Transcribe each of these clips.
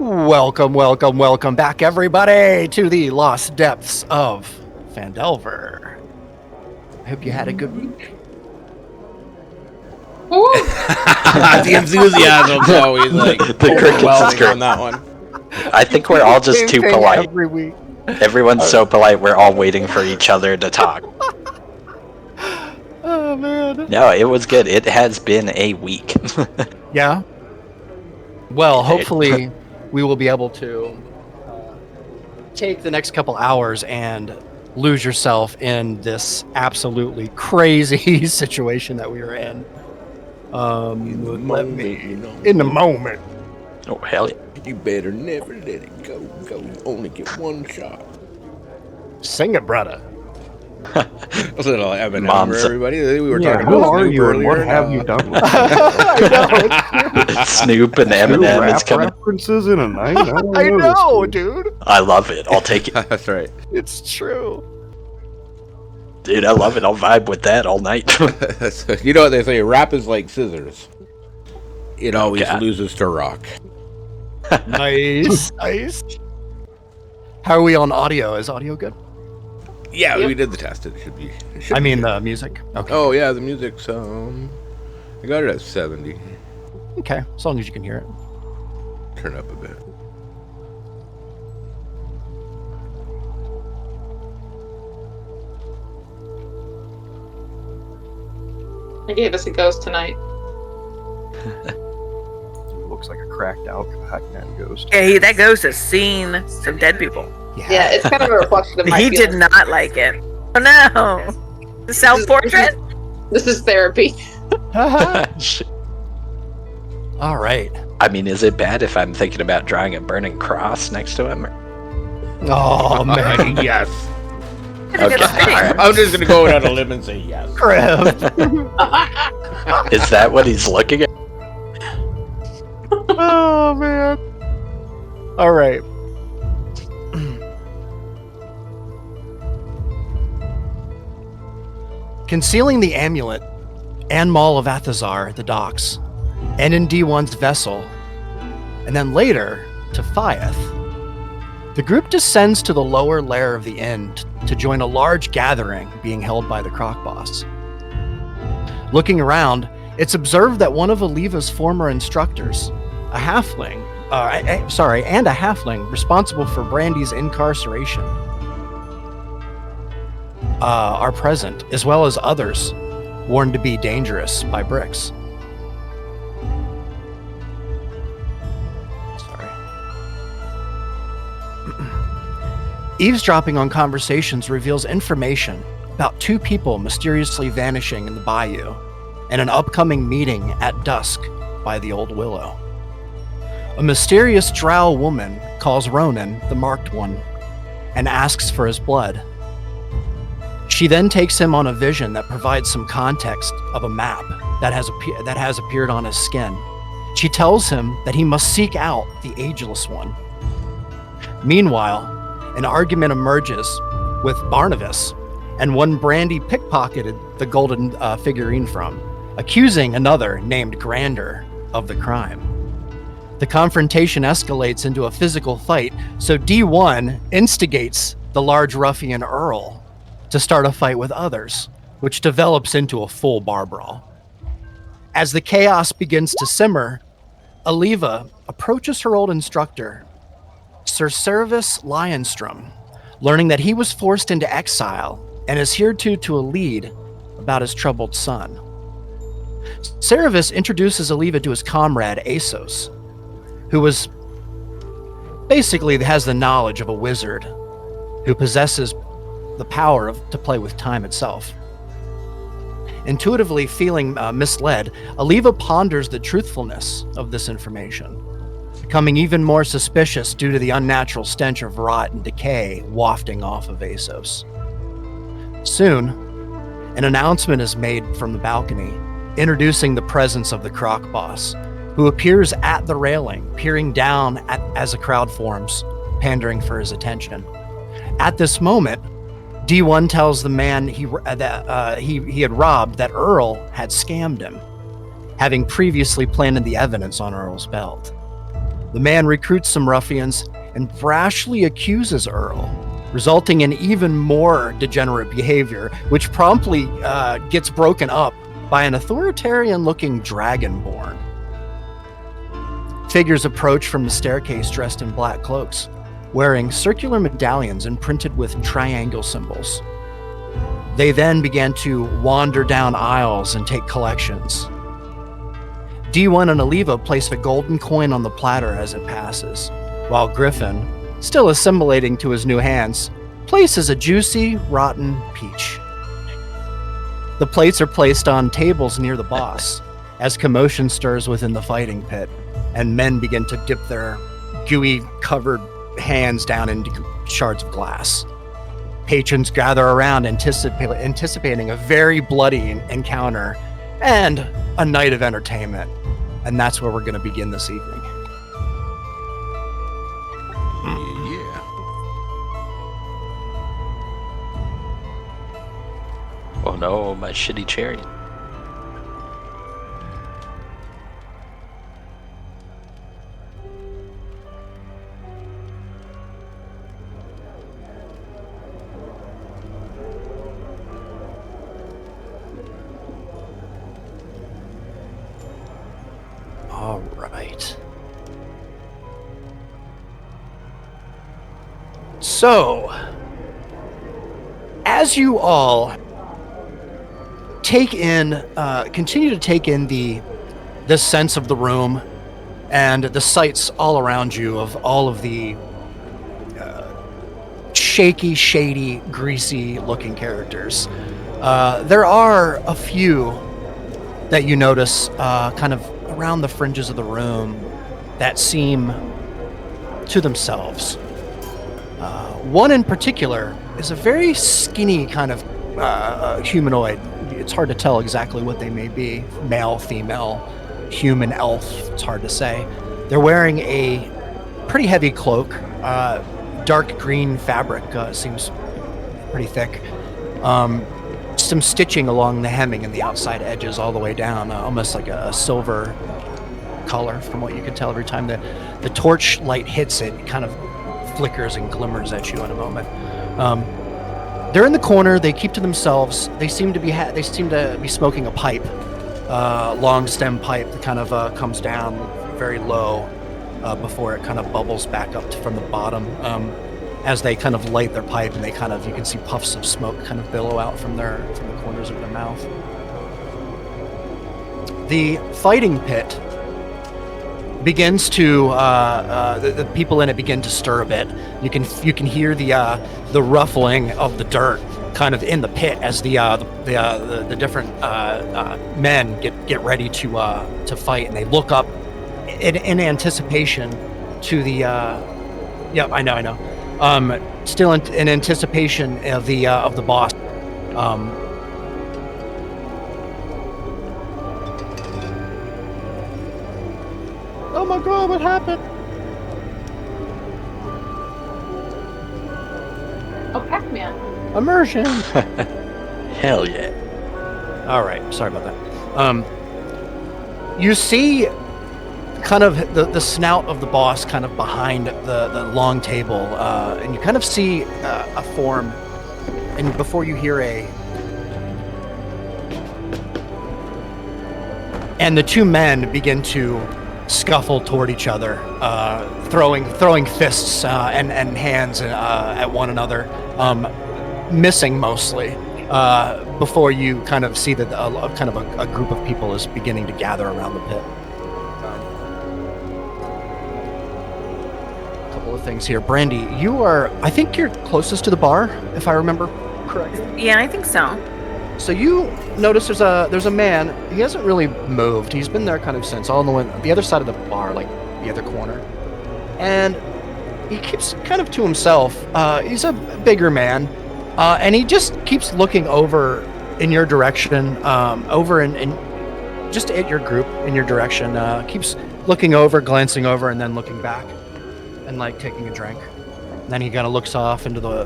Welcome back, everybody, to the lost depths of Phandelver. I hope you had a good week. The enthusiasm's always like the crickets is on that one. I think we're all just too polite. Every week. Everyone's so polite, we're all waiting for each other to talk. Oh, man. No, it was good. It has been a week. Yeah? Well, hopefully we will be able to take the next couple hours and lose yourself in this absolutely crazy situation that we are in. In the moment. Oh, hell yeah. You better never let it go. You only get one shot. Sing it, brother. A little Eminem for everybody. We were talking who about are Snoop you and earlier. what have you done with Snoop and Eminem is coming. references in a night? I know, dude. I love it. I'll take it. That's right. It's true. Dude, I love it. I'll vibe with that all night. You know what they say? Rap is like scissors. It always God. loses to rock. Nice. How are we on audio? Is audio good? Yeah, we did the test. It should be. I mean, the music. Okay. Oh yeah, the music's I got it at 70. Okay, as long as you can hear it. Turn up a bit. I gave us a ghost tonight. Looks like a cracked out Pac-Man ghost. Yeah, that ghost has seen some dead people. Yeah, it's kind of a reflection of my He did feelings. not like it. Oh no! The self-portrait? This is therapy. All right. I mean, is it bad if I'm thinking about drawing a burning cross next to him? Oh, man. Yes. Okay, alright. I'm just gonna go out on a limb and say yes. Crap. Is that what he's looking at? Oh, man. All right. Concealing the amulet and Maul of Athazar at the docks, and in D1's vessel, and then later to Fyeth, the group descends to the lower lair of the inn to join a large gathering being held by the Croc Boss. Looking around, it's observed that one of Aliva's former instructors, a halfling, and a halfling responsible for Brandy's incarceration, are present, as well as others warned to be dangerous by Bricks. Sorry. Eavesdropping on conversations reveals information about two people mysteriously vanishing in the bayou and an upcoming meeting at dusk by the Old Willow. A mysterious drow woman calls Ronan the Marked One and asks for his blood. She then takes him on a vision that provides some context of a map that has appeared on his skin. She tells him that he must seek out the Ageless One. Meanwhile, an argument emerges with Barnabas and one Brandy pickpocketed the golden figurine from, accusing another named Grander of the crime. The confrontation escalates into a physical fight, so D1 instigates the large ruffian Earl to start a fight with others, which develops into a full bar brawl. As the chaos begins to simmer, Aliva approaches her old instructor, Sir Servus Lionstrom, learning that he was forced into exile and is here to a lead about his troubled son. Servus introduces Aliva to his comrade Asos, who has the knowledge of a wizard who possesses the power to play with time itself. Intuitively feeling misled, Aliva ponders the truthfulness of this information, becoming even more suspicious due to the unnatural stench of rot and decay wafting off of Asos. Soon, an announcement is made from the balcony, introducing the presence of the Croc Boss, who appears at the railing, peering down as a crowd forms, pandering for his attention. At this moment, D1 tells the man he had robbed that Earl had scammed him, having previously planted the evidence on Earl's belt. The man recruits some ruffians and brashly accuses Earl, resulting in even more degenerate behavior, which promptly gets broken up by an authoritarian-looking dragonborn. Figures approach from the staircase dressed in black cloaks, wearing circular medallions imprinted with triangle symbols. They then began to wander down aisles and take collections. D1 and Aliva place a golden coin on the platter as it passes, while Griffin, still assimilating to his new hands, places a juicy, rotten peach. The plates are placed on tables near the boss, as commotion stirs within the fighting pit, and men begin to dip their gooey-covered hands down into shards of glass. Patrons gather around anticipating a very bloody encounter and a night of entertainment. And that's where we're going to begin this evening. Yeah. Oh no, my shitty chariot. All right. So, as you all continue to take in the sense of the room and the sights all around you of all of the shaky, shady, greasy-looking characters, there are a few that you notice kind of around the fringes of the room that seem to themselves. One in particular is a very skinny kind of humanoid. It's hard to tell exactly what they may be. Male, female, human, elf. It's hard to say. They're wearing a pretty heavy cloak. Dark green fabric, seems pretty thick. Some stitching along the hemming and the outside edges all the way down, almost like a silver color from what you can tell every time the torch light hits it. It kind of flickers and glimmers at you in a moment. They're in the corner. They keep to themselves. They seem to be smoking a pipe, long stem pipe that kind of comes down very low before it kind of bubbles back up from the bottom. As they kind of light their pipe, and you can see puffs of smoke kind of billow out from the corners of their mouth. The fighting pit begins to the people in it begin to stir a bit. You can hear the ruffling of the dirt kind of in the pit as the different men get ready to fight, and they look up in anticipation to the yeah, I know. Still in anticipation of the boss. Oh my God! What happened? Oh, Pac-Man. Immersion. Hell yeah. All right. Sorry about that. You see kind of the snout of the boss kind of behind the long table, and you kind of see a form, and before you hear and the two men begin to scuffle toward each other, throwing fists and hands at one another, missing mostly, before you kind of see that a group of people is beginning to gather around the pit. Of things here. Brandy, I think you're closest to the bar, if I remember correctly. Yeah, I think so. So you notice there's a man. He hasn't really moved. He's been there kind of since all the other side of the bar, like the other corner. And he keeps kind of to himself. He's a bigger man. And he just keeps looking over in your direction, over in just at your group in your direction. Keeps looking over, glancing over, and then looking back. And like taking a drink. And then he kind of looks off into the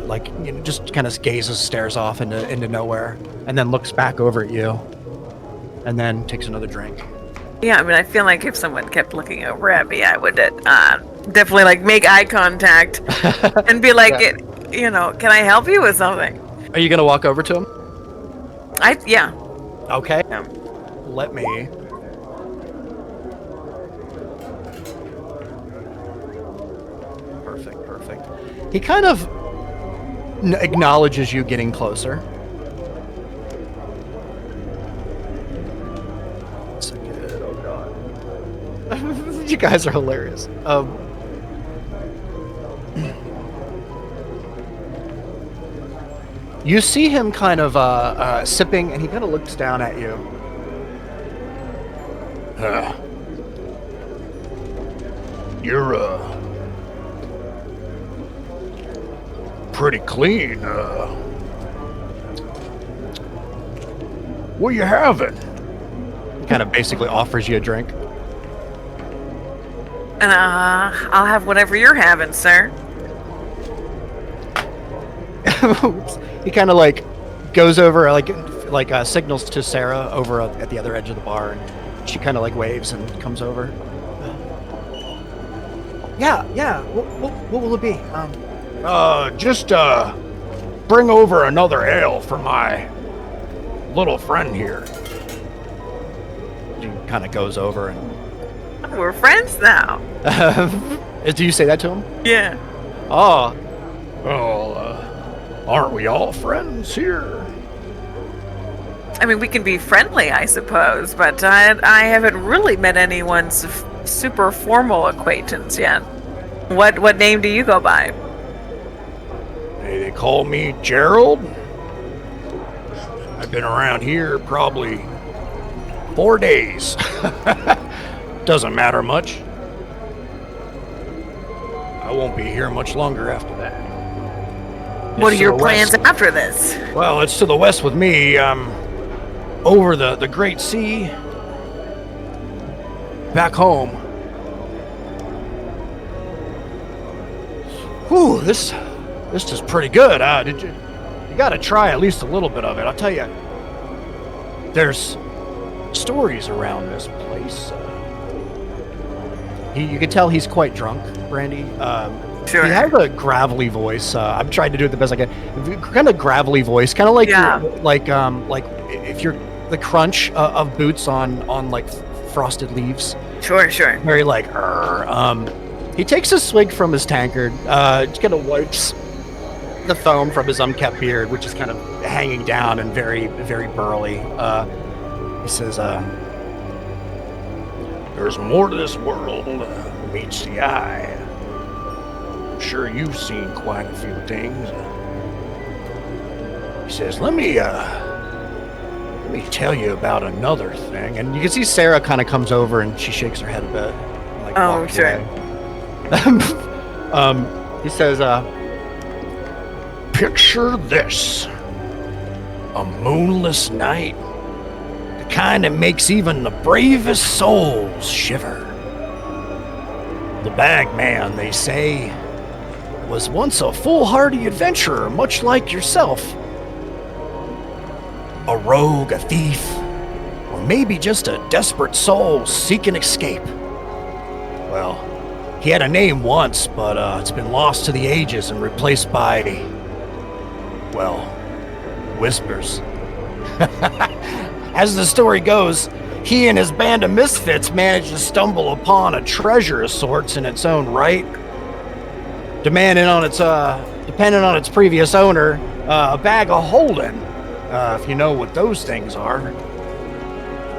just kind of stares off into nowhere, and then looks back over at you, and then takes another drink, Yeah, I mean, I feel like if someone kept looking over at me, I would definitely like make eye contact and be like, can I help you with something? Are you gonna walk over to him? Yeah. Okay. Yeah. Let me. Perfect. He kind of acknowledges you getting closer. That's good. Oh god. You guys are hilarious. You see him kind of sipping, and he kind of looks down at you. You're pretty clean. What you having? He kind of basically offers you a drink. And I'll have whatever you're having, sir. He kind of like goes over, like signals to Sarah over at the other edge of the bar, and she kind of like waves and comes over. Yeah. What will it be? Just bring over another ale for my little friend here. He kind of goes over and We're friends now. do you say that to him? Yeah. Oh. Well, aren't we all friends here? I mean, we can be friendly, I suppose, but I haven't really met anyone's super formal acquaintance yet. What name do you go by? They call me Gerald. I've been around here probably 4 days. Doesn't matter much. I won't be here much longer after that. What are It's to your the plans west. after this? Well, it's to the west with me. Over the Great Sea. Back home. Whew, this is pretty good. You gotta try at least a little bit of it. I'll tell you, there's stories around this place. You can tell he's quite drunk, Brandy. Sure. He has a gravelly voice. I'm trying to do it the best I can. Kind of gravelly voice, kind of like like if you're the crunch of boots on like frosted leaves. Sure. Very like. He takes a swig from his tankard. Just kind of wipes the foam from his unkept beard, which is kind of hanging down and very, very burly. He says, "There's more to this world than meets the eye. I'm sure you've seen quite a few things." He says, "Let me tell you about another thing." And you can see Sarah kind of comes over and she shakes her head a bit. Like, Oh, walks sure. away. He says, "Picture this. A moonless night. The kind that makes even the bravest souls shiver. The Bagman, they say, was once a foolhardy adventurer, much like yourself. A rogue, a thief, or maybe just a desperate soul seeking escape. Well, he had a name once, but it's been lost to the ages and replaced by, well, whispers. As the story goes, he and his band of misfits managed to stumble upon a treasure of sorts in its own right, depending on its previous owner, a bag of holding, if you know what those things are.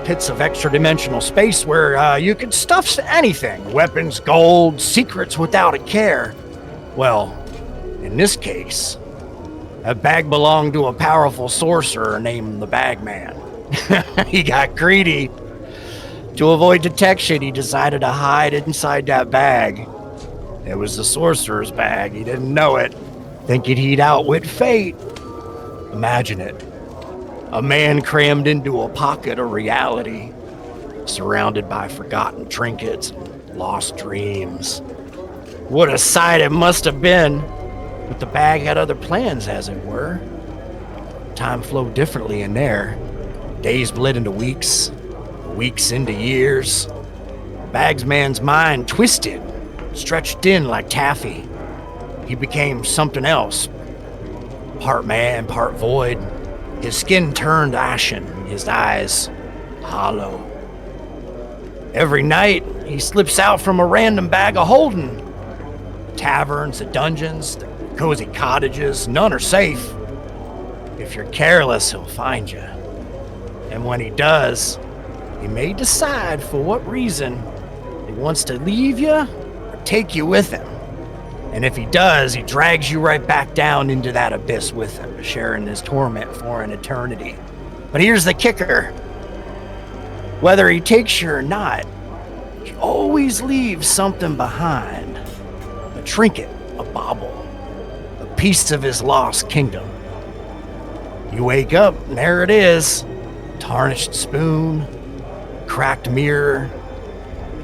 Pits of extra-dimensional space where you can stuff anything. Weapons, gold, secrets without a care. Well, in this case, that bag belonged to a powerful sorcerer named the Bagman. He got greedy. To avoid detection, he decided to hide inside that bag. It was the sorcerer's bag. He didn't know it, thinking he'd outwit fate. Imagine it. A man crammed into a pocket of reality, surrounded by forgotten trinkets and lost dreams. What a sight it must have been, but the bag had other plans, as it were. Time flowed differently in there. Days bled into weeks, Weeks into years, Bagsman's mind twisted, stretched in like taffy. He became something else. Part man, part void. His skin turned ashen, his eyes hollow. Every night, he slips out from a random bag of holding. Taverns, the dungeons, the cozy cottages, none are safe. If you're careless, he'll find you. And when he does, he may decide for what reason he wants to leave you or take you with him. And if he does, he drags you right back down into that abyss with him, sharing his torment for an eternity. But here's the kicker. Whether he takes you or not, he always leaves something behind. A trinket, a bauble, a piece of his lost kingdom. You wake up, and there it is. Tarnished spoon, cracked mirror,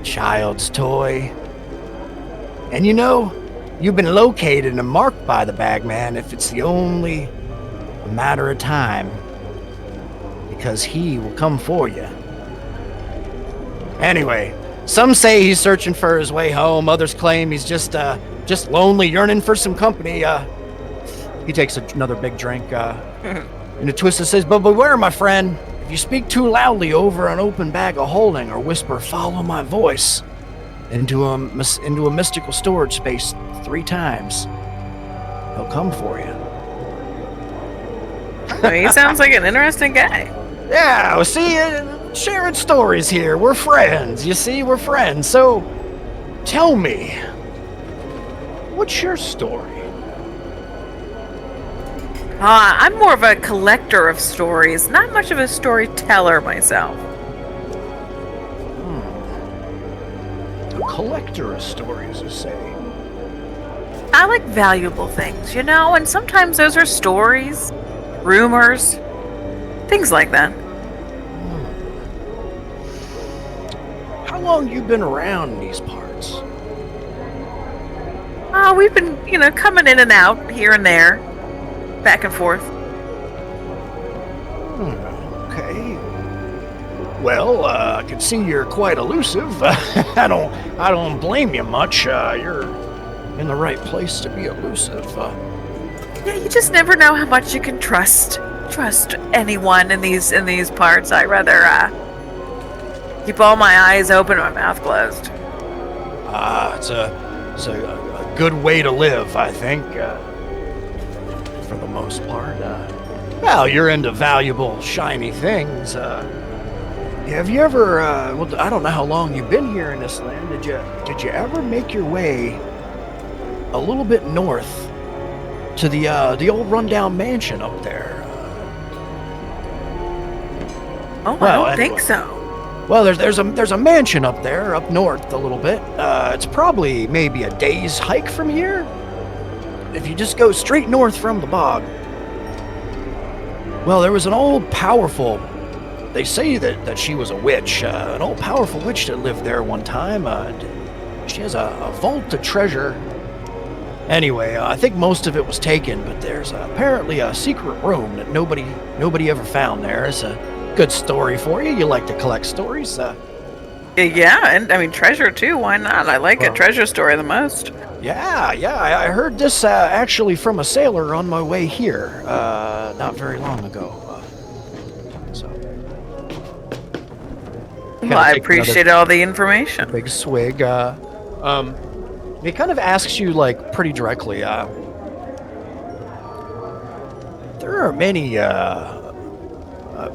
child's toy. And you know, you've been located and marked by the Bagman if it's only a matter of time. Because he will come for you. Anyway, some say he's searching for his way home. Others claim he's just lonely, yearning for some company. He takes another big drink. And the twister says, "But beware, my friend. If you speak too loudly over an open bag of holding or whisper, 'Follow my voice,' into a mystical storage space 3 times, he'll come for you." Well, he sounds like an interesting guy. Yeah, well, see, sharing stories here. We're friends. You see, we're friends. So, tell me, what's your story? I'm more of a collector of stories, not much of a storyteller myself. A collector of stories, you say? I like valuable things, and sometimes those are stories, rumors, things like that. How long you been around these parts? We've been, coming in and out here and there, back and forth. Okay. Well, I can see you're quite elusive. I don't blame you much. You're in the right place to be elusive. Yeah, you just never know how much you can trust anyone in these parts. I rather keep all my eyes open and my mouth closed. It's a good way to live, I think. For the most part. Well, you're into valuable, shiny things. Have you ever? Well, I don't know how long you've been here in this land. Did you ever make your way a little bit north to the old rundown mansion up there? Oh, Well, I don't think anyway. so. Well, there's a mansion up there, up north a little bit. It's probably maybe a day's hike from here. If you just go straight north from the bog. Well, there was an old powerful. They say that she was a witch, an old powerful witch that lived there one time. She has a vault of treasure. Anyway, I think most of it was taken, but there's apparently a secret room that nobody ever found there. It's a good story for you. You like to collect stories? Yeah, and I mean treasure too. Why not? I like a treasure story the most. Yeah, I heard this actually from a sailor on my way here, not very long ago. So. Well, I appreciate all the information. Big swig. He kind of asks you like pretty directly. There are many.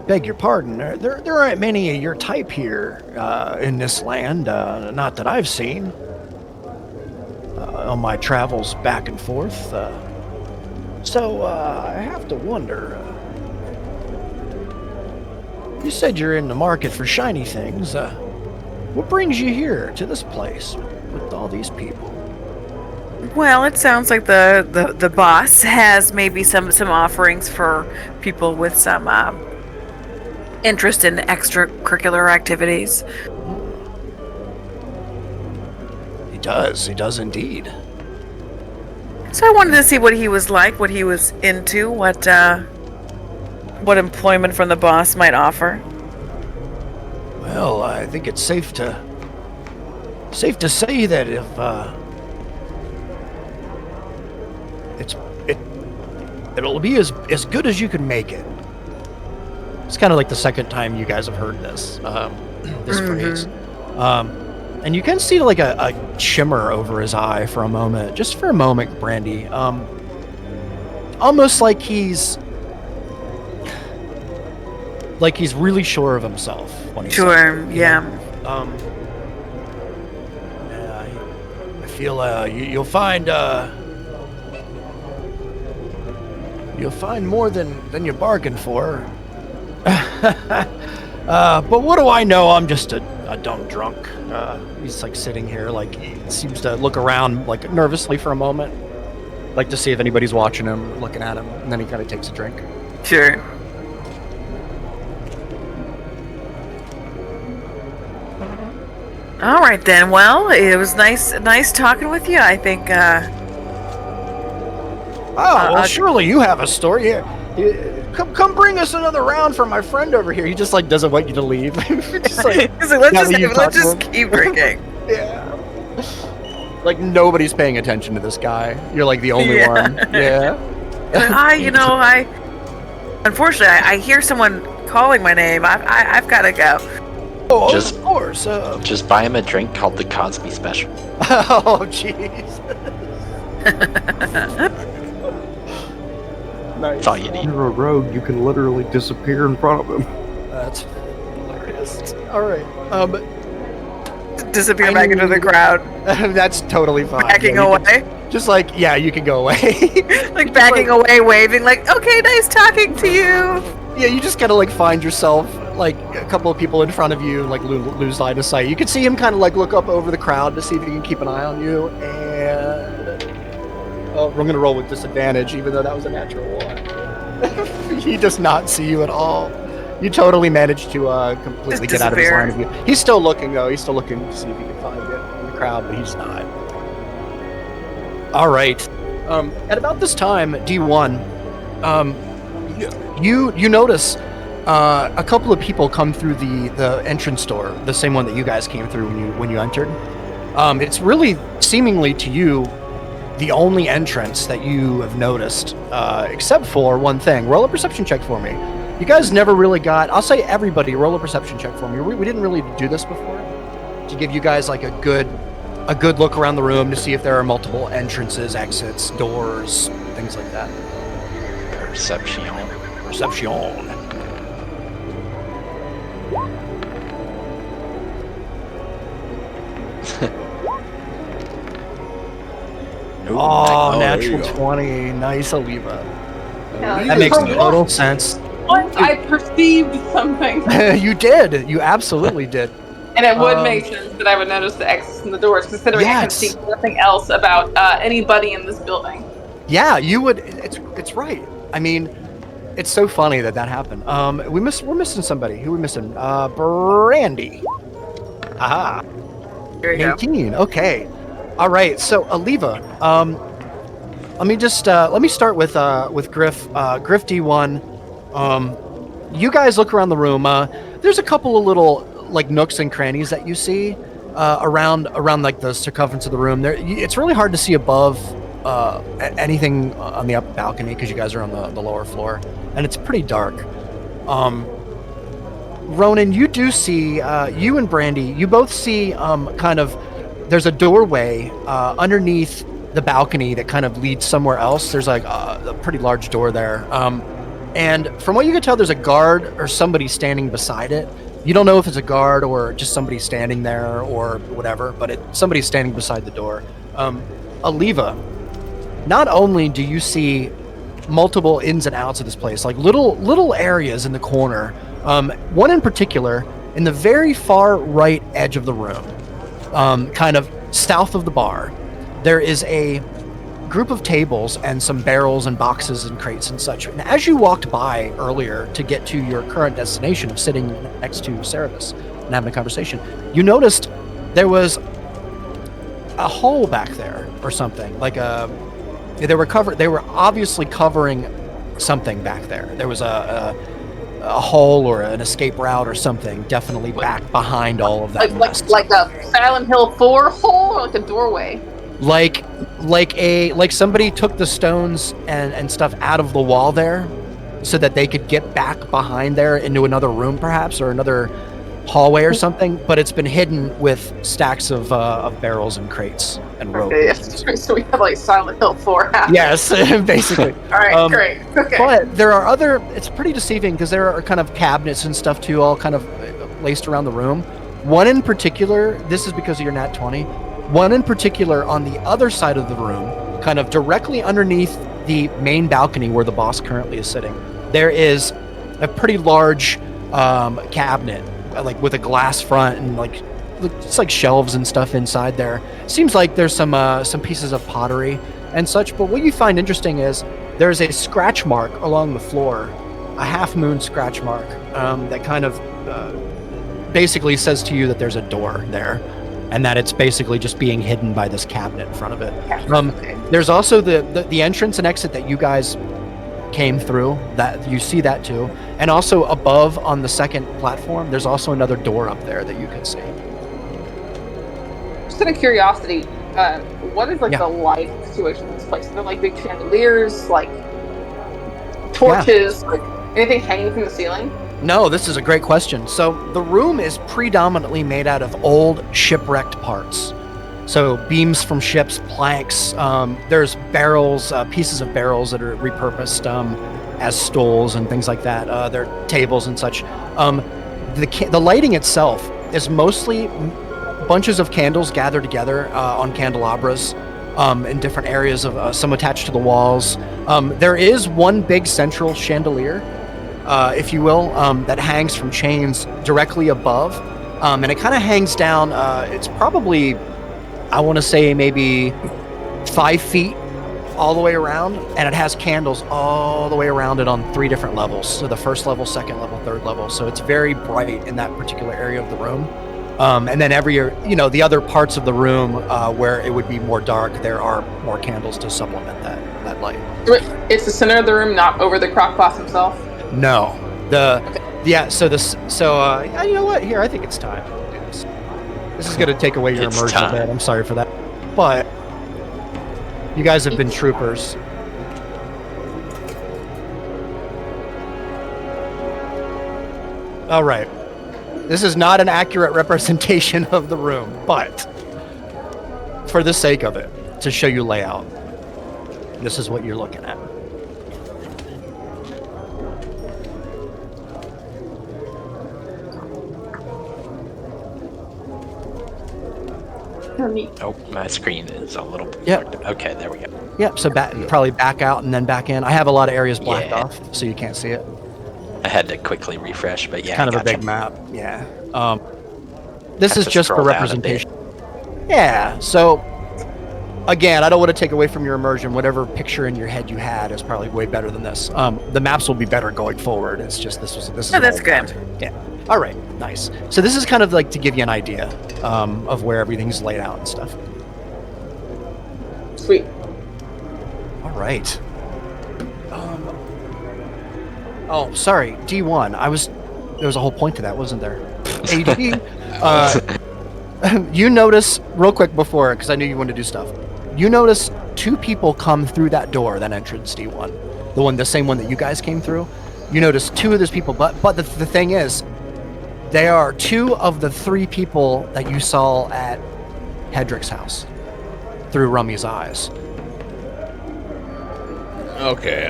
Beg your pardon. There aren't many of your type here in this land. Not that I've seen. On my travels back and forth. So I have to wonder. You said you're in the market for shiny things. What brings you here to this place with all these people? Well, it sounds like the boss has maybe some offerings for people with some interest in extracurricular activities. He does indeed. So I wanted to see what he was like, what he was into, what employment from the boss might offer. Well, I think it's safe to say that if it'll be as good as you can make it. It's kind of like the second time you guys have heard this this phrase. And you can see like a shimmer over his eye for a moment, just for a moment, Brandy. Almost like he's really sure of himself when he's Sure, yeah. I feel you'll find more than you bargained for. But what do I know? I'm just a dumb drunk. He's like sitting here, like he seems to look around like nervously for a moment, like to see if anybody's watching him, looking at him, and then he kind of takes a drink. Sure. All right then. Well, it was nice talking with you. I think. Well, surely you have a story here. Come bring us another round for my friend over here. He just like doesn't want you to leave. Just, like, He's like, let's talk to just him. keep drinking. Yeah. Like nobody's paying attention to this guy. You're like the only Yeah. one. Yeah. Unfortunately, I hear someone calling my name. I've got to go. Oh, Just- of course. Just buy him a drink called the Cosby Special. Oh, jeez. Nice. That's all you need. You're a rogue. You can literally disappear in front of him. That's hilarious. All right. Disappear I back into the need- crowd, That's totally fine. backing Yeah, you away, can- just like, yeah, you can go away. like backing away, waving, like, okay, nice talking to you. Yeah, you just gotta like find yourself like a couple of people in front of you, like lose line of sight. You can see him kind of like look up over the crowd to see if he can keep an eye on you. And we're gonna roll with disadvantage, even though that was a natural one. He does not see you at all. You totally managed to completely Just get out of his disappear. line of view. He's still looking though. He's still looking to see if he can find you in the crowd, but he's not. All right. At about this time, D1, you notice a couple of people come through the entrance door, the same one that you guys came through when you entered. It's really seemingly to you the only entrance that you have noticed, except for one thing. Roll a perception check for me. You guys never really got. I'll say everybody roll a perception check for me. We didn't really do this before to give you guys like a good look around the room to see if there are multiple entrances, exits, doors, things like that. Perception. Perception. Oh, there you natural go. 20. Nice, Oliva. Yeah, That makes for total sense. once I perceived something, You did. You absolutely did. and it would Um, make sense that I would notice the exits and the doors, considering I can Yes. see nothing else about anybody in this building. Yeah, you would. It's right. I mean, it's so funny that happened. We're missing somebody. Who are we missing? Brandy. Aha. There you go. 18. Okay. All right. So, Oliva, let me start with Griff. Griff D1. You guys look around the room. There's a couple of little like nooks and crannies that you see around like the circumference of the room. It's really hard to see above anything on the upper balcony because you guys are on the lower floor, and it's pretty dark. Ronan, you do see, you and Brandy, you both see kind of, there's a doorway underneath the balcony that kind of leads somewhere else. There's like a pretty large door there. And from what you can tell, there's a guard or somebody standing beside it. You don't know if it's a guard or just somebody standing there or whatever, but somebody's standing beside the door. Oliva, not only do you see multiple ins and outs of this place, like little areas in the corner. One in particular, in the very far right edge of the room, kind of south of the bar, there is a group of tables and some barrels and boxes and crates and such. And as you walked by earlier to get to your current destination of sitting next to Cerebus and having a conversation, you noticed there was a hole back there or something, like they were obviously covering something back there. There was a hole or an escape route or something definitely back behind all of that mess. Like a Silent Hill 4 hole or like a doorway? Like somebody took the stones and stuff out of the wall there so that they could get back behind there into another room perhaps, or another hallway or something, but it's been hidden with stacks of barrels and crates and rope. Okay, so we have like Silent Hill 4 happening. Yes, basically. All right, great. Okay. But there are other, it's pretty deceiving because there are kind of cabinets and stuff too, all kind of laced around the room. One in particular, this is because of your nat 20, one in particular on the other side of the room, kind of directly underneath the main balcony where the boss currently is sitting, there is a pretty large cabinet, like with a glass front and like it's like shelves and stuff inside there. Seems like there's some pieces of pottery and such, but what you find interesting is there's a scratch mark along the floor, a half moon scratch mark that kind of basically says to you that there's a door there and that it's basically just being hidden by this cabinet in front of it. There's also the entrance and exit that you guys came through, that you see that too, and also above on the second platform there's also another door up there that you can see. Just out of curiosity, what is like the light situation in this place? Are there like big chandeliers, like torches, like anything hanging from the ceiling? No, this is a great question. So the room is predominantly made out of old shipwrecked parts. So beams from ships, planks, there's barrels, pieces of barrels that are repurposed as stools and things like that. There are tables and such. The lighting itself is mostly bunches of candles gathered together on candelabras in different areas, of some attached to the walls. There is one big central chandelier, if you will, that hangs from chains directly above. And it kind of hangs down, it's probably, I want to say maybe 5 feet all the way around, and it has candles all the way around it on 3 different levels. So the first level, second level, third level. So it's very bright in that particular area of the room. And then the other parts of the room where it would be more dark, there are more candles to supplement that light. It's the center of the room, not over the crockpot himself? No. You know what? Here, I think it's time to do this. This is going to take away your immersion a bit. I'm sorry for that. But you guys have been troopers. All right. This is not an accurate representation of the room, but for the sake of it, to show you layout, this is what you're looking at. Oh, my screen is a little... Yep. Okay, there we go. Yep, so probably back out and then back in. I have a lot of areas blacked off, so you can't see it. I had to quickly refresh, but yeah. Kind of a big map, yeah. This is just for representation. Yeah, so again, I don't want to take away from your immersion. Whatever picture in your head you had is probably way better than this. The maps will be better going forward. It's just this is. Oh, that's good. Yeah. All right. Nice. So this is kind of like to give you an idea of where everything's laid out and stuff. Sweet. All right. Oh, sorry. D1. There was a whole point to that, wasn't there? ADD. You notice real quick before, because I knew you wanted to do stuff. You notice 2 people come through that door, that entrance, D1, the same one that you guys came through. You notice 2 of those people, but the thing is, they are 2 of the 3 people that you saw at Hedrick's house through Rummy's eyes. Okay.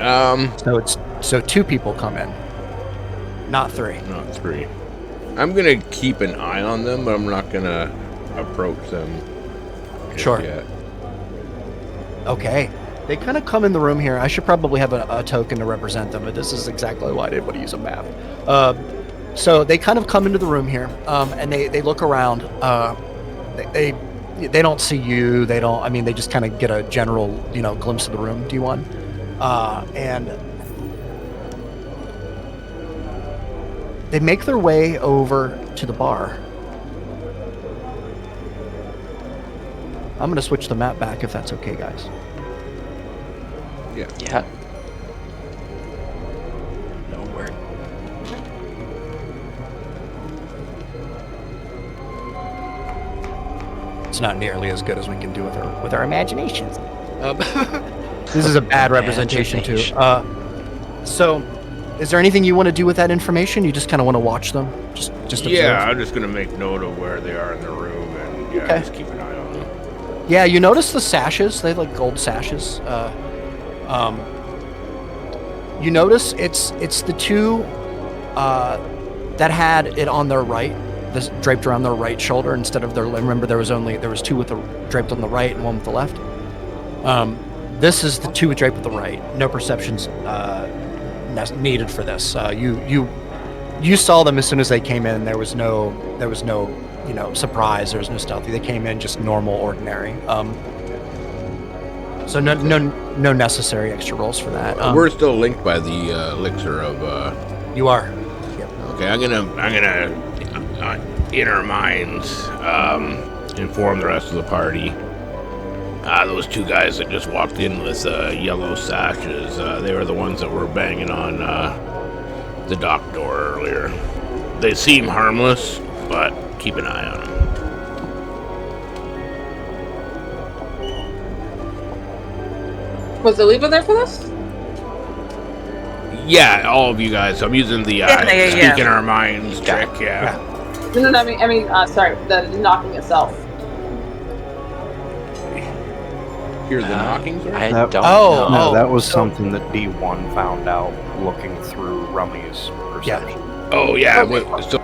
So 2 people come in, not 3. Not 3. I'm gonna keep an eye on them, but I'm not gonna approach them. Sure. Yet. Okay. They kind of come in the room here. I should probably have a token to represent them, but this is exactly why I didn't want to use a map. So they kind of come into the room here, and they look around. They don't see you. They just kind of get a general, glimpse of the room, D1. And they make their way over to the bar. I'm going to switch the map back if that's okay, guys. Yeah. Yeah. No word. it's not nearly as good as we can do with our imaginations. This is a bad representation too. So, is there anything you want to do with that information? You just kind of want to watch them, just observe? Yeah, I'm just gonna make note of where they are in the room, and Okay. just keep an eye on them. Yeah, you notice the sashes. They have like gold sashes. You notice it's the two that had it on their right, this draped around their right shoulder instead of their. Remember, there was two with the draped on the right and one with the left. This is the two draped with the right. No perceptions needed for this. You saw them as soon as they came in. There was no surprise. There was no stealthy. They came in just normal, ordinary. So no necessary extra rolls for that. We're still linked by the elixir of. You are. Okay, I'm gonna in our minds inform the rest of the party. Those two guys that just walked in with yellow sashes, they were the ones that were banging on the dock door earlier. They seem harmless, but keep an eye on them. Was the leaver there for this? Yeah, all of you guys. I'm using the speak in our minds trick. Yeah. No, I mean, sorry, the knocking itself. Hear the knockings? Right? I That- don't Oh, know. No, that was something that D1 found out looking through Rummy's perception. Oh yeah. So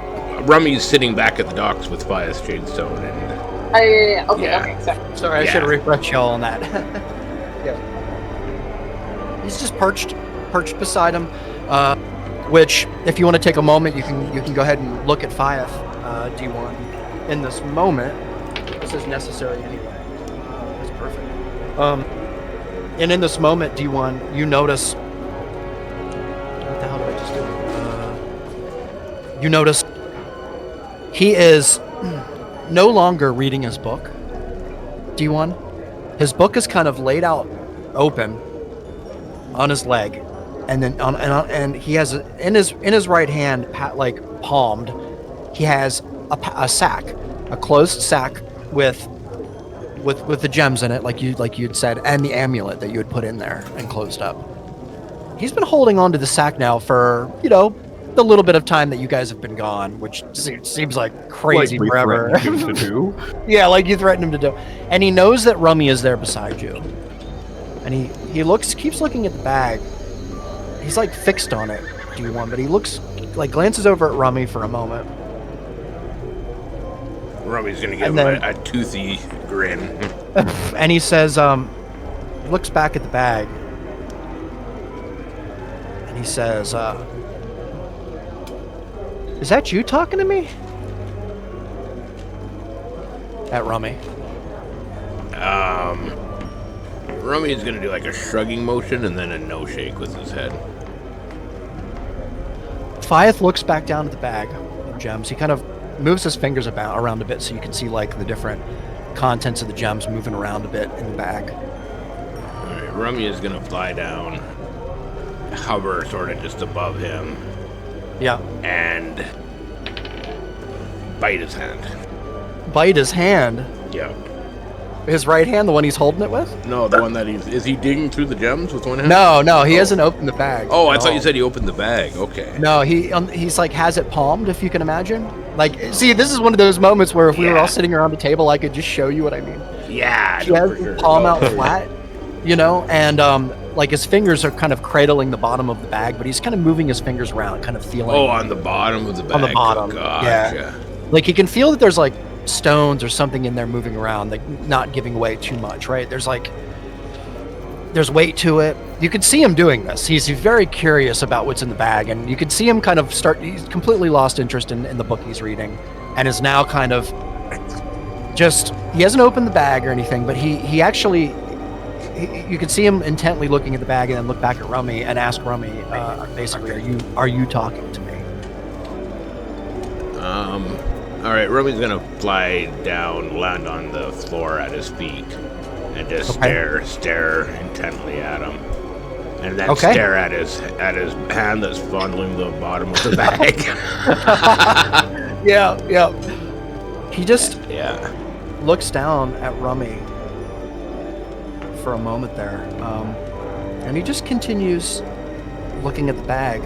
Rummy's sitting back at the docks with Fias Jadestone, and Okay, sorry. Sorry, I should have refreshed y'all on that. Yeah. He's just perched beside him. Which, if you want to take a moment, you can go ahead and look at Fias, D1. In this moment, this is necessary anyway. That's perfect. And in this moment, D1, you notice. What the hell did I just do? You notice he is no longer reading his book. D1, his book is kind of laid out, open, on his leg, and then and he has in his right hand, like palmed, he has a sack, a closed sack with the gems in it, like you'd said, and the amulet that you had put in there and closed up. He's been holding on to the sack now for the little bit of time that you guys have been gone, which seems like crazy we forever. threatened him to do. Yeah, like you threatened him to do. And he knows that Rummy is there beside you. And he keeps looking at the bag. He's like fixed on it, D1, but he glances over at Rummy for a moment. Rummy's gonna give him a toothy grin. And he says, he looks back at the bag. And he says, is that you talking to me? At Rummy. Rummy is gonna do like a shrugging motion and then a no shake with his head. Fiath looks back down at the bag of gems. He kind of moves his fingers around a bit so you can see like the different contents of the gems moving around a bit in the bag. Alright, Rummy is gonna fly down, hover sort of just above him, Yeah. and bite his hand. Bite his hand. Yeah. His right hand, the one he's holding it with? No, the one that is he digging through the gems with one hand? No, he hasn't opened the bag. Oh, I at thought you all. said he opened the bag. Okay. No, he's like has it palmed, if you can imagine. Like, see, this is one of those moments where if we were all sitting around the table, I could just show you what I mean. Yeah, He has his palm out flat, and like his fingers are kind of cradling the bottom of the bag, but he's kind of moving his fingers around, kind of feeling. Oh, on the bottom of the bag. On the bottom, Gotcha. yeah. Like he can feel that there's like stones or something in there moving around, like not giving away too much, right? There's weight to it. You can see him doing this. He's very curious about what's in the bag, and you can see him kind of he's completely lost interest in the book he's reading, and is now kind of he hasn't opened the bag or anything, but he actually, you can see him intently looking at the bag and then look back at Rummy and ask Rummy, basically, are you talking to me? All right, Rummy's gonna fly down, land on the floor at his feet, and just stare intently at him, and then stare at his hand that's fondling the bottom of the bag. Yeah. He just looks down at Rummy for a moment there, and he just continues looking at the bag.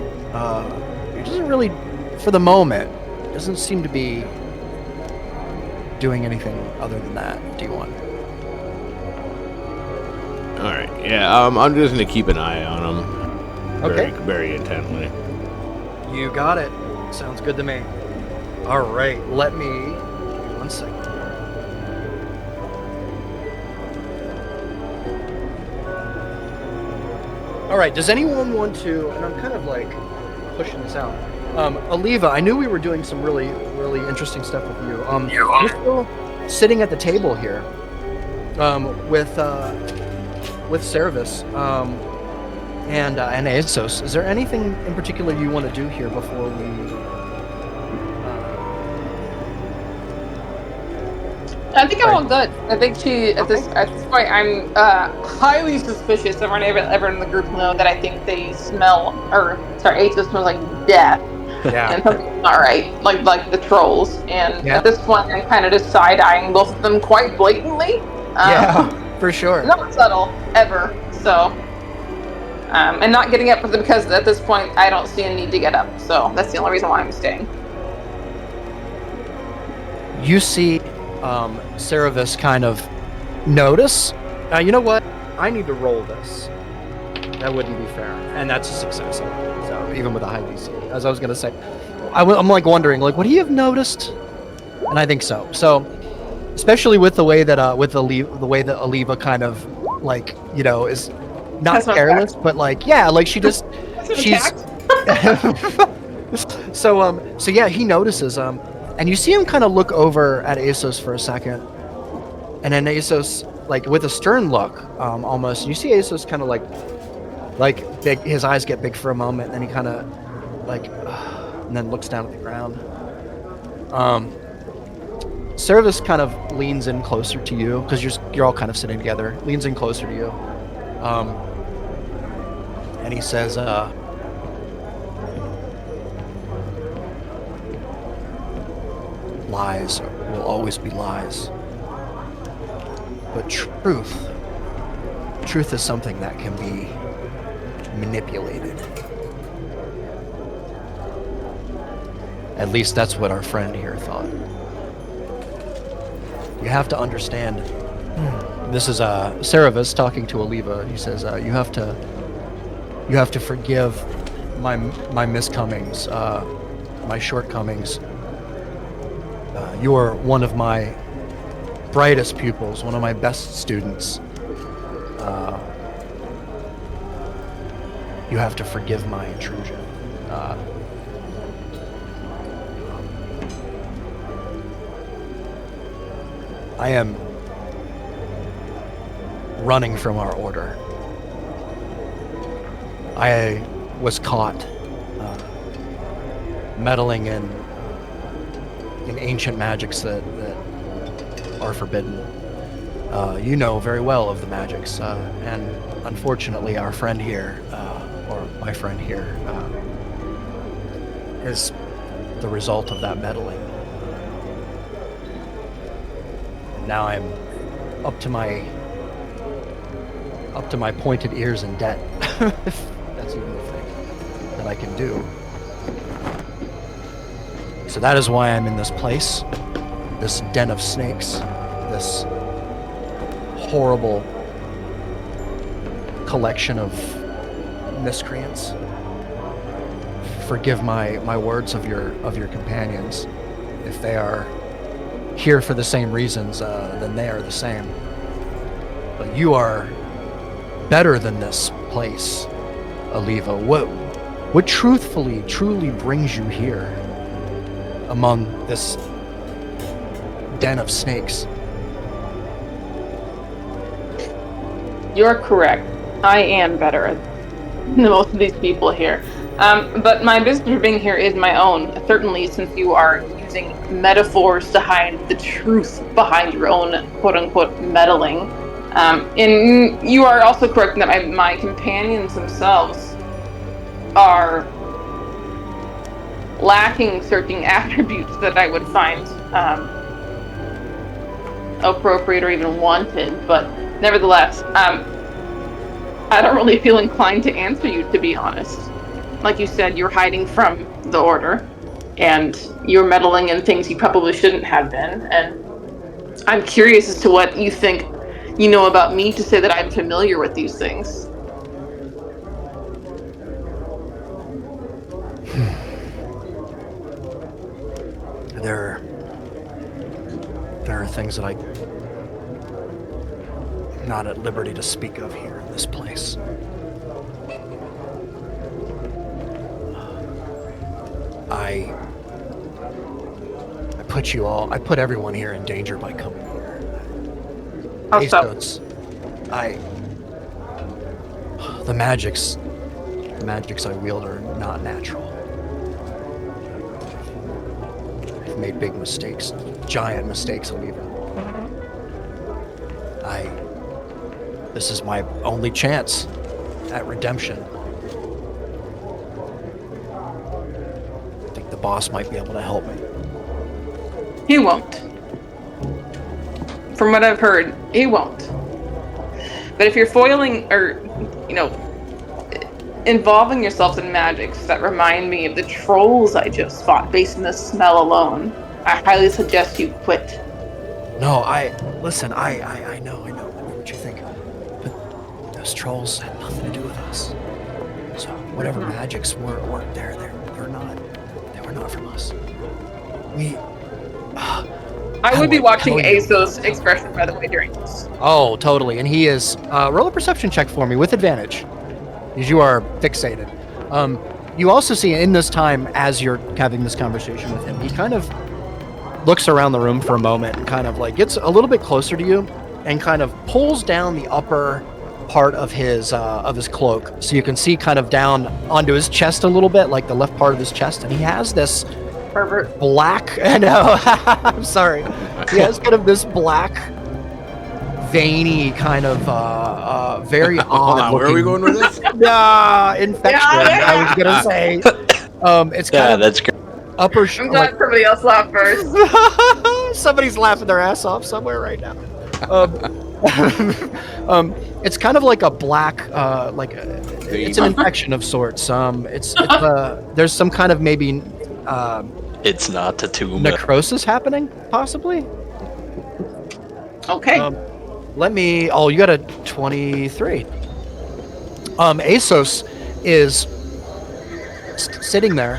He doesn't really, for the moment, doesn't seem to be doing anything other than that. D1. All right. Yeah. I'm just gonna keep an eye on him. Okay. Very intently. You got it. Sounds good to me. All right. Let me. 1 second. All right. Does anyone want to? And I'm kind of like pushing this out. Aliva, I knew we were doing some really, really interesting stuff with you. You're still sitting at the table here, with Service, and ASOS. Is there anything in particular you want to do here before we? I think I'm all good. I think she at this point I'm highly suspicious of everyone in the group know that I think they smell ASOS smells like death. Yeah. And something's not right, like the trolls. And Yeah. at this point, I'm kind of just side-eyeing both of them quite blatantly. Yeah, for sure. Not subtle, ever. So, and not getting up because at this point, I don't see a need to get up. So that's the only reason why I'm staying. You see Cerevis kind of notice, you know what? I need to roll this. That wouldn't be fair. And that's a success. So even with a high DC. As I was going to say. I'm like wondering, like, would he have noticed? And I think so. So, especially with the way that, the way that Aliva kind of, like, you know, is not careless, but like, yeah, like she just, she's... So yeah, he notices, and you see him kind of look over at ASOS for a second, and then ASOS, like with a stern look, almost, you see ASOS kind of like big, his eyes get big for a moment, and then he kind of like, and then looks down at the ground. Service kind of leans in closer to you because you're all kind of sitting together. Leans in closer to you, and he says, lies will always be lies. But truth is something that can be manipulated. At least that's what our friend here thought. You have to understand. This is Cerevis talking to Aliva. He says, you have to forgive my miscomings, my shortcomings. You are one of my brightest pupils, one of my best students. You have to forgive my intrusion. I am running from our order. I was caught meddling in ancient magics that are forbidden. You know very well of the magics, and unfortunately our friend here, or my friend here, is the result of that meddling. And now I'm up to my pointed ears in debt, if that's even a thing that I can do. So that is why I'm in this place, this den of snakes, this horrible collection of miscreants. Forgive my words of your companions. If they are here for the same reasons, then they are the same. But you are better than this place, Aliva. What truly brings you here among this den of snakes? You're correct. I am better than most of these people here. But my business for being here is my own. Certainly, since you are using metaphors to hide the truth behind your own quote-unquote meddling. And you are also correct in that my companions themselves are lacking certain attributes that I would find appropriate or even wanted, but nevertheless, I don't really feel inclined to answer you, to be honest. Like you said, you're hiding from the Order, and you're meddling in things you probably shouldn't have been, and I'm curious as to what you think you know about me to say that I'm familiar with these things. There are things that I'm not at liberty to speak of here in this place. I put everyone here in danger by coming here. How so? The magics I wield are not natural. I've made big mistakes, giant mistakes, I'll even. This is my only chance at redemption. I think the boss might be able to help me. He won't. From what I've heard, he won't. But if you're foiling or, involving yourselves in magics that remind me of the trolls I just fought based on the smell alone, I highly suggest you quit. No, listen, I know what you think. But those trolls had nothing to do with us. So whatever magics were there, they were not from us. I would be watching Aso's expression, by the way, during this. Oh, totally. And he is... roll a perception check for me with advantage, because you are fixated. You also see in this time, as you're having this conversation with him, he kind of looks around the room for a moment and kind of like gets a little bit closer to you and kind of pulls down the upper part of his cloak. So you can see kind of down onto his chest a little bit, like the left part of his chest. And he has this... Pervert. Black, no, I'm sorry. He has kind of this black, veiny kind of, very odd. Where are we going with this? Infection. I was gonna say. It's kind of that's great. upper. I'm glad somebody else laughed first. Somebody's laughing their ass off somewhere right now. It's kind of like a black, it's an infection of sorts. There's some kind of maybe. It's not a tumor. Necrosis happening, possibly? Okay. You got a 23. Asos is sitting there.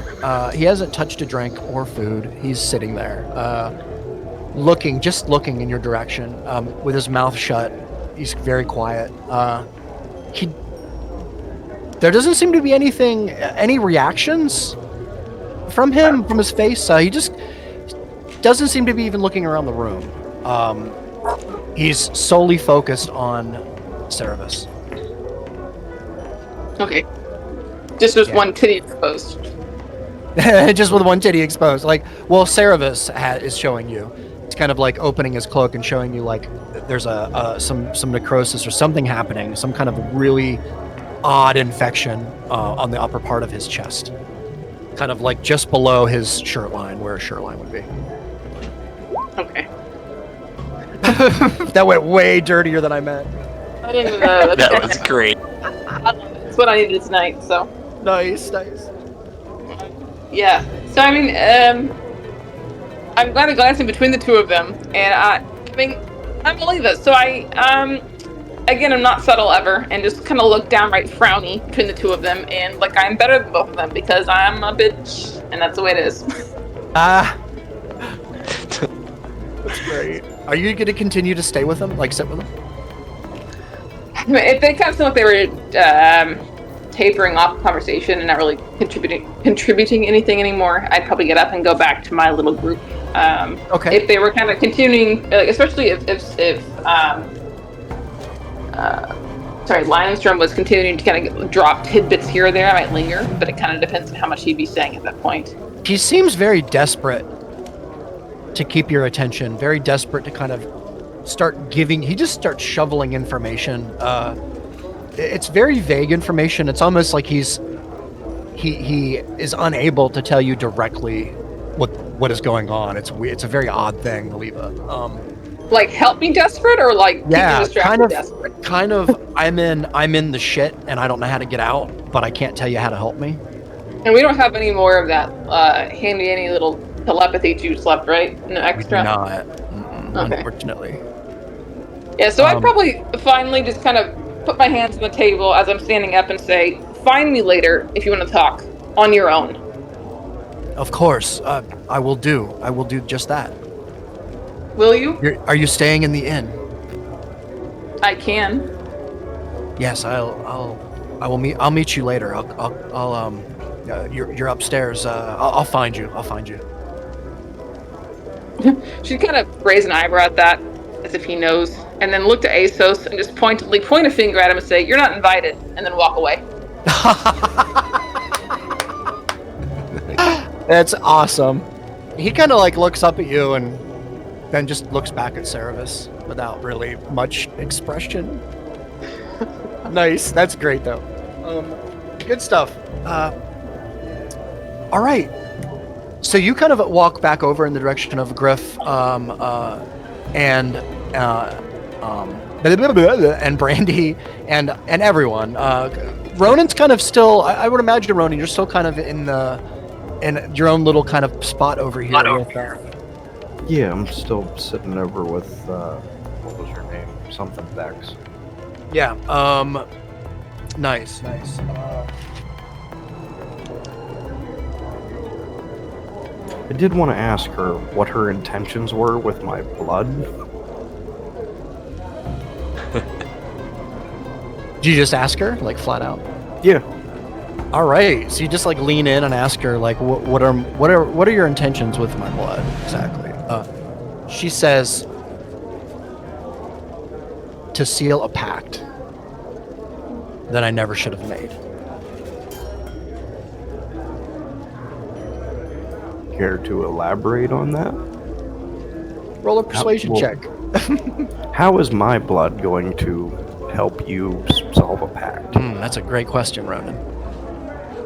He hasn't touched a drink or food. He's sitting there, looking in your direction, with his mouth shut. He's very quiet. There doesn't seem to be any reactions from him, from his face. He just doesn't seem to be even looking around the room. He's solely focused on Cerebus. Okay. Just with one titty exposed. Just with one titty exposed. Cerebus is showing you. It's kind of like opening his cloak and showing you like there's some necrosis or something happening, some kind of really odd infection on the upper part of his chest. Kind of like just below his shirt line, where a shirt line would be. Okay. That went way dirtier than I meant. I didn't even know. That was great. That's what I needed tonight, so. Nice. Yeah. So, I mean, I'm glad I glanced in between the two of them, and I'm Oliva, so again, I'm not subtle ever, and just kind of look downright frowny between the two of them, and like I'm better than both of them because I'm a bitch, and that's the way it is. That's great. Are you going to continue to stay with them, like sit with them? If they kind of seemed like they were tapering off the conversation and not really contributing anything anymore, I'd probably get up and go back to my little group. Okay. If they were kind of continuing, especially if Lionstrom was continuing to kind of drop tidbits here or there, I might linger, but it kind of depends on how much he'd be saying at that point. He seems very desperate to keep your attention, very desperate to kind of he just starts shoveling information. It's very vague information. It's almost like he is unable to tell you directly what is going on. It's a very odd thing, Oliva. Like help me desperate, or like keep Yeah, me distracted kind of. desperate? Kind of. I'm in the shit, and I don't know how to get out, but I can't tell you how to help me. And we don't have any more of that handy any little telepathy juice left, right? No We do extra? not, Okay. unfortunately. Yeah, so I'd Um, probably finally just kind of put my hands on the table as I'm standing up and say, find me later if you want to talk on your own. Of course, I will do. I will do just that. Will you? Are you staying in the inn? I can. Yes, I'll meet you later. You're upstairs. I'll find you. I'll find you. She kind of raised an eyebrow at that, as if he knows, and then looked at Asos and just pointedly point a finger at him and say, "You're not invited," and then walk away. That's awesome. He kind of like looks up at you and then just looks back at Cerebus without really much expression. Nice. That's great though. Good stuff. All right. So you kind of walk back over in the direction of Griff and Brandy and everyone. Ronan's kind of still. I would imagine Ronan, you're still kind of in your own little kind of spot over here. Yeah, I'm still sitting over with what was her name? Something Bex. Yeah. Nice. I did want to ask her what her intentions were with my blood. Did you just ask her, like flat out? Yeah. All right. So you just like lean in and ask her, like, what are your intentions with my blood exactly? She says to seal a pact that I never should have made. Care to elaborate on that? Roll a persuasion check. How is my blood going to help you solve a pact? That's a great question, Ronan.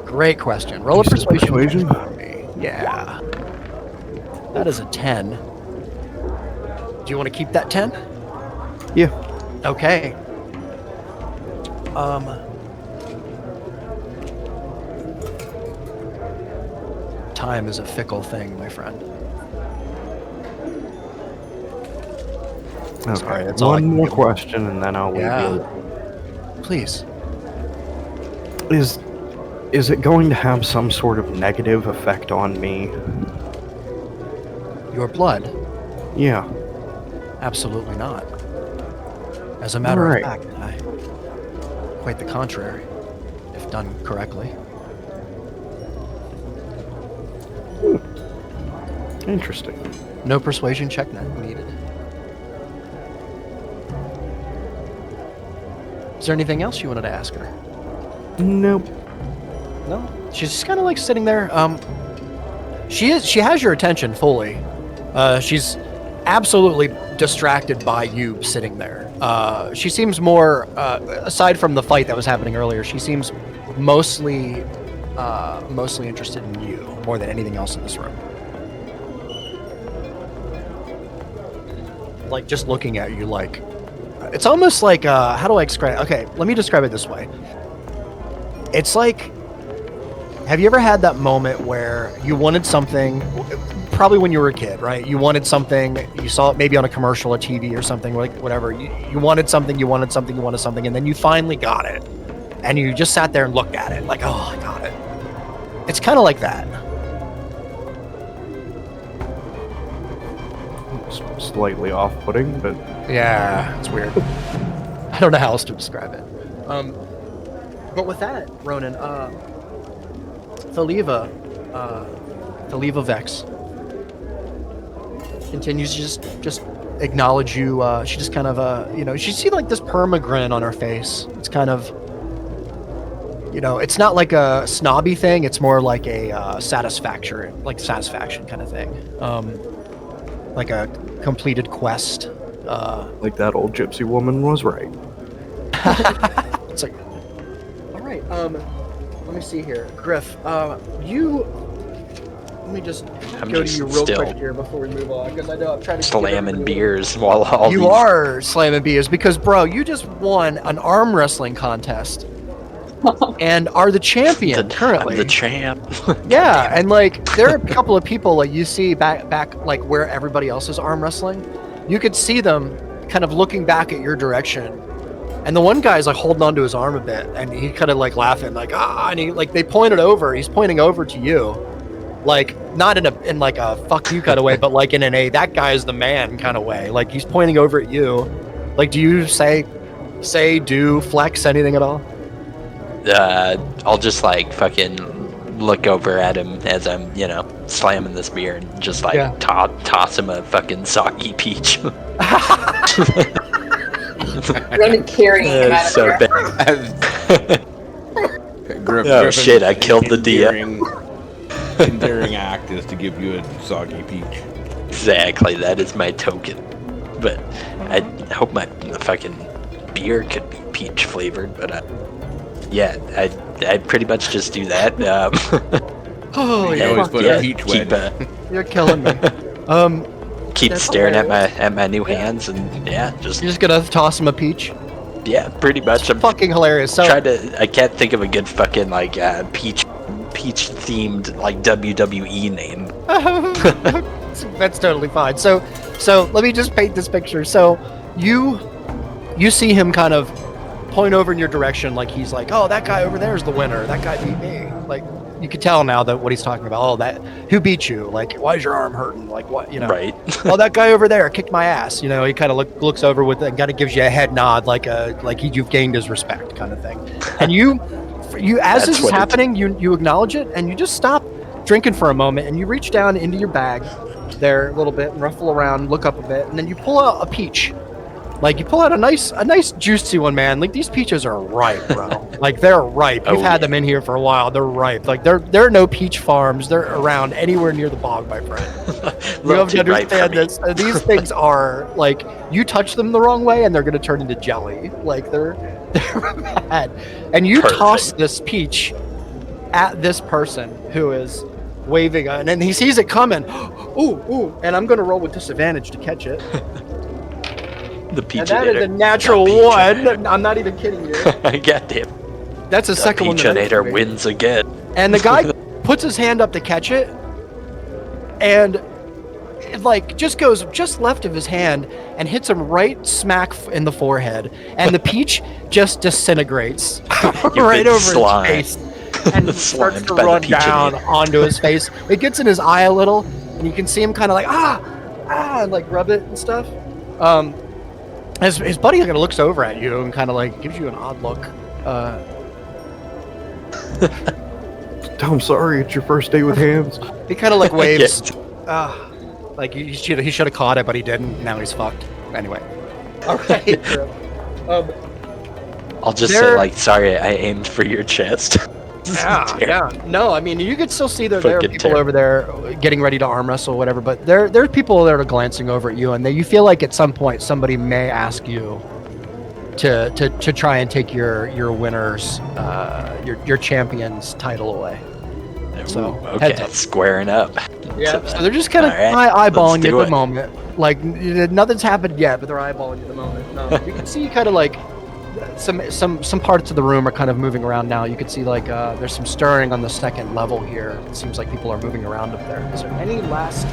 Great question. Roll a persuasion check for me. Yeah. That is a 10. Do you want to keep that 10? Yeah. Okay. Time is a fickle thing, my friend. Okay. Sorry, that's all I One can more do. question, and then I'll leave you. Please. Is it going to have some sort of negative effect on me? Your blood? Yeah. Absolutely not. As a matter Alright. of fact, quite the contrary, if done correctly. Interesting. No persuasion check needed. Is there anything else you wanted to ask her? Nope. No? She's just kind of like sitting there. She has your attention fully. She's absolutely distracted by you sitting there. She seems more, aside from the fight that was happening earlier, she seems mostly interested in you more than anything else in this room. Like just looking at you, like it's almost like how do I describe? Okay, let me describe it this way. It's like, have you ever had that moment where you wanted something, probably when you were a kid, right? You wanted something, you saw it maybe on a commercial or TV or something, like whatever. You wanted something, and then you finally got it. And you just sat there and looked at it, like, oh, I got it. It's kind of like that. Slightly off-putting, but Yeah, it's weird. I don't know how else to describe it. But with that, Ronan, Thaliva Vex continues to just acknowledge you. She just kind of, you see like this perma grin on her face. It's kind of, it's not like a snobby thing. It's more like a satisfaction kind of thing. Like a completed quest. like that old gypsy woman was right. It's like, all right. Let me see here, Griff. let me just I'm go to just you real still quick here before we move on, because I know I'm trying to slamming beers while all You these... are slamming beers because, bro, you just won an arm wrestling contest and are the champion currently. I'm the champ. Yeah, and like there are a couple of people like you see back like where everybody else is arm wrestling. You could see them kind of looking back at your direction. And the one guy's like holding onto his arm a bit, and he kind of like laughing, like and he like they pointed over. He's pointing over to you, like not in like a fuck you kind of way, but like in an that guy is the man kind of way. Like he's pointing over at you. Like, do you say, do, flex anything at all? I'll just like fucking look over at him as I'm, slamming this beer and just like toss him a fucking soggy peach. Running carrying him out of So there. bad. Griffin, shit, I killed the DM. Endearing act is to give you a soggy peach. Exactly, that is my token. But I hope my fucking beer could be peach flavored, but I pretty much just do that. Holy You always fuck, put yeah. a peach wedge. You're killing me. Keep That's staring hilarious. at my new hands, and just You're just gonna toss him a peach? pretty much. I'm Fucking hilarious. So I can't think of a good fucking like peach themed like WWE name. that's totally fine. So let me just paint this picture. So you see him kind of point over in your direction, like he's like, oh, that guy over there is the winner. That guy beat me. Like you could tell now that what he's talking about. Oh, that who beat you? Like, why is your arm hurting? Like what? Right. Oh, that guy over there kicked my ass. He kind of looks over with and kind of gives you a head nod, like you've gained his respect, kind of thing. And you as this is happening, you acknowledge it, and you just stop drinking for a moment, and you reach down into your bag there a little bit and ruffle around, look up a bit, and then you pull out a peach. Like you pull out a nice juicy one, man. Like these peaches are ripe, bro. Like they're ripe. You've had them in here for a while. They're ripe. Like there are no peach farms. They're around anywhere near the bog, my friend. You have to understand this. These things are like you touch them the wrong way, and they're gonna turn into jelly. Like they're bad. And you toss this peach at this person who is waving, and then he sees it coming. Ooh! And I'm gonna roll with disadvantage to catch it. The peach. And that is a natural one. I'm not even kidding you. Goddamn. That's the second one. Peachinator wins again. And the guy puts his hand up to catch it, and it like just goes just left of his hand and hits him right smack in the forehead, and the peach just disintegrates right over his face and starts to run down onto his face. It gets in his eye a little, and you can see him kind of like and like rub it and stuff. His buddy kind of looks over at you and kind of like gives you an odd look. I'm sorry, it's your first day with hands. He kind of like waves. Like he should have caught it, but he didn't. Now he's fucked. Anyway. All right. I'll just say like, sorry, I aimed for your chest. Yeah. No, I mean, you could still see there are people over there getting ready to arm wrestle or whatever, but there are people that are glancing over at you, and you feel like at some point somebody may ask you to try and take your winner's your champion's title away. So okay, squaring up. Yeah. So they're just kind of eyeballing you at the moment. Like nothing's happened yet, but they're eyeballing you at the moment. No, you can see kind of like some parts of the room are kind of moving around now. You can see like there's some stirring on the second level here. It seems like people are moving around up there. Is there any last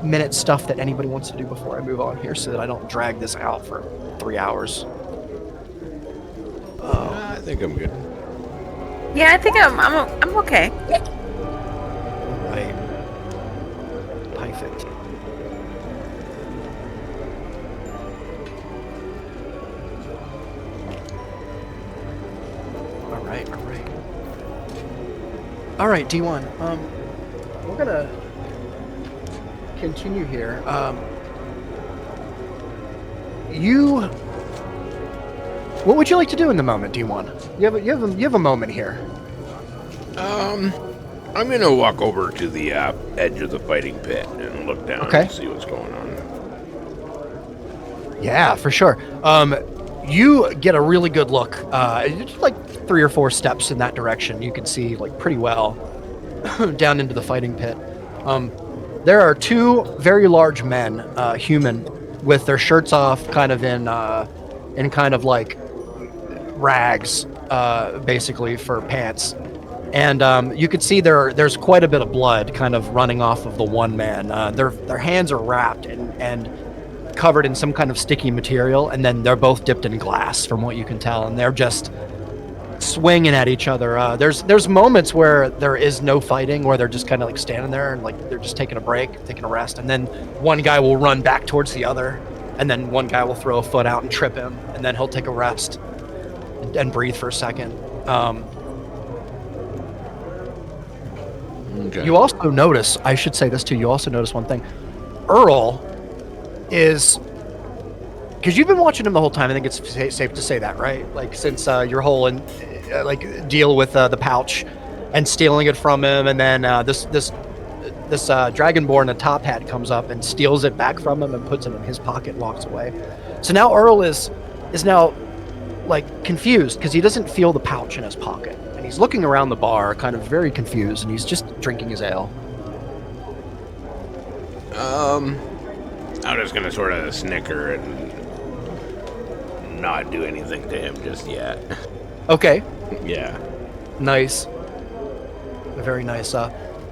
minute stuff that anybody wants to do before I move on here, so that I don't drag this out for 3 hours? I think I'm good. Yeah, I think I'm okay. Right. Perfect. All right, D1. We're gonna continue here. What would you like to do in the moment, D1? You have a moment here. I'm gonna walk over to the edge of the fighting pit and look down and see what's going on. Yeah, for sure. You get a really good look. It's like 3 or 4 steps in that direction. You can see like pretty well down into the fighting pit. There are two very large men, human, with their shirts off, kind of in kind of like rags, basically for pants. And you could see there's quite a bit of blood kind of running off of the one man. Their hands are wrapped and covered in some kind of sticky material, and then they're both dipped in glass, from what you can tell, and they're just swinging at each other. There's moments where there is no fighting, where they're just kind of like standing there and like they're just taking a break, taking a rest, and then one guy will run back towards the other, and then one guy will throw a foot out and trip him, and then he'll take a rest and breathe for a second. Okay. You also notice, I should say this too, you also notice one thing. Earl is, because you've been watching him the whole time, I think it's safe to say that, right? Like, since your whole deal with the pouch and stealing it from him, and then this dragonborn, a top hat, comes up and steals it back from him and puts it in his pocket and walks away. So now Earl is now like confused because he doesn't feel the pouch in his pocket, and he's looking around the bar kind of very confused, and he's just drinking his ale. I'm just gonna sort of snicker and not do anything to him just yet. Okay. Yeah. Nice. Very nice.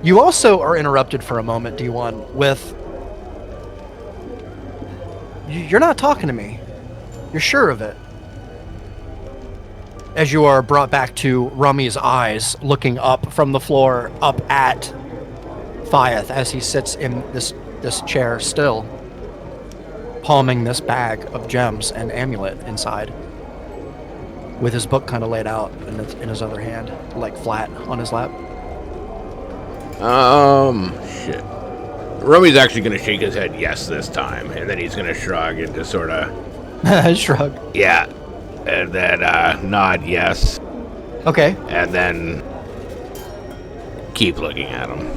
You also are interrupted for a moment, D1, with... You're not talking to me. You're sure of it. As you are brought back to Rummy's eyes, looking up from the floor, up at Fyeth as he sits in this chair still, palming this bag of gems and amulet inside, with his book kind of laid out in his other hand, like flat on his lap. Shit. Rummy's actually gonna shake his head yes this time, and then he's gonna shrug and just sort of... Shrug. Yeah. And then nod yes. Okay. And then keep looking at him.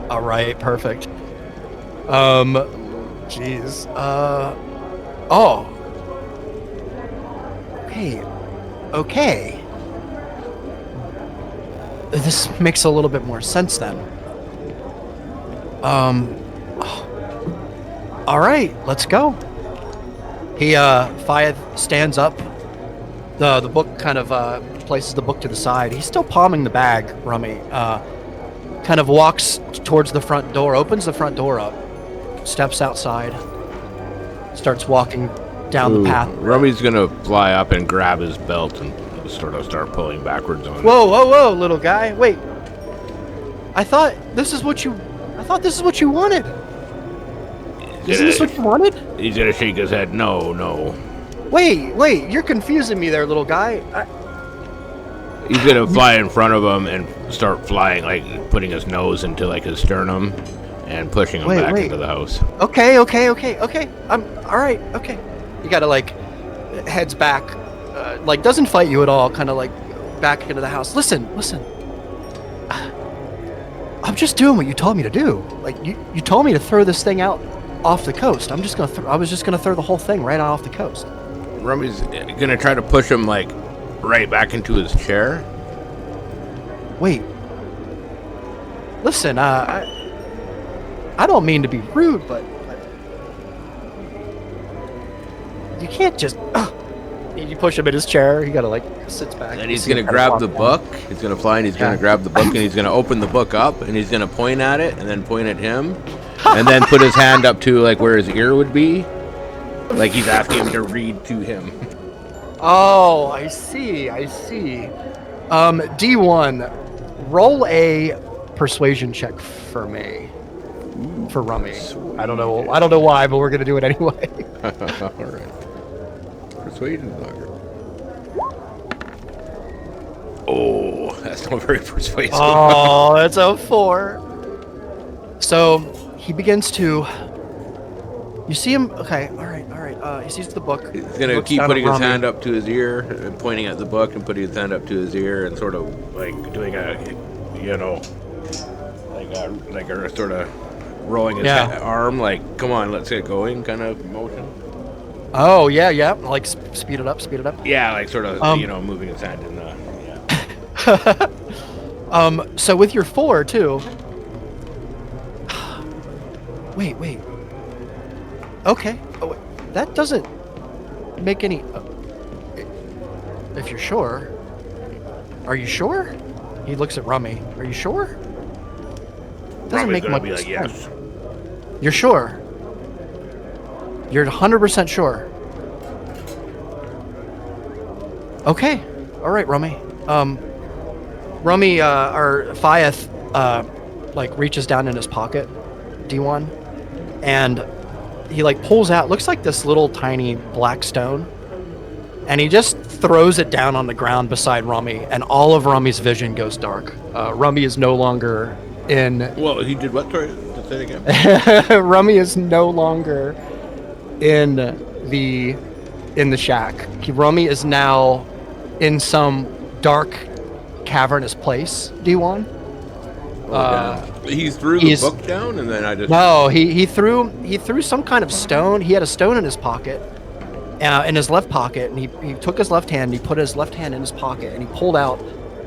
All right, perfect. Jeez. Oh. Okay. This makes a little bit more sense then. All right, let's go. He, Fyeth stands up. The book kind of, places the book to the side. He's still palming the bag, Rummy. Kind of walks towards the front door, opens the front door up, steps outside, starts walking down the path. Rummy's gonna fly up and grab his belt and sort of start pulling backwards on Whoa, little guy. Wait. I thought this is what you wanted. Isn't this what you wanted? He's gonna shake his head. No. Wait, you're confusing me there, little guy. He's gonna fly in front of him and start flying, like putting his nose into like his sternum and pushing him back into the house. Okay. I'm all right. Okay. You gotta like heads back, like doesn't fight you at all. Kind of like back into the house. Listen. I'm just doing what you told me to do. Like you told me to throw this thing out off the coast. I was just gonna throw the whole thing right off the coast. Rummy's gonna try to push him like right back into his chair. Wait. Listen, I don't mean to be rude, but you can't just. You push him in his chair. He gotta like sits back. And he's gonna grab the book. He's gonna fly and he's gonna grab the book and he's gonna open the book up and he's gonna point at it and then point at him, and then put his hand up to like where his ear would be, like he's asking him to read to him. Oh, I see. D1, roll a persuasion check for me. For Rummy. I don't know why, but we're gonna do it anyway. All right. Persuasion dogger. Oh, that's not very persuasive. Oh, that's a 4. So he begins to. You see him? Okay, all right. He sees the book. He's gonna keep putting his hand up to his ear, and pointing at the book, and putting his hand up to his ear, and sort of like doing a, like a sort of rolling his arm, like "Come on, let's get going" kind of motion. Oh yeah. Like speed it up. Yeah, like sort of moving his hand in the. Yeah. So with your 4 too. Wait. Okay. Oh, wait. That doesn't make any. If you're sure. Are you sure? He looks at Rummy. Are you sure? Doesn't Rummy's make gonna much be like, sense. yes. You're sure? You're 100% sure. Okay. All right, Rummy. Rummy, or Fiath, like reaches down in his pocket, D1, and he like pulls out, looks like this little tiny black stone, and he just throws it down on the ground beside Rummy, and all of Rummy's vision goes dark. Rummy is no longer in. Well, he did what? Sorry, to say it again. Rummy is no longer in the shack. Rummy is now in some dark, cavernous place. D1. He threw the book down, and then I just. No, he threw some kind of stone. He had a stone in his pocket, in his left pocket, and he took his left hand. And he put his left hand in his pocket, and he pulled out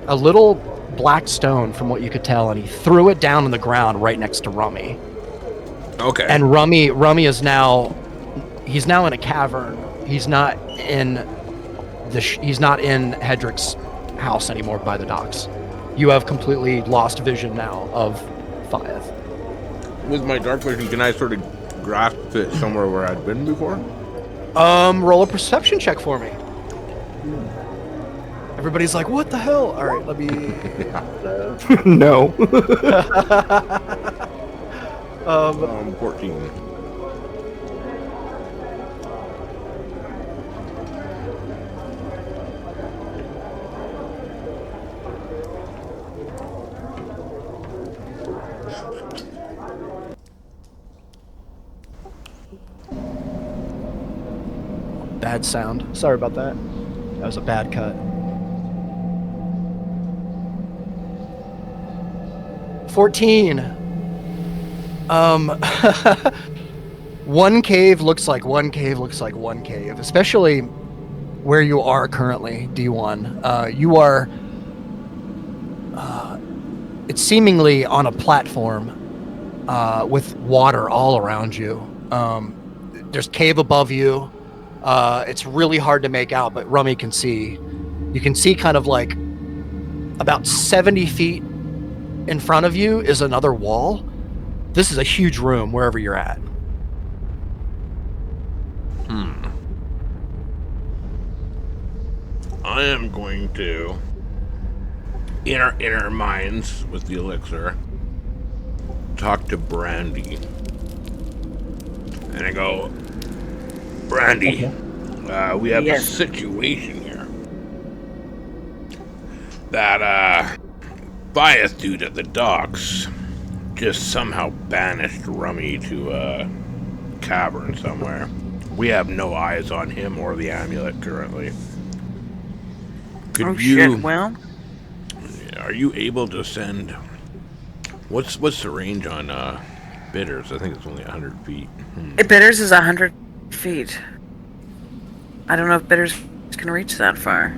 a little black stone, from what you could tell, and he threw it down on the ground right next to Rummy. Okay. And Rummy is now, he's now in a cavern. He's not in he's not in Hedrick's house anymore by the docks. You have completely lost vision now of Fiath. With my dark vision, can I sort of grasp it somewhere where I'd been before? Roll a perception check for me. Everybody's like, what the hell? All right, let me. No. 14. Bad sound. Sorry about that. That was a bad cut. 14. One cave looks like one cave looks like one cave, especially where you are currently, D1. You are, it's seemingly on a platform with water all around you. There's cave above you. It's really hard to make out, but Rummy can see. You can see kind of like about 70 feet in front of you is another wall. This is a huge room wherever you're at. I am going to, in our minds with the elixir, talk to Brandy. And I go, Brandy, we have a situation here. That, Bias dude at the docks just somehow banished Rummy to a cavern somewhere. We have no eyes on him or the amulet currently. Could you, shit, well... Are you able to send... What's the range on bitters? I think it's only 100 feet. Bitters is 100 feet. I don't know if bitters can reach that far.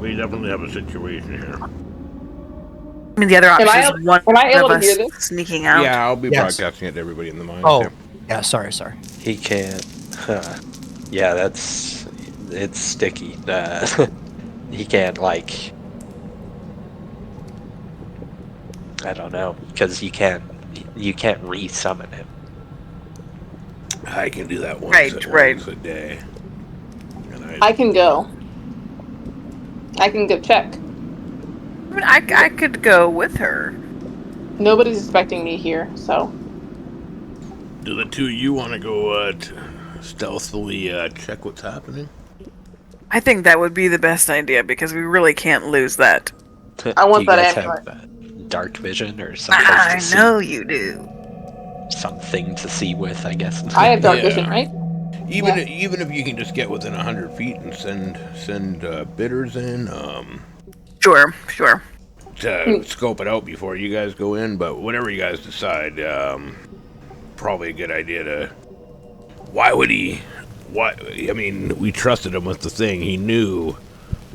We definitely have a situation here. I mean, the other option is one am I able of to hear us this? sneaking out. Yeah, I'll be Yes. broadcasting it to everybody in the mines. Oh, yeah. yeah, sorry. He can't. Yeah, it's sticky. He can't, like, I don't know, because you can't re-summon him. I can do that once a day. And I can go. I can go check. I mean, I could go with her. Nobody's expecting me here, so. do the two of you want to go stealthily check what's happening? I think that would be the best idea because we really can't lose that. I want You that guys amulet. have dark vision or something. I know you do. Something to see with, I guess. I have dark Yeah. vision, right? Even if you can just get within 100 feet and send bidders in Sure. to scope it out before you guys go in, but whatever you guys decide, probably a good idea to. Why would he? Why? I mean, we trusted him with the thing. He knew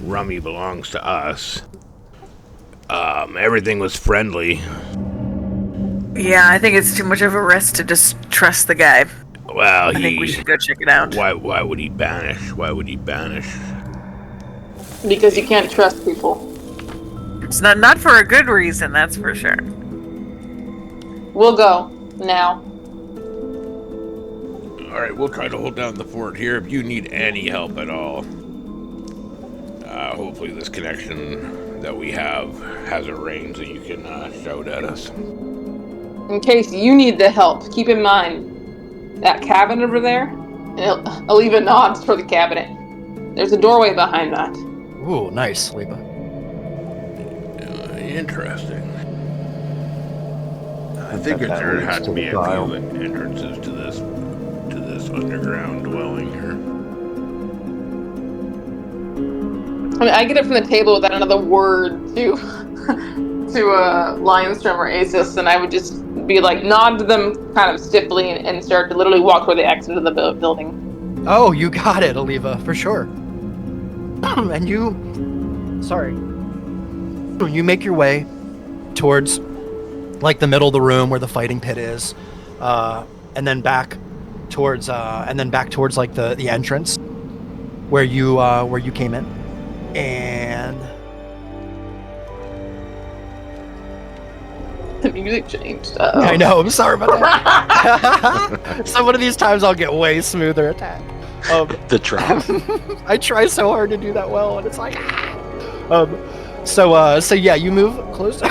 Rummy belongs to us. Everything was friendly. Yeah, I think it's too much of a risk to just trust the guy. Well, I think we should go check it out. Why would he banish? Why would he banish? Because you can't trust people. It's not for a good reason, that's for sure. We'll go now. All right, we'll try to hold down the fort here. If you need any help at all, hopefully this connection that we have has a range that you can shout at us. In case you need the help, keep in mind that cabinet over there. Aliva nods for the cabinet. There's a doorway behind that. Ooh, nice, Leva. Interesting. I figured there had to be a few entrances to this underground dwelling here. I mean, I get it from the table without another word to Lionstrom or Asus, and I would just be like, nod to them kind of stiffly and start to literally walk toward the exit of the building. Oh, you got it, Aliva, for sure. And you make your way towards like the middle of the room where the fighting pit is, and then back towards like the entrance where you came in, and The music changed. I know, I'm sorry about that. So one of these times I'll get way smoother attack. The drop. I try so hard to do that well, and it's like, So yeah, you move closer.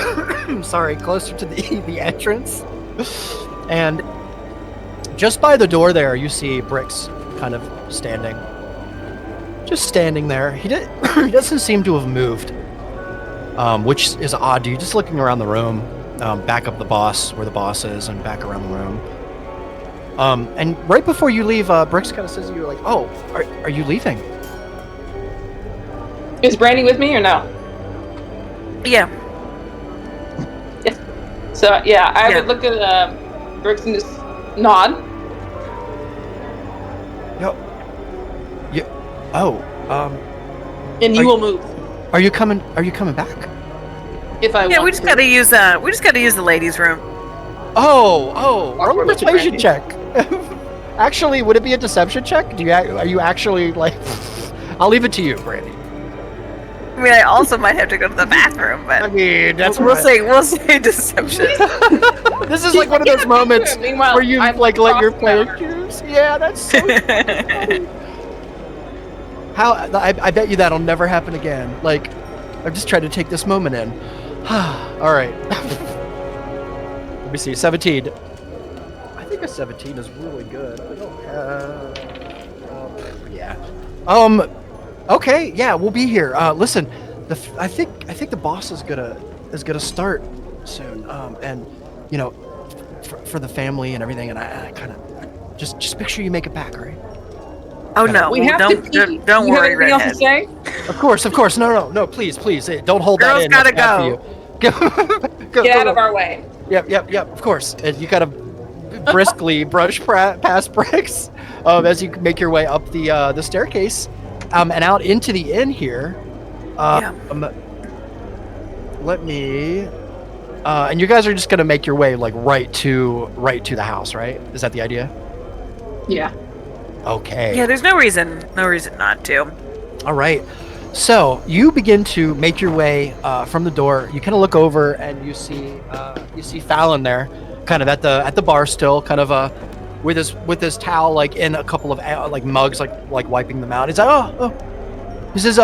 Closer to the entrance, and just by the door there, you see Bricks kind of just standing there. He doesn't seem to have moved, which is odd. You're just looking around the room, back up the boss where the boss is, and back around the room. And right before you leave, Bricks kind of says to you, like, "Oh, are you leaving?" Is Brandy with me or no? Yeah. So yeah, I would look at Bricks and just nod. Yo. Yeah. Oh. And you will move Are you coming back? if I want. Yeah, we just gotta use the ladies' room. Oh. Roll a What's your persuasion Brandy? check. Actually, would it be a deception check? Are you actually like? I'll leave it to you, Brandy. I mean, I also might have to go to the bathroom, but I mean, that's we'll say deception. This is like one of those moments Meanwhile, where you I'm like let your crossed player out. choose. Yeah, that's so funny. How I bet you that'll never happen again. Like, I'm just trying to take this moment in. All right. Let me see. 17. I think a 17 is really good. I don't have. Yeah. Okay. Yeah, we'll be here. Listen, I think the boss is gonna start soon. And you know, for the family and everything. And I kind of just make sure you make it back, all right? Oh no, We have to pee. don't You have worry, anything else to redhead. say? Of course. No. Please. Hey, don't hold Girls that in. gotta That's bad go. for you. Go. Get out of our way. Yep. Of course. And you gotta briskly brush past Bricks as you make your way up the staircase, and out into the inn here. Let me. And you guys are just gonna make your way like right to the house, right? Is that the idea? Yeah. Okay. Yeah, there's no reason not to. All right. So you begin to make your way from the door. You kind of look over and you see Fallon there, kind of at the bar still, kind of with his towel like in a couple of like mugs, like wiping them out. He's like, oh, he says,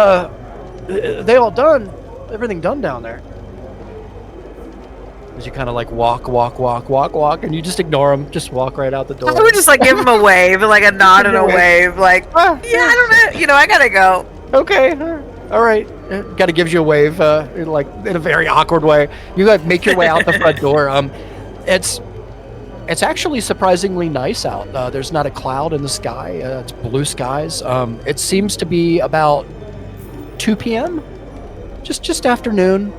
they all done, everything done down there. As you kind of like walk, and you just ignore him, just walk right out the door. I would just like give him a wave, like a nod and a wave, like, yeah, I don't know, I gotta go. Okay, all right. Kind of gives you a wave, like in a very awkward way. You like make your way out the front door. It's actually surprisingly nice out. There's not a cloud in the sky. It's blue skies. It seems to be about 2 p.m. Just afternoon.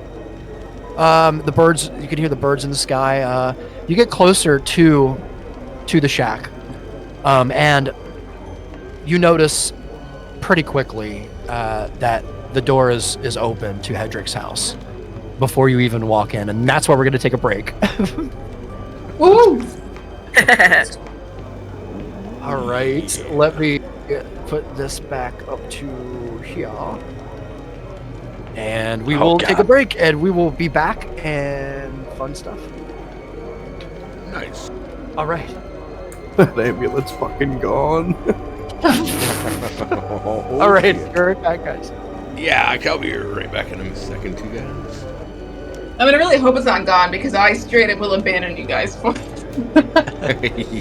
The birds, you can hear the birds in the sky. You get closer to the shack, and you notice pretty quickly that the door is open to Hedrick's house before you even walk in, and that's where we're going to take a break. Woo! All right, let me put this back up to here. And we will take a break, and we will be back and fun stuff. Nice. All right. That ambulance fucking gone. All right, you're right back, guys. Yeah, I'll be right back in a second, too, guys. I mean, I really hope it's not gone because I straight up will abandon you guys for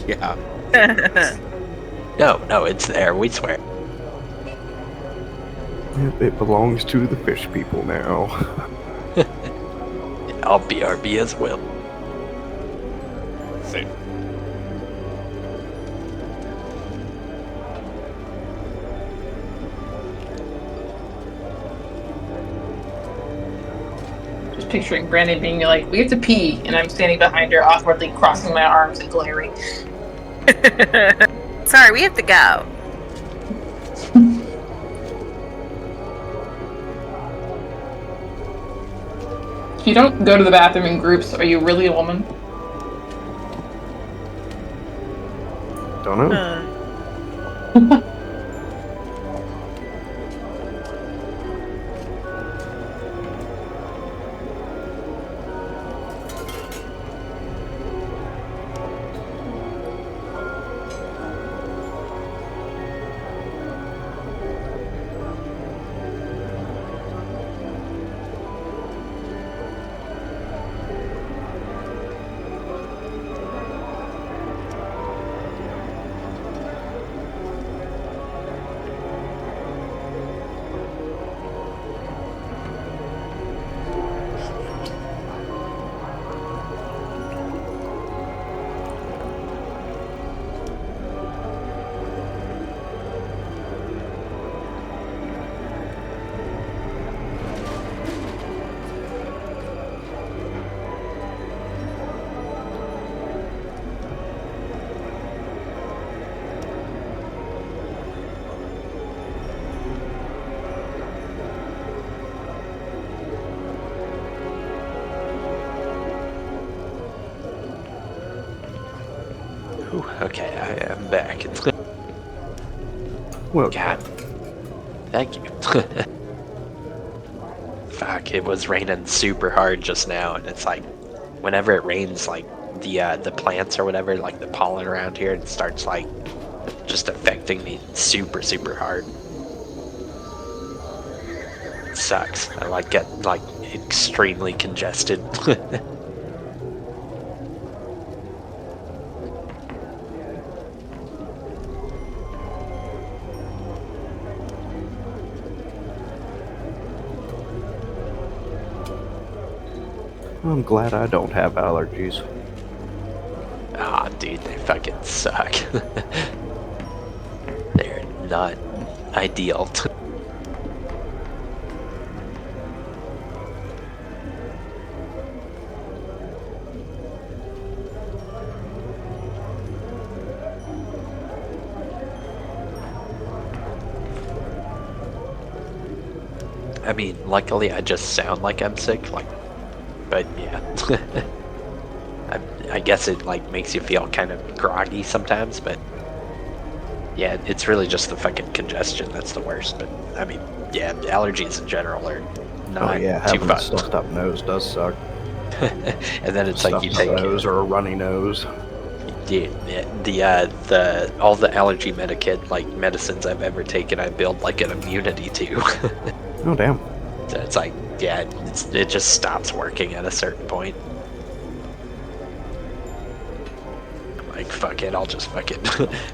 Yeah. No, it's there. We swear. Yep, it belongs to the fish people now. I'll BRB as well. Same. Just picturing Brandon being like, we have to pee, and I'm standing behind her, awkwardly crossing my arms and glaring. Sorry, we have to go. If you don't go to the bathroom in groups, are you really a woman? Don't know. Ooh, okay, I am back. Well, God. Thank you. Fuck, it was raining super hard just now, and it's like, whenever it rains, like, the plants or whatever, like the pollen around here, it starts, like, just affecting me super, super hard. It sucks. I, like, get, like, extremely congested. I'm glad I don't have allergies. Ah, dude, they fucking suck. They're not ideal. I mean, luckily I just sound like I'm sick, like, but yeah. I guess it like makes you feel kind of groggy sometimes, but yeah, it's really just the fucking congestion that's the worst. But I mean, yeah, allergies in general are not Oh yeah, too having a fun. stuffed up nose does suck. And then it's like you Stuffed take nose or a runny nose. the all the allergy like medicines I've ever taken, I build like an immunity to. Oh damn. So it's like, yeah, it just stops working at a certain point. Like, fuck it, I'll just fucking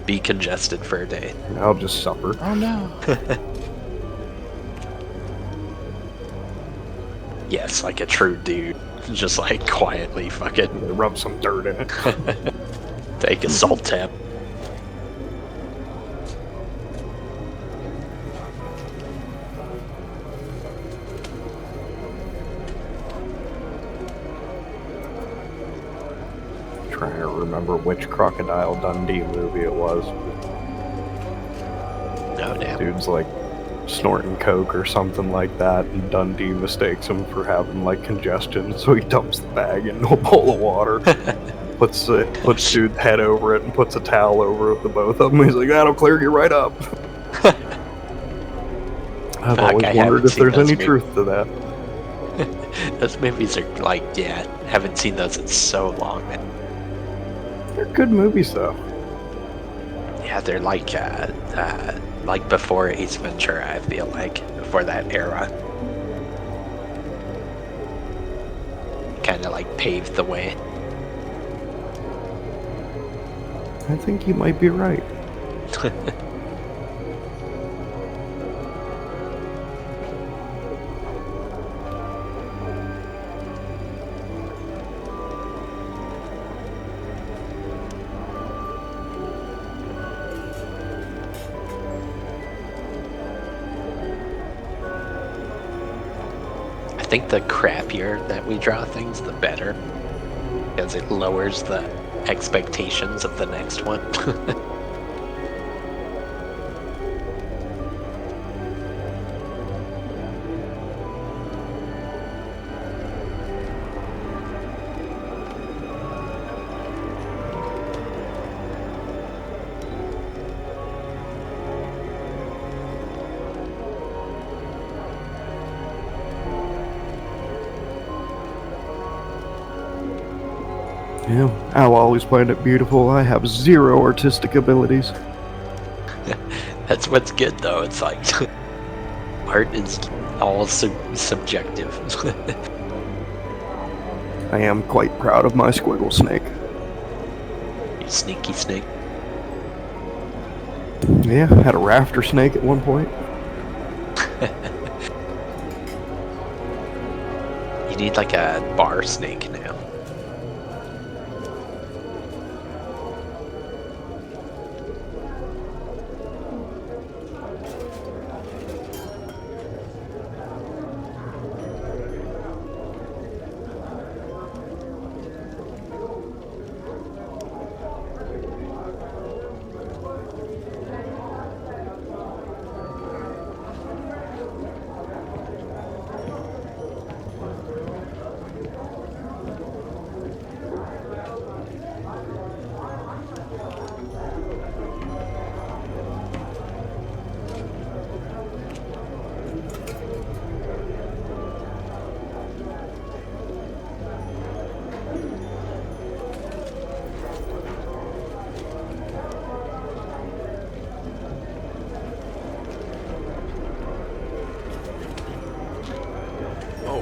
be congested for a day. I'll just suffer. Oh no. Yes, like a true dude. Just like quietly fucking Rub some dirt in it. take a salt tap. Trying to remember which Crocodile Dundee movie it was. Oh, damn. Dude's like snorting coke or something like that, and Dundee mistakes him for having like congestion, so he dumps the bag into a bowl of water, puts dude's head over it, and puts a towel over the both of them. He's like, "That'll clear you right up." I've always wondered if there's any truth to that. Those movies are like, yeah, haven't seen those in so long, man. They're good movies, though. Yeah, they're like before Ace Ventura, I feel like, before that era. Kind of like paved the way. I think you might be right. I think the crappier that we draw things, the better. Because it lowers the expectations of the next one. Yeah, I'll always find it beautiful. I have zero artistic abilities. That's what's good, though. It's like art is all subjective. I am quite proud of my squiggle snake. You sneaky snake. Yeah, had a rafter snake at one point. You need like a bar snake now.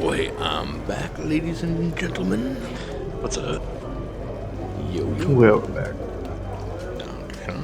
Oh, hey, I'm back, ladies and gentlemen. What's up? Yo. Welcome back. Okay.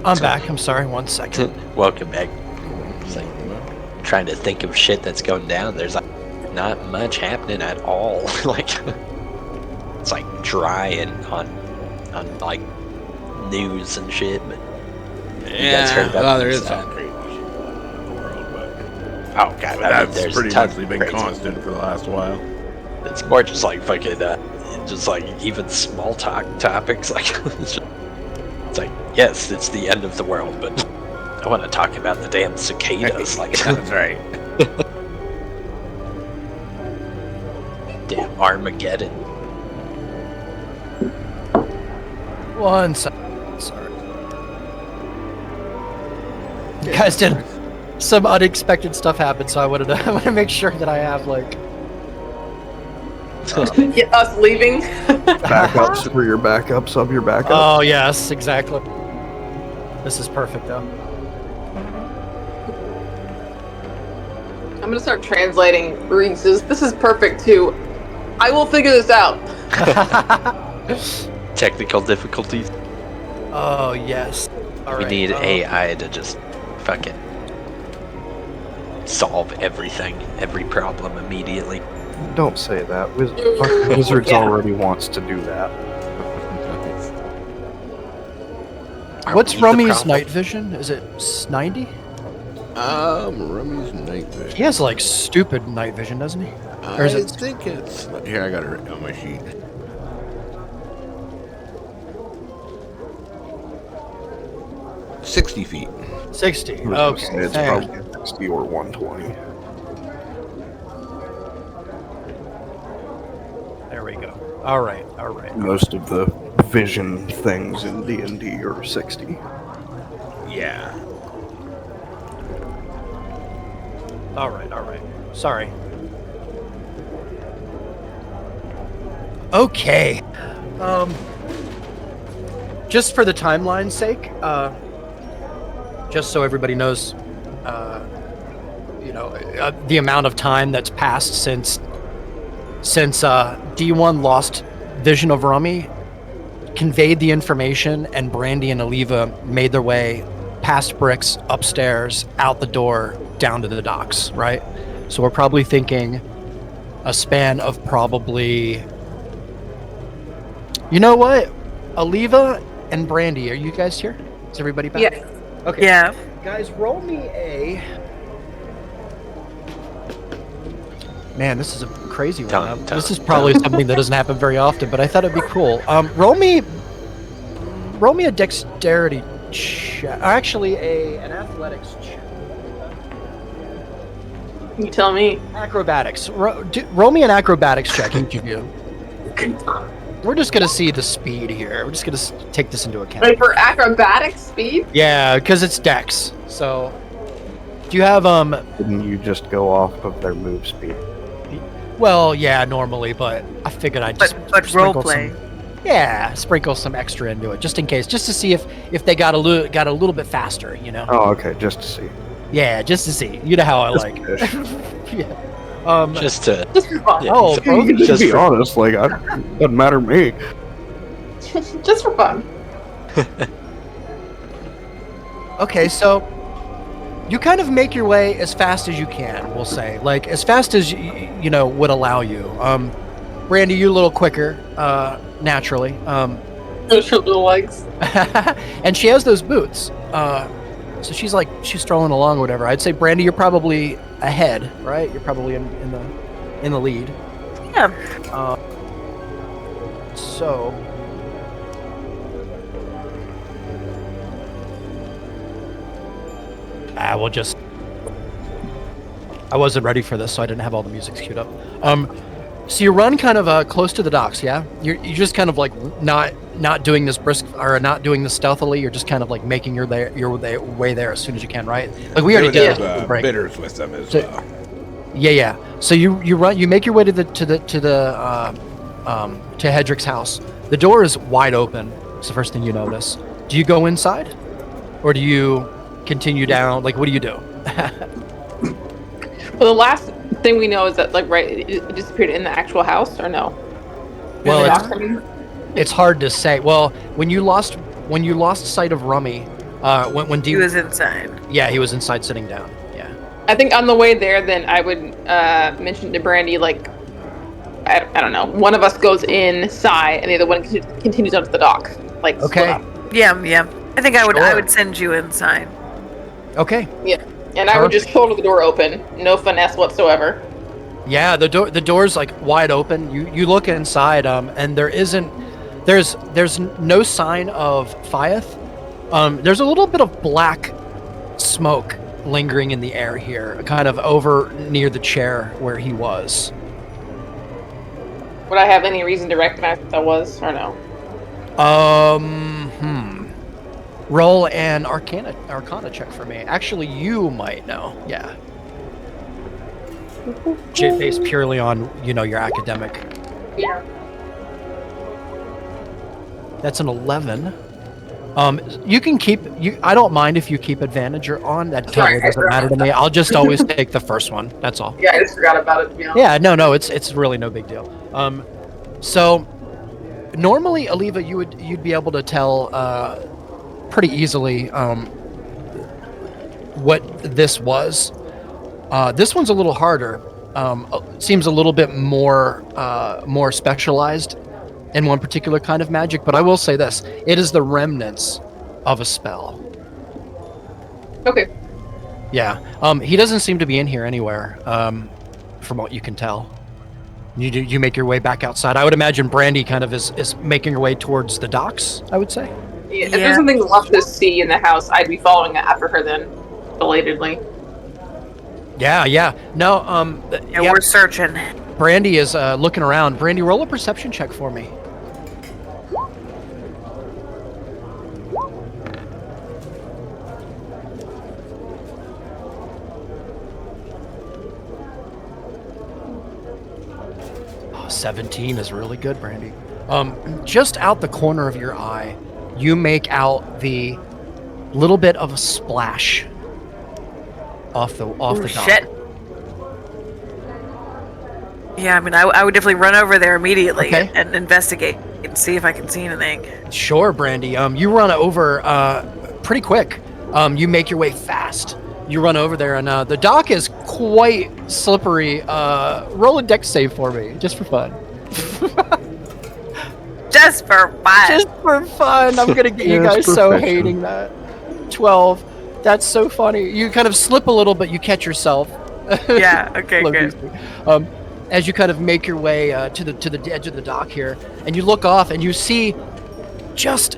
I'm back. I'm sorry. 1 second. Welcome back. It's like trying to think of shit that's going down. There's like not much happening at all. Like it's like dry and on like news and shit. But you guys heard about there this, is some crazy shit going on in the world, but oh god, I mean, that's there's pretty tons much of been crazy. constant for the last while. It's more just like fucking, just like even small talk topics. Like it's like, yes, it's the end of the world, but I want to talk about the damn cicadas. Like, That's right. damn Armageddon. 1 second. Sorry. You guys did some unexpected stuff happen, so I wanted to make sure that I have like. Yeah, us leaving. Backups for your backup, sub your backup. Oh yes, exactly. This is perfect though. I'm gonna start translating Reese's. This is perfect too. I will figure this out. Technical difficulties. Oh yes. All We right, need AI to just fucking solve everything, every problem immediately. Don't say that. Wizards Yeah. already wants to do that. Are What's we the Rummy's problem? night vision? Is it 90? Rummy's night vision. He has like stupid night vision, doesn't he? Or is I it? think it's here. I got it written on my sheet. "60 feet." 60. I was gonna say Okay. it's thank you. probably 60 or 120. There we go. All right. All right. Most of the vision things in D&D are 60. Yeah. All right. All right. Sorry. Okay. Just for the timeline's sake, just so everybody knows, the amount of time that's passed since D1 lost vision of Rummy, conveyed the information, and Brandy and Aliva made their way past Bricks, upstairs, out the door, down to the docks, right? So we're probably thinking a span of probably... You know what? Aliva and Brandy, are you guys here? Is everybody back? Yes. Okay. Yeah. Guys, roll me a... Man, this is a crazy one. Dun, dun, This is probably something that doesn't happen very often, but I thought it'd be cool. Roll me a dexterity check. Actually, an athletics check. You tell me. Acrobatics. Roll me an acrobatics check, each of you. We're just gonna see the speed here. We're just gonna take this into account. Wait, for acrobatic speed? Yeah, because it's dex. So, do you have Didn't you just go off of their move speed? Well, yeah, normally, but I figured I'd just But sprinkle roleplay. Yeah, sprinkle some extra into it, just in case, just to see if they got a little bit faster, you know. Oh, okay, just to see. Yeah, just to see. You know how I Just like. to fish. Yeah. Just to Just for fun. yeah, Oh, so- bro, You can just just be for- honest, like, doesn't matter to me. Just for fun. Okay, so you kind of make your way as fast as you can. We'll say, like as fast as you know would allow you. Brandy, you a little quicker, naturally. Those your little legs. And she has those boots. So she's strolling along or whatever. I'd say Brandy, you're probably ahead, right? You're probably in the lead. Yeah. So we'll just. I wasn't ready for this, so I didn't have all the music queued up. So you run kind of close to the docks, yeah? You're just kind of like not doing this brisk or not doing this stealthily. You're just kind of like making your way there as soon as you can, right? Like we already did There's, the break. bidders with them as So- well. Yeah. So you make your way to Hedrick's house. The door is wide open. It's the first thing you notice. Do you go inside, or do you continue down? Like, what do you do? Well, the last thing we know is that, like, right, it disappeared in the actual house, or no? Well, In the it's- dock, I mean? It's hard to say. Well, when you lost sight of Rummy, When D He was inside. yeah, he was inside sitting down. Yeah. I think on the way there, then I would mention to Brandy, like, I don't know, one of us goes inside and the other one continues onto the dock. Like, split Okay. up. Yeah. I think I Sure. would send you inside. Okay. Yeah. And I would just shoulder the door open. No finesse whatsoever. Yeah, the door's like wide open. You look inside, and there's no sign of Fyeth. There's a little bit of black smoke lingering in the air here, kind of over near the chair where he was. Would I have any reason to recognize what that was, or no? Roll an Arcana check for me. Actually, you might know. Yeah. Based purely on your academic. Yeah. That's an 11. You can keep I don't mind if you keep advantage on. That totally doesn't matter to me. I'll just always take the first one. That's all. Yeah, I just forgot about it, to be honest. Yeah, no, it's really no big deal. So normally, Aliva, you'd be able to tell pretty easily what this was. This one's a little harder. Seems a little bit more specialized in one particular kind of magic, but I will say this: it is the remnants of a spell. Okay. Yeah. He doesn't seem to be in here anywhere, from what you can tell. You make your way back outside. I would imagine Brandy kind of is making her way towards the docks, I would say. Yeah, if there's something left to see in the house, I'd be following after her then, belatedly. Yeah. No, Yeah, we're searching. Brandy is looking around. Brandy, roll a perception check for me. Oh, 17 is really good, Brandy. Just out the corner of your eye, you make out the little bit of a splash off the dock. Shit. Yeah, I mean, I would definitely run over there immediately and investigate and see if I can see anything. Sure, Brandy. You run over pretty quick. You make your way fast. You run over there, and the dock is quite slippery. Roll a dex save for me, just for fun. Just for fun. Just for fun. I'm gonna get you guys so hating that. 12. That's so funny. You kind of slip a little, but you catch yourself. Yeah. Okay. Good. As you kind of make your way to the edge of the dock here, and you look off, and you see just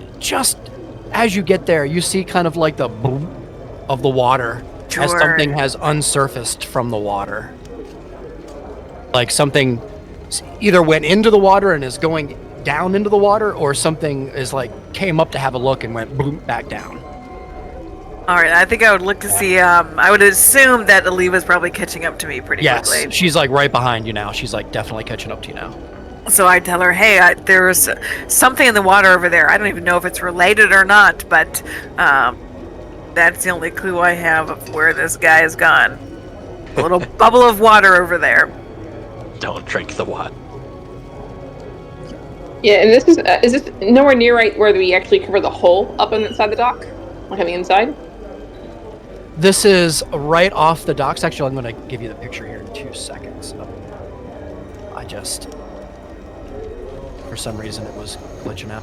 as you get there, you see kind of like the boom of the water as something has unsurfaced from the water. Like something either went into the water and is going down into the water, or something is like came up to have a look and went boom back down. All right, I think I would look to see. I would assume that Aliva's probably catching up to me pretty quickly. Yes, she's like right behind you now. She's like definitely catching up to you now. So I tell her, hey, there's something in the water over there. I don't even know if it's related or not, but that's the only clue I have of where this guy has gone. A little bubble of water over there. Don't drink the water. Yeah, and is this nowhere near right where we actually cover the hole up inside the dock? Like on the inside? This is right off the docks. Actually, I'm going to give you the picture here in 2 seconds. I just, for some reason, it was glitching out.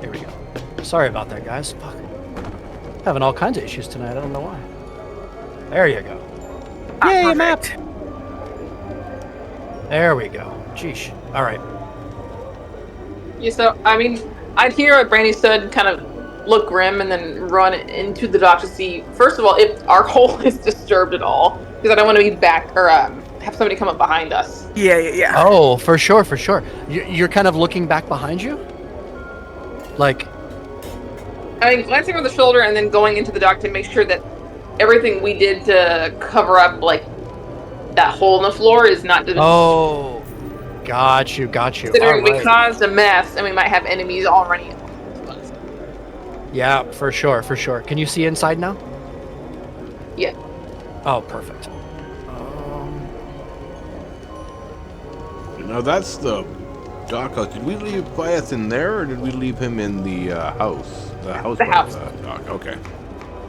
Here we go. Sorry about that, guys. Fuck. Having all kinds of issues tonight. I don't know why. There you go. Yay, map! There we go. Jeesh. All right. Yeah, so, I mean, I'd hear what Brandy said, kind of look grim, and then run into the dock to see, first of all, if our hole is disturbed at all, because I don't want to be back, or have somebody come up behind us. Yeah. Oh, for sure. You're kind of looking back behind you? Like... I mean, glancing over the shoulder and then going into the dock to make sure that everything we did to cover up, like, that hole in the floor is not... Oh, got you. Considering we caused a mess, and we might have enemies already. Yeah, for sure. Can you see inside now? Yeah. Oh, perfect. That's the dockhouse. Did we leave Bias in there, or did we leave him in the house? The house. The house. Dock. Okay.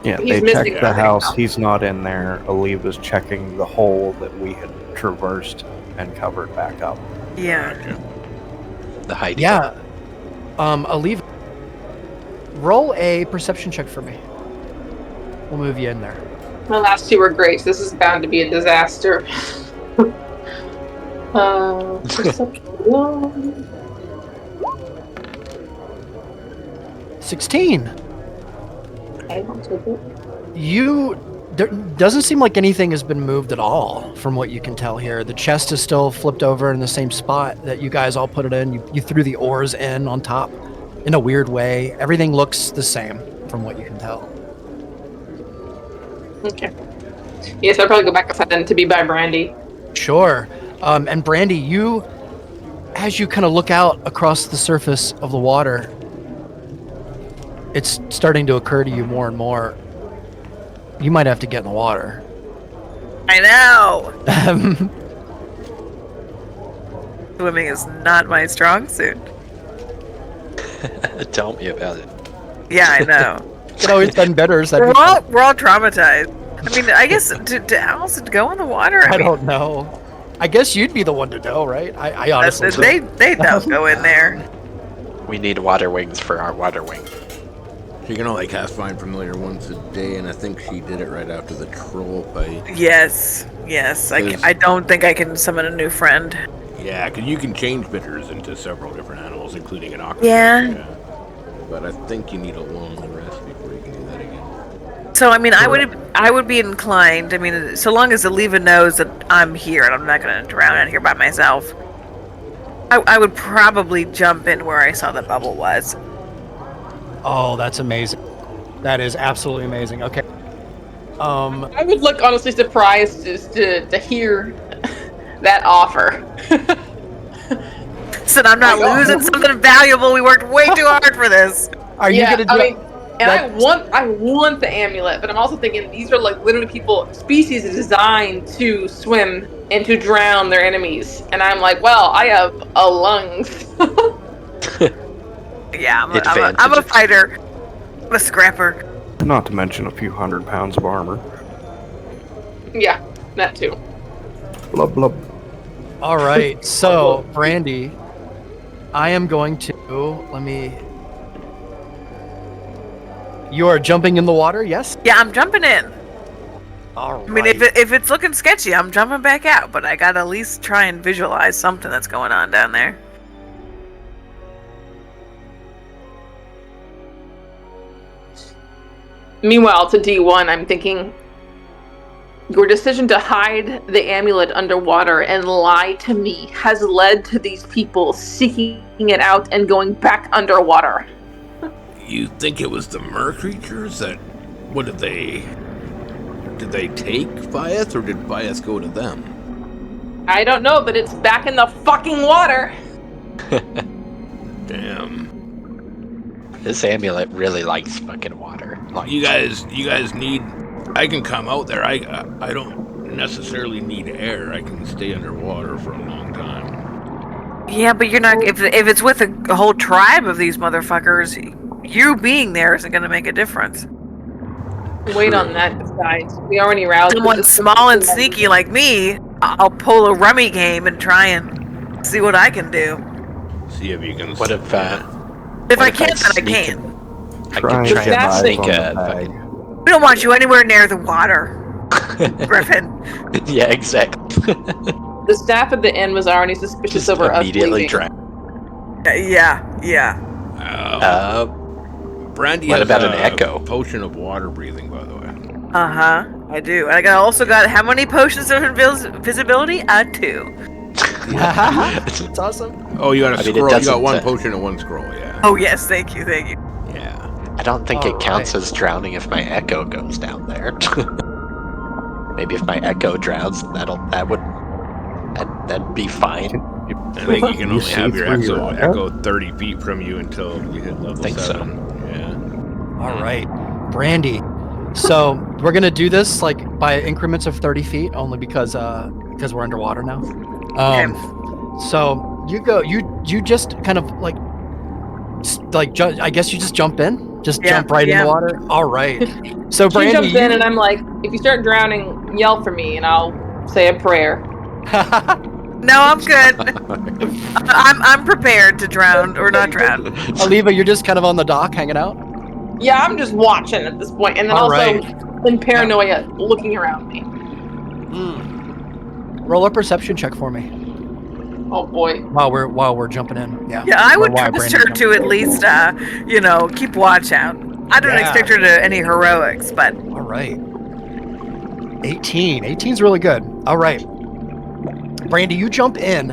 Yeah, He's they missing checked the everything house. else. He's not in there. Aleve was checking the hole that we had traversed and covered back up. Yeah. Gotcha. The hiding. Yeah. Aleve, roll a perception check for me. We'll move you in there. My last two were great, so this is bound to be a disaster. Perception. 16. Okay, I'll take it. There doesn't seem like anything has been moved at all from what you can tell here. The chest is still flipped over in the same spot that you guys all put it in. You threw the oars in on top in a weird way. Everything looks the same from what you can tell. Okay. Yes, I'll probably go back outside then to be by Brandy. Sure. And Brandy, as you kind of look out across the surface of the water, it's starting to occur to you more and more. You might have to get in the water. I know. Swimming is not my strong suit. Tell me about it. Yeah, I know. It's always been better. we're all traumatized. I mean, I guess to Alice to go in the water. I don't know. I guess you'd be the one to know, right? I honestly they don't go in there. We need water wings for our water wing. She can only cast Find Familiar once a day, and I think she did it right after the troll fight. Yes. I don't think I can summon a new friend. Yeah, because you can change bitters into several different animals, including an ox. Yeah. But I think you need a long rest before you can do that again. So I mean, I would be inclined. I mean, so long as Aleva knows that I'm here and I'm not going to drown out here by myself, I would probably jump in where I saw the bubble was. Oh, that's amazing. That is absolutely amazing. Okay. I would look honestly surprised just to hear that offer. So I'm not losing something valuable. We worked way too hard for this. Are you gonna do? I want the amulet, but I'm also thinking these are like literally species designed to swim and to drown their enemies, and I'm like, well, I have a lungs. Yeah, I'm a fighter. I'm a scrapper. Not to mention a few 100 pounds of armor. Yeah, that too. Blub blub. All right. So, Brandy, I am going to You are jumping in the water, yes? Yeah, I'm jumping in. All right. I mean, if it's looking sketchy, I'm jumping back out. But I gotta at least try and visualize something that's going on down there. Meanwhile, to D1, I'm thinking your decision to hide the amulet underwater and lie to me has led to these people seeking it out and going back underwater. You think it was the mer creatures that... What did they... Did they take Bias, or did Bias go to them? I don't know, but it's back in the fucking water. Damn. This amulet really likes fucking water. Like, You guys need... I can come out there. I don't necessarily need air. I can stay underwater for a long time. Yeah, but you're not. If it's with a whole tribe of these motherfuckers, you being there isn't going to make a difference. Wait on that, besides. We already roused... Someone small and sneaky like me, I'll pull a rummy game and try and see what I can do. See if you can... what if I can't, then I can't. I Try can and try get and eyes sneak on the a bag. fucking... We don't want you anywhere near the water, Griffin. Yeah, exactly. The staff at the inn was already suspicious Just over us immediately leaving. drown. Yeah. Brandy What has about an a echo? potion of water breathing, by the way. I do. And I also got how many potions of invisibility? 2. That's awesome. Oh, you got a I mean, scroll. it You got doesn't, one potion and one scroll, yeah. Oh yes, thank you. Yeah. I don't think it counts Alright. as drowning if my echo goes down there. Maybe if my echo drowns, that'd be fine. I think you can You only have see your through your echo 30 feet from you until you hit level Think so. 7. Yeah. All right, Brandy. So we're gonna do this like by increments of 30 feet, only because we're underwater now. So You go. You just kind of like I guess you just jump in. Just jump right in the water. All right. So She Brandy, jumps in, and I'm like, if you start drowning, yell for me, and I'll say a prayer. No, I'm good. I'm prepared to drown or not drown. Aliva, you're just kind of on the dock hanging out. Yeah, I'm just watching at this point, and then All also right. in paranoia, looking around me. Roll a perception check for me Oh boy. while we're jumping in. Yeah. Yeah, I Or would while trust Brandy's her to at least, keep watch out. I don't expect her to any heroics, but All right. 18. 18's really good. All right. Brandy, you jump in,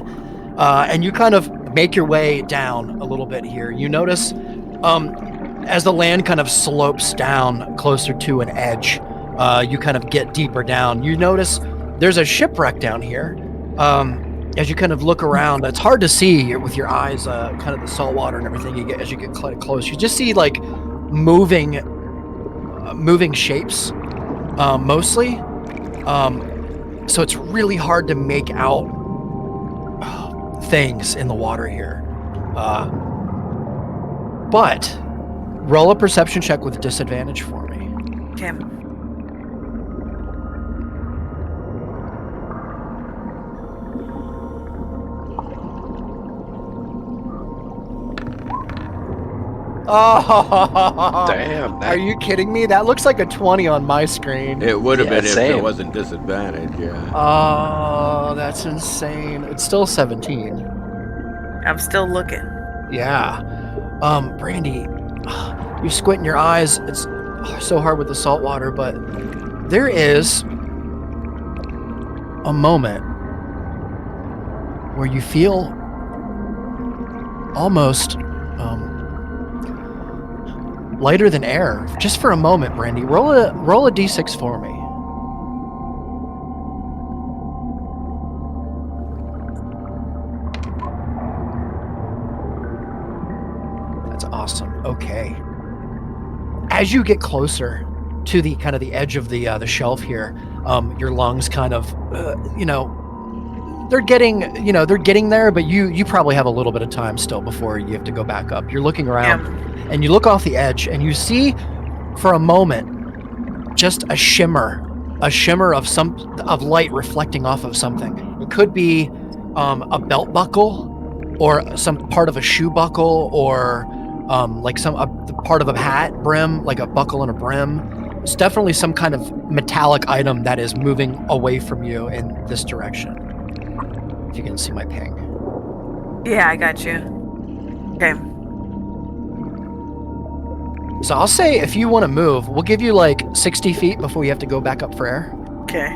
and you kind of make your way down a little bit here. You notice, as the land kind of slopes down closer to an edge, you kind of get deeper down. You notice there's a shipwreck down here. As you kind of look around, it's hard to see with your eyes, kind of the salt water and everything you get as you get close. You just see like moving shapes, mostly. So it's really hard to make out things in the water here. But roll a perception check with disadvantage for me. okay. Oh, Damn. are you kidding me? That looks like a 20 on my screen. It would have Yeah, been if same. it wasn't disadvantage, yeah. Oh, that's insane. It's still 17. I'm still looking. Yeah. Brandy, you squint in your eyes. It's so hard with the salt water, but there is a moment where you feel almost lighter than air. Just for a moment, Brandy. Roll a d6 for me. That's awesome. Okay. As you get closer to the kind of the edge of the shelf here, your lungs kind of, they're getting there, but you probably have a little bit of time still before you have to go back up. You're looking around, and you look off the edge, and you see, for a moment, just a shimmer of light reflecting off of something. It could be a belt buckle, or some part of a shoe buckle, or like the part of a hat brim, like a buckle and a brim. It's definitely some kind of metallic item that is moving away from you in this direction. If you can see my ping. Yeah, I got you. Okay. So I'll say if you want to move, we'll give you like 60 feet before we have to go back up for air. Okay.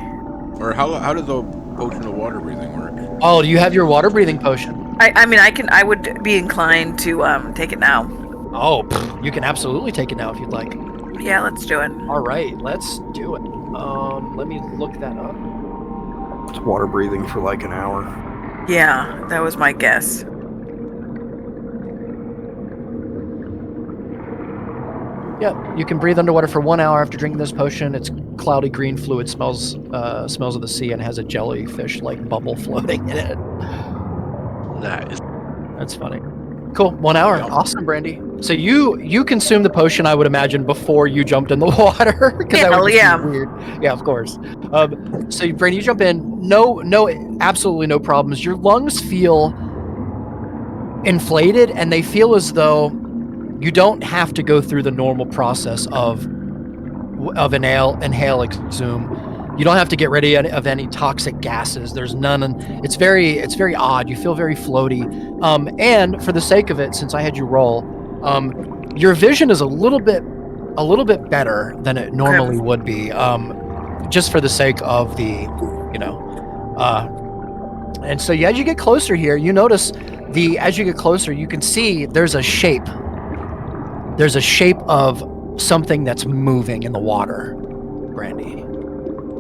Or how does the potion of water breathing work? Oh, you have your water breathing potion. I would be inclined to take it now. Oh, you can absolutely take it now if you'd like. Yeah, let's do it. All right, let's do it. Let me look that up. It's water breathing for like an hour. Yeah, that was my guess. Yeah, you can breathe underwater for 1 hour after drinking this potion. It's cloudy green fluid, smells of the sea, and has a jellyfish-like bubble floating in it. Nice. That's funny. Cool. 1 hour. Yeah. Awesome, Brandy. So you consumed the potion, I would imagine, before you jumped in the water. Hell yeah. Weird. Yeah, of course. So Brandy, you jump in. Absolutely no problems. Your lungs feel inflated, and they feel as though you don't have to go through the normal process of inhale, exhume. You don't have to get rid of any toxic gases. There's none. It's very odd. You feel very floaty. And for the sake of it, since I had you roll, your vision is a little bit better than it normally would be. Just for the sake of the, and so as you get closer here, you notice as you get closer, you can see there's a shape. There's a shape of something that's moving in the water, Brandy.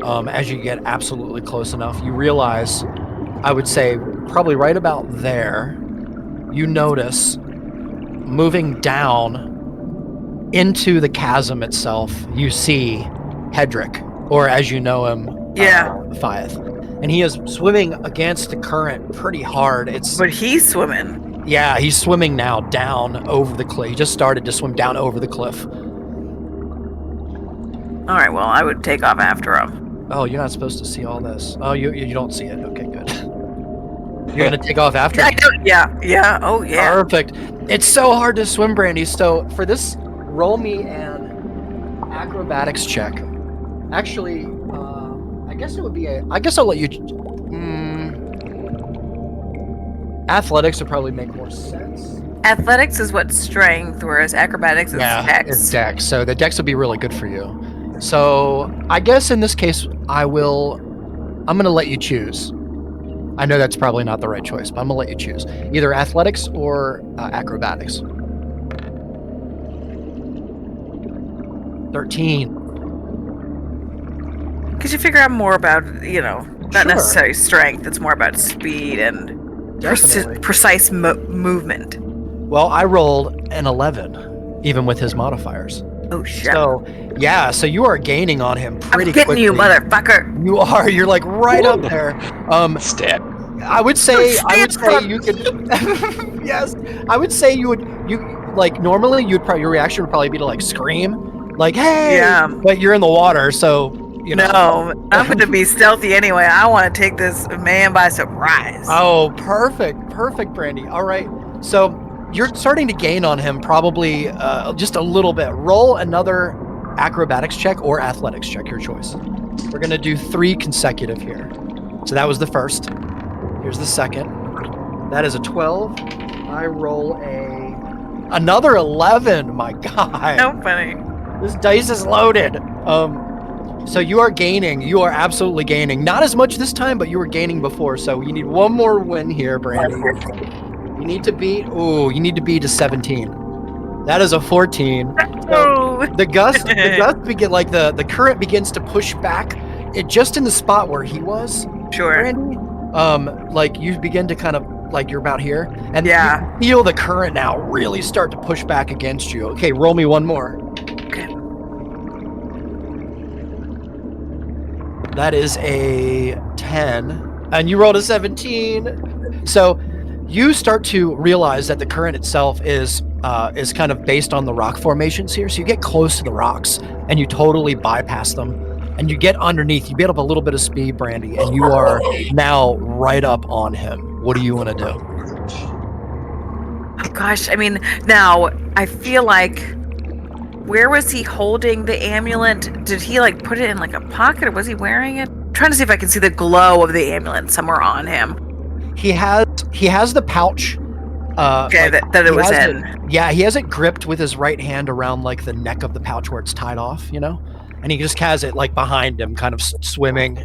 As you get absolutely close enough, you realize, I would say probably right about there, you notice moving down into the chasm itself, you see Hedrick, or as you know him, Fiath. And he is swimming against the current pretty hard. But he's swimming. Yeah, he's swimming now down over the cliff. He just started to swim down over the cliff. All right, well, I would take off after him. Oh, you're not supposed to see all this. Oh, you don't see it. Okay, good. You're gonna take off after him? Yeah. Oh, yeah. Perfect. It's so hard to swim, Brandy. So for this, roll me an acrobatics check. Actually, I guess it would be I guess I'll let you. Athletics would probably make more sense. Athletics is what strength, whereas acrobatics is dex. It's dex. So the dex would be really good for you. So I guess in this case, I'm going to let you choose. I know that's probably not the right choice, but I'm going to let you choose. Either athletics or acrobatics. 13. Because you figure out more about, not necessarily strength. It's more about speed and precise movement. Well, I rolled an 11, even with his modifiers. Oh, shit. So you are gaining on him pretty quickly. I'm quickly. You, motherfucker. You are. You're like right up there. Stab. I would say you could. Yes, I would say you like normally your reaction would probably be to like scream, like hey. Yeah. But you're in the water, so No, I'm going to be stealthy anyway. I want to take this man by surprise. Oh, perfect, Brandy. All right, so you're starting to gain on him, probably just a little bit. Roll another acrobatics check or athletics check, your choice. We're going to do 3 consecutive here. So that was the first. Here's the second. That is a 12. I roll another 11. My God. So funny. This dice is loaded. So you are gaining. You are absolutely gaining. Not as much this time, but you were gaining before. So you need one more win here, Brandy. You need to beat a 17. That is a 14. So the gust begin like the current begins to push back. It just in the spot where he was. Sure. Brandy. Like you begin to kind of like you're about here, and you feel the current now really start to push back against you. Okay, roll me one more. Okay. That is a 10, and you rolled a 17. So you start to realize that the current itself is kind of based on the rock formations here. So you get close to the rocks, and you totally bypass them. And you get underneath, you get up a little bit of speed, Brandy, and you are now right up on him. What do you want to do? Oh, gosh, I mean, now, I feel like, where was he holding the amulet? Did he, like, put it in, like, a pocket, or was he wearing it? I'm trying to see if I can see the glow of the amulet somewhere on him. He has the pouch. Okay, like, that it was in. He has it gripped with his right hand around, like, the neck of the pouch where it's tied off, And he just has it like behind him, kind of swimming.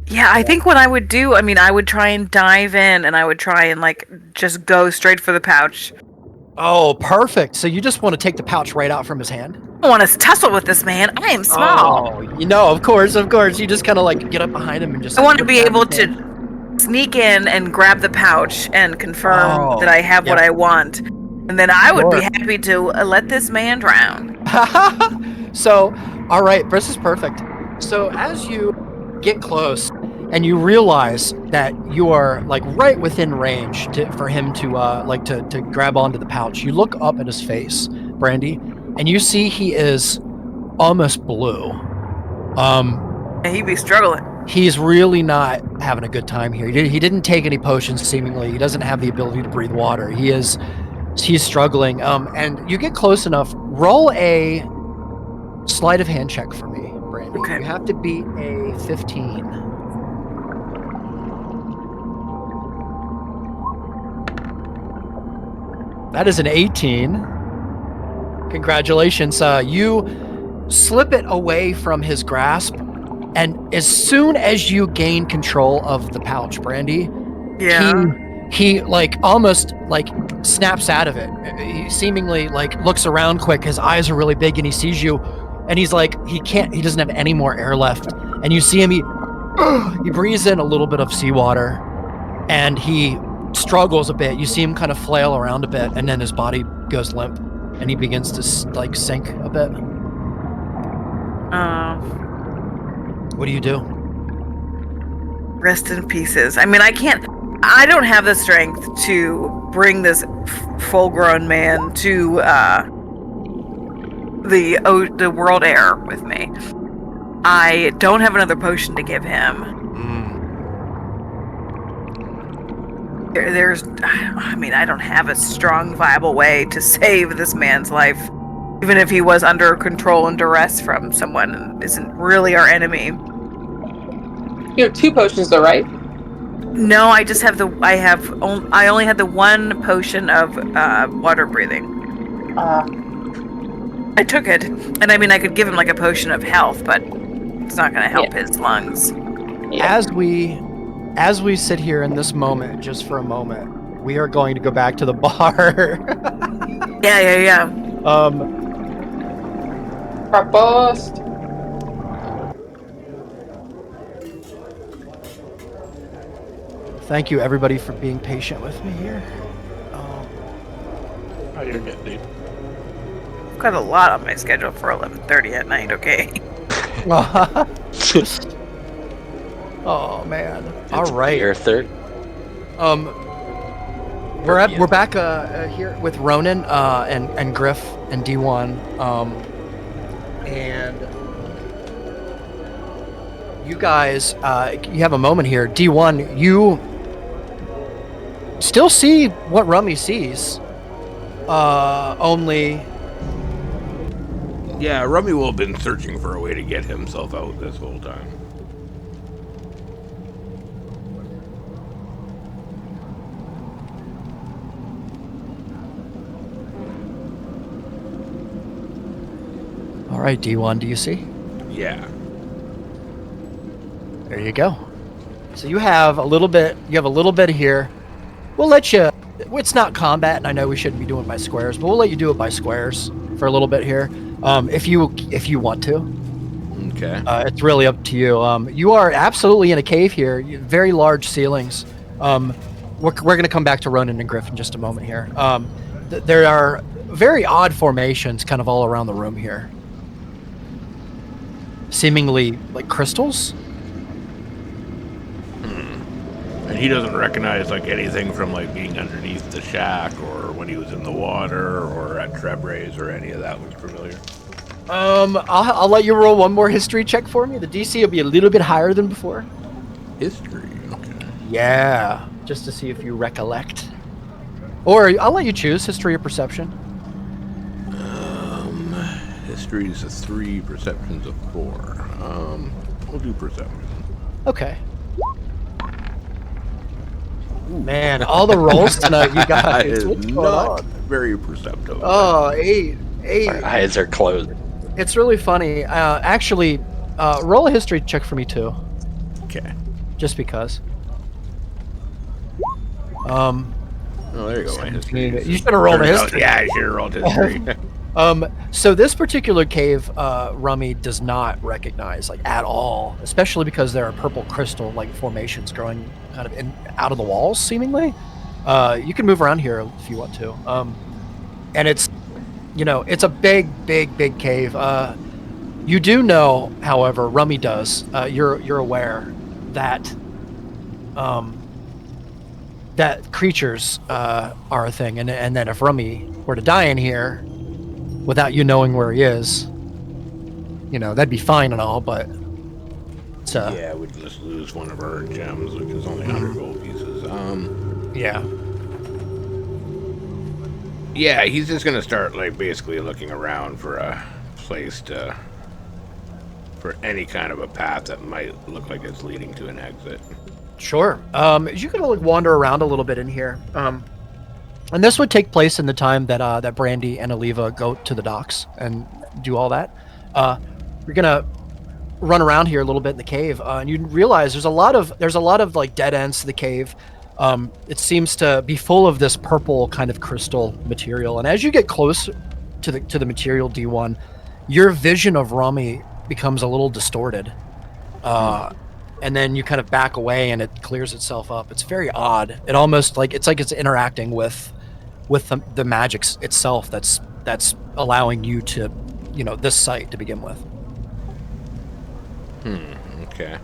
Yeah, I think what I would do, I would try and dive in, and I would try and like just go straight for the pouch. Oh, perfect. So you just want to take the pouch right out from his hand? I want to tussle with this man. I am small. Oh, of course. You just kind of like get up behind him and just. I want to be able to sneak in and grab the pouch and confirm that I have what I want, and then I would be happy to let this man drown. So, all right, this is perfect. So as you get close and you realize that you are like right within range for him to grab onto the pouch, you look up at his face, Brandy, and you see he is almost blue. He'd be struggling. He's really not having a good time here. He didn't take any potions, seemingly. He doesn't have the ability to breathe water. He's struggling. And you get close enough. Roll a sleight of hand check for me, Brandy. Okay. You have to beat a 15. That is an 18. Congratulations. You slip it away from his grasp, and as soon as you gain control of the pouch, Brandy, he like almost like snaps out of it. He seemingly like looks around quick. His eyes are really big, and he sees you. And he's like, he doesn't have any more air left. And you see him, he breathes in a little bit of seawater, and he struggles a bit. You see him kind of flail around a bit, and then his body goes limp, and he begins to like sink a bit. What do you do? Rest in pieces. I mean, I don't have the strength to bring this full-grown man to the world air with me. I don't have another potion to give him. I don't have a strong, viable way to save this man's life, even if he was under control and duress from someone and isn't really our enemy. You have 2 potions, though, right? No, I just have I only had the 1 potion of water breathing. I took it, and I mean, I could give him like a potion of health, but it's not going to help his lungs. Yeah. As we sit here in this moment, just for a moment, we are going to go back to the bar. Yeah. Proposed. Thank you, everybody, for being patient with me here. Oh, you're good, dude. I've got a lot on my schedule for 11:30 at night. Okay. Oh man! It's All right. Your third. We're back here with Ronan and Griff and D1, and you guys, you have a moment here. D1, you still see what Rummy sees, only. Yeah, Rummy will have been searching for a way to get himself out this whole time. All right, D1, do you see? Yeah. There you go. So you have a little bit. You have a little bit here. We'll let you. It's not combat, and I know we shouldn't be doing it by squares, but we'll let you do it by squares for a little bit here, if you want to. Okay. It's really up to you. You are absolutely in a cave here. Very large ceilings. We're going to come back to Ronan and Griff in just a moment here. There are very odd formations kind of all around the room here. Seemingly like crystals. And he doesn't recognize like anything from like being underneath the shack or when he was in the water or at Trebraze or any of that was familiar. I'll let you roll one more history check for me. The DC will be a little bit higher than before. History, okay. Yeah, just to see if you recollect. Or I'll let you choose history or perception. History is a 3, perception's a 4. We'll do perception. Okay. Man, all the rolls tonight, you guys. What's going Not on? very perceptive. Oh, 8. Our eyes are closed. It's really funny. Actually, roll a history check for me too, Okay. just because. Oh, there you go. My history. You should have rolled a history. Yeah, I should have rolled history. So this particular cave, Rummy does not recognize like at all, especially because there are purple crystal like formations growing kind of out of the walls, seemingly. You can move around here if you want to. And it's, it's a big cave. You do know, however, Rummy does. You're aware that that creatures are a thing, and that if Rummy were to die in here without you knowing where he is, that'd be fine and all, but it's yeah, we'd just lose one of our gems, which is only 100 gold pieces. yeah. Yeah, he's just gonna start like basically looking around for a place for any kind of a path that might look like it's leading to an exit. Sure. You can like wander around a little bit in here. And this would take place in the time that Brandy and Aliva go to the docks and do all that. You're gonna run around here a little bit in the cave, and you realize there's a lot of like dead ends to the cave. It seems to be full of this purple kind of crystal material, and as you get close to the material, D1, your vision of Rummy becomes a little distorted. And then you kind of back away, and it clears itself up. It's very odd. It almost it's interacting with the magic itself that's allowing you to, this sight to begin with. Okay.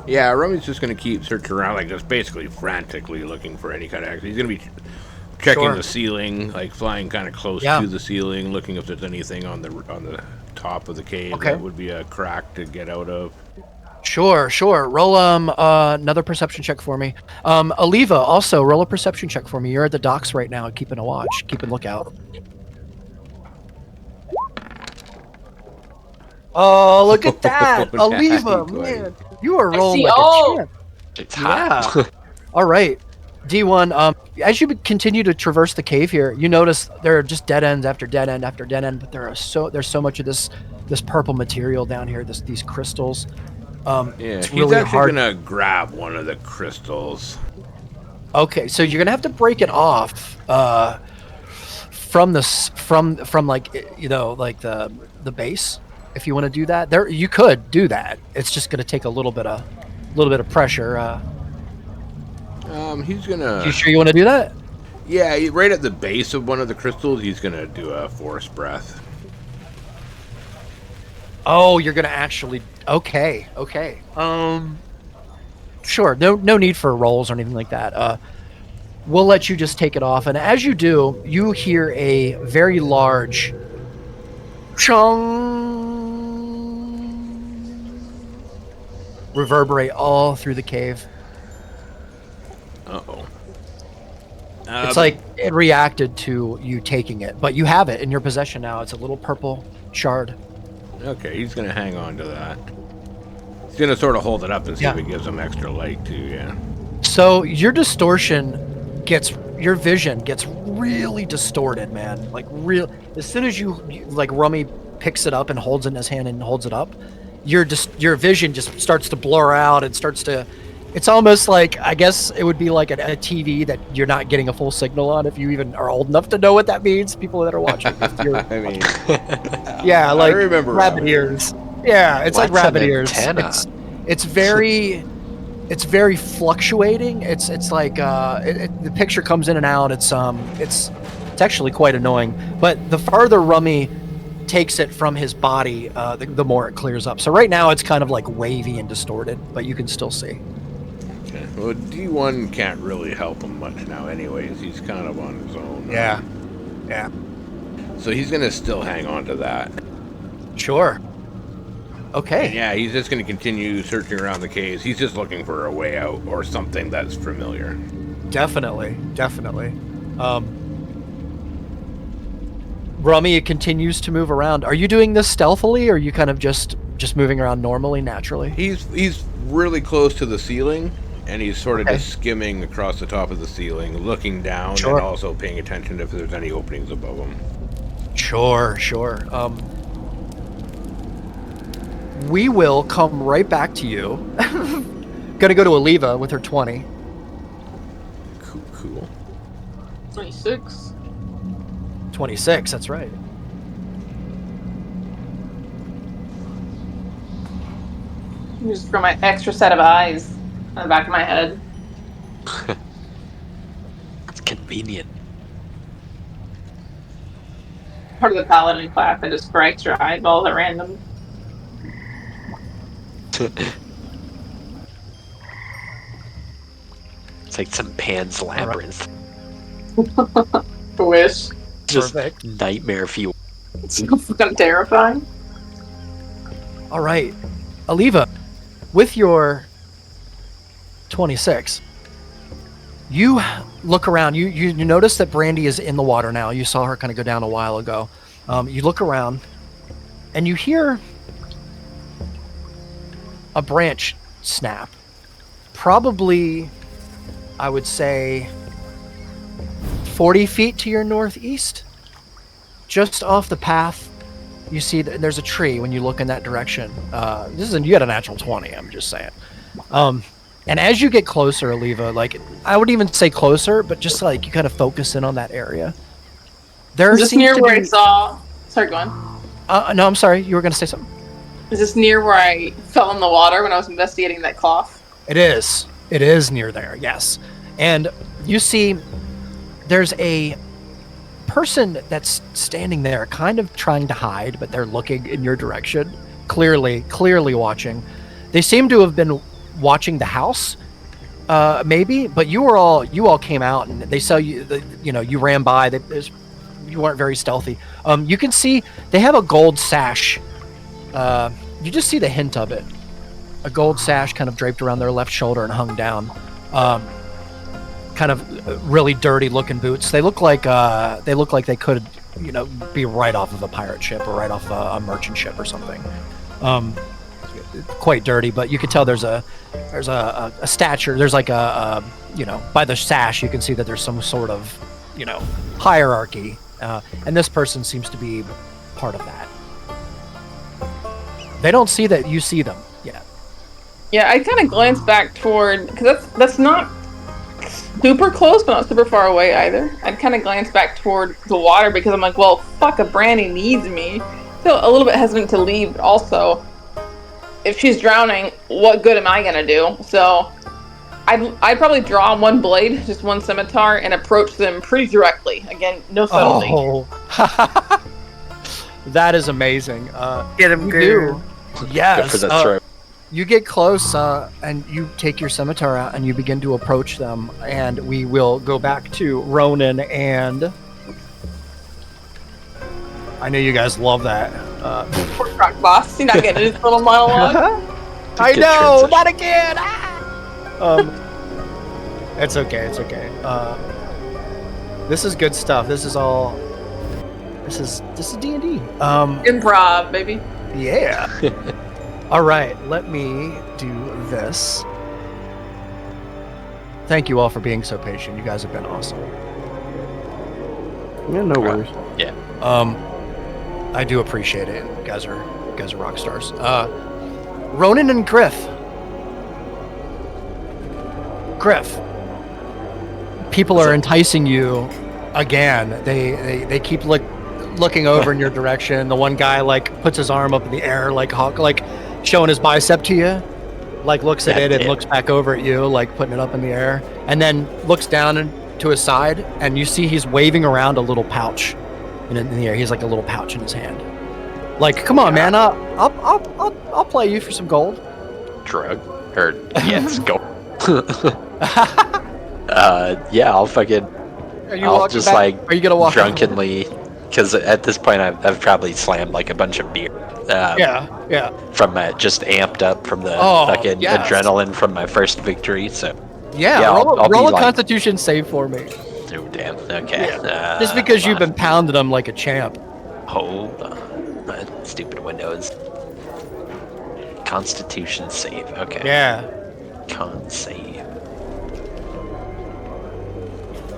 Yeah, Rummy's just gonna keep searching around, like just basically frantically looking for any kind of action. He's gonna be checking Sure. the ceiling, like flying kind of close Yeah. to the ceiling, looking if there's anything on the top of the cave Okay. that would be a crack to get out of. Sure. Roll another perception check for me. Aliva, also roll a perception check for me. You're at the docks right now, keeping a watch, keeping lookout. Oh, look at that, Aliva, Natty 20. man, you are I rolling see like all. a champ. It's hot. All right, D1. As you continue to traverse the cave here, you notice there are just dead ends after dead end after dead end, but there's so much of this purple material down here. These crystals. Yeah, It's he's really actually hard. gonna grab one of the crystals. Okay, so you're gonna have to break it off from like like the base. If you want to do that, there you could do that. It's just gonna take a little bit of pressure. He's gonna. You sure you want to do that? Yeah, right at the base of one of the crystals, he's gonna do a force breath. Oh, you're gonna actually. Okay. Sure. No need for rolls or anything like that. We'll let you just take it off, and as you do, you hear a very large chung reverberate all through the cave. Uh-oh. It's like it reacted to you taking it, but you have it in your possession now. It's a little purple shard. Okay, he's gonna hang on to that. He's gonna sort of hold it up and see Yeah. if it gives him extra light too. Yeah. So your vision gets really distorted, man. Like as soon as like Rummy picks it up and holds it in his hand and holds it up, your vision just starts to blur out and starts to. It's almost like, I guess it would be like a TV that you're not getting a full signal on, if you even are old enough to know what that means. People that are watching, I mean, yeah, like I remember rabbit ears. Yeah, it's like What's rabbit an ears. antenna? It's very fluctuating. It's like the picture comes in and out. It's actually quite annoying. But the farther Rummy takes it from his body, the more it clears up. So right now it's kind of like wavy and distorted, but you can still see. okay. Well, D1 can't really help him much now, anyways. He's kind of on his own. Yeah. So he's gonna still hang on to that. Sure. And Okay. yeah, he's just gonna continue searching around the caves. He's just looking for a way out or something that's familiar. Definitely. Rummy continues to move around. Are you doing this stealthily, or are you kind of just moving around normally, naturally? He's really close to the ceiling, and he's sort of Okay. just skimming across the top of the ceiling, looking down, Sure. and also paying attention if there's any openings above him. Sure. We will come right back to you. Gonna go to Aliva with her 20. Cool. 26. 26, that's right. Just for my extra set of eyes on the back of my head. It's convenient. Part of the paladin class that just for extra eyeballs at random. It's like some Pan's Labyrinth. Wish. Just Perfect. nightmare fuel. It's so fucking terrifying. All right. Aliva, with your 26, you look around. You notice that Brandy is in the water now. You saw her kind of go down a while ago. You look around, and you hear a branch snap. Probably, I would say, 40 feet to your northeast. Just off the path, you see that there's a tree when you look in that direction. You got a natural 20, I'm just saying. And as you get closer, Aliva, like, I would even say closer, but just like you kind of focus in on that area. There Is this seems near to where I be... saw... Sorry, go on. No, I'm sorry. You were going to say something. Is this near where I fell in the water when I was investigating that cloth? It is. It is near there, yes. And you see there's a person that's standing there kind of trying to hide, but they're looking in your direction, clearly watching. They seem to have been watching the house, maybe. But you all came out, and they saw you. You ran by. You weren't very stealthy. You can see they have a gold sash. You just see the hint of it. A gold sash kind of draped around their left shoulder and hung down. Kind of really dirty looking boots. They look like they could, be right off of a pirate ship or right off a merchant ship or something. Quite dirty, but you could tell there's a stature. There's like by the sash you can see that there's some sort of, hierarchy, and this person seems to be part of that. They don't see that you see them yet. Yeah, I kind of glance back toward, because that's not super close, but not super far away either. I'd kind of glance back toward the water because I'm like, well, fuck, if Brandy needs me. Still a little bit hesitant to leave, but also, if she's drowning, what good am I gonna do? So, I'd probably draw one blade, just one scimitar, and approach them pretty directly. Again, no subtlety. Oh, that is amazing. Get him good. Yes. Good for the throat. You get close, and you take your scimitar out, and you begin to approach them, and we will go back to Ronan, and I know you guys love that. Poor Croc Boss, he's not getting his little monologue. I Good know, transition. not again! It's okay, it's okay. This is good stuff. This is D&D. Improv, baby. Yeah. All right, let me do this. Thank you all for being so patient. You guys have been awesome. Yeah, no worries. Yeah. I do appreciate it. You guys are rock stars. Ronan and Griff. People are enticing you again. They keep looking over in your direction. The one guy puts his arm up in the air showing his bicep to you, looks at it and looks back over at you, putting it up in the air, and then looks down to his side, and you see he's waving around a little pouch in the air. He's like a little pouch in his hand. Come on, man, I'll play you for some gold. Drug? Or, yes, go. Yeah, I'll fucking... I'll just, are you gonna walk drunkenly... Because at this point, I've probably slammed, a bunch of beer. Yeah. From just amped up from the fucking yes. adrenaline from my first victory, so... Yeah, I'll roll be a Constitution save for me. Oh, damn. Okay. Yeah. Just because you've been pounding them like a champ. Hold on. My stupid windows. Constitution save. Okay. Yeah. Con save.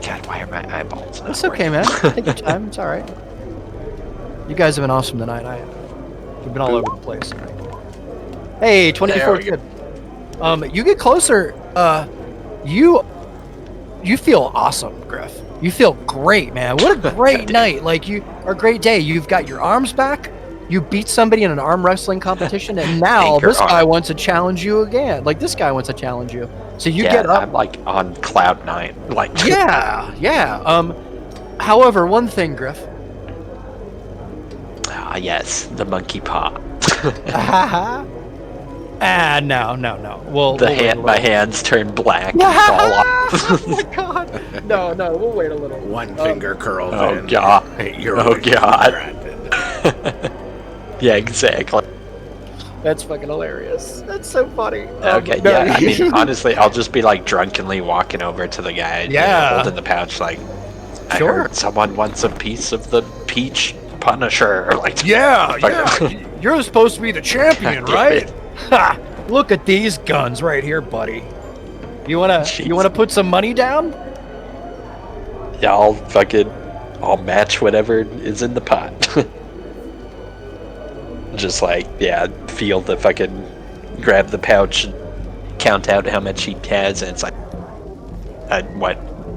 God, why are my eyeballs not It's okay, man. Take your time. It's all right. You guys have been awesome tonight. We've been all over the place. Hey, 24 good. You get closer. You feel awesome, Griff. You feel great, man. What a great night. Or a great day. You've got your arms back. You beat somebody in an arm wrestling competition, and now this guy wants to challenge you again. This guy wants to challenge you. So you get up. I'm on cloud 9. Yeah. However, one thing, Griff. Yes, the monkey paw. No. Well, my hands turn black and fall off. Oh my god. No, we'll wait a little. One finger curled Oh in. god. You're Oh god. Yeah, exactly. That's fucking hilarious. That's so funny. Okay, no, yeah. I mean, honestly, I'll just be drunkenly walking over to the guy, holding the pouch, I Sure. heard someone wants a piece of the peach Punisher. Yeah. You're supposed to be the champion, right? Ha! Look at these guns right here, buddy. You wanna put some money down? Yeah, I'll match whatever is in the pot. Just feel the fucking grab the pouch and count out how much he has, and it's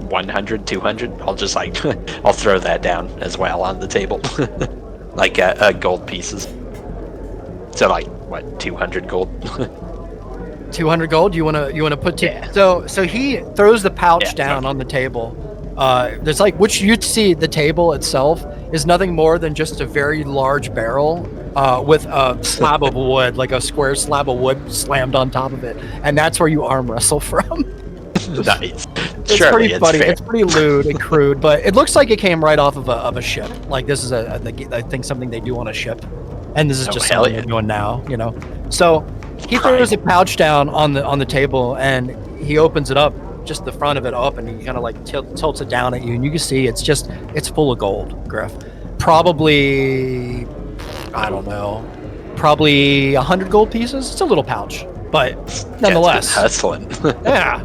100, 200? I'll just I'll throw that down as well on the table. Gold pieces. So 200 gold? 200 gold? You wanna put so he throws the pouch down on the table. There's which you'd see the table itself is nothing more than just a very large barrel with a slab of wood, like a square slab of wood slammed on top of it, and that's where you arm wrestle from. Nice. It's Surely pretty funny. fair. It's pretty lewd and crude, but it looks like it came right off of a ship. Like this is I think something they do on a ship, and this is Oh, just hell something yeah. they're doing now. So he throws a pouch down on the table, and he opens it up, just the front of it up, and he kind of like tilts it down at you, and you can see it's full of gold, Griff. Probably, I don't know, probably 100 gold pieces. It's a little pouch, but nonetheless, Yeah, it's been hustling. yeah.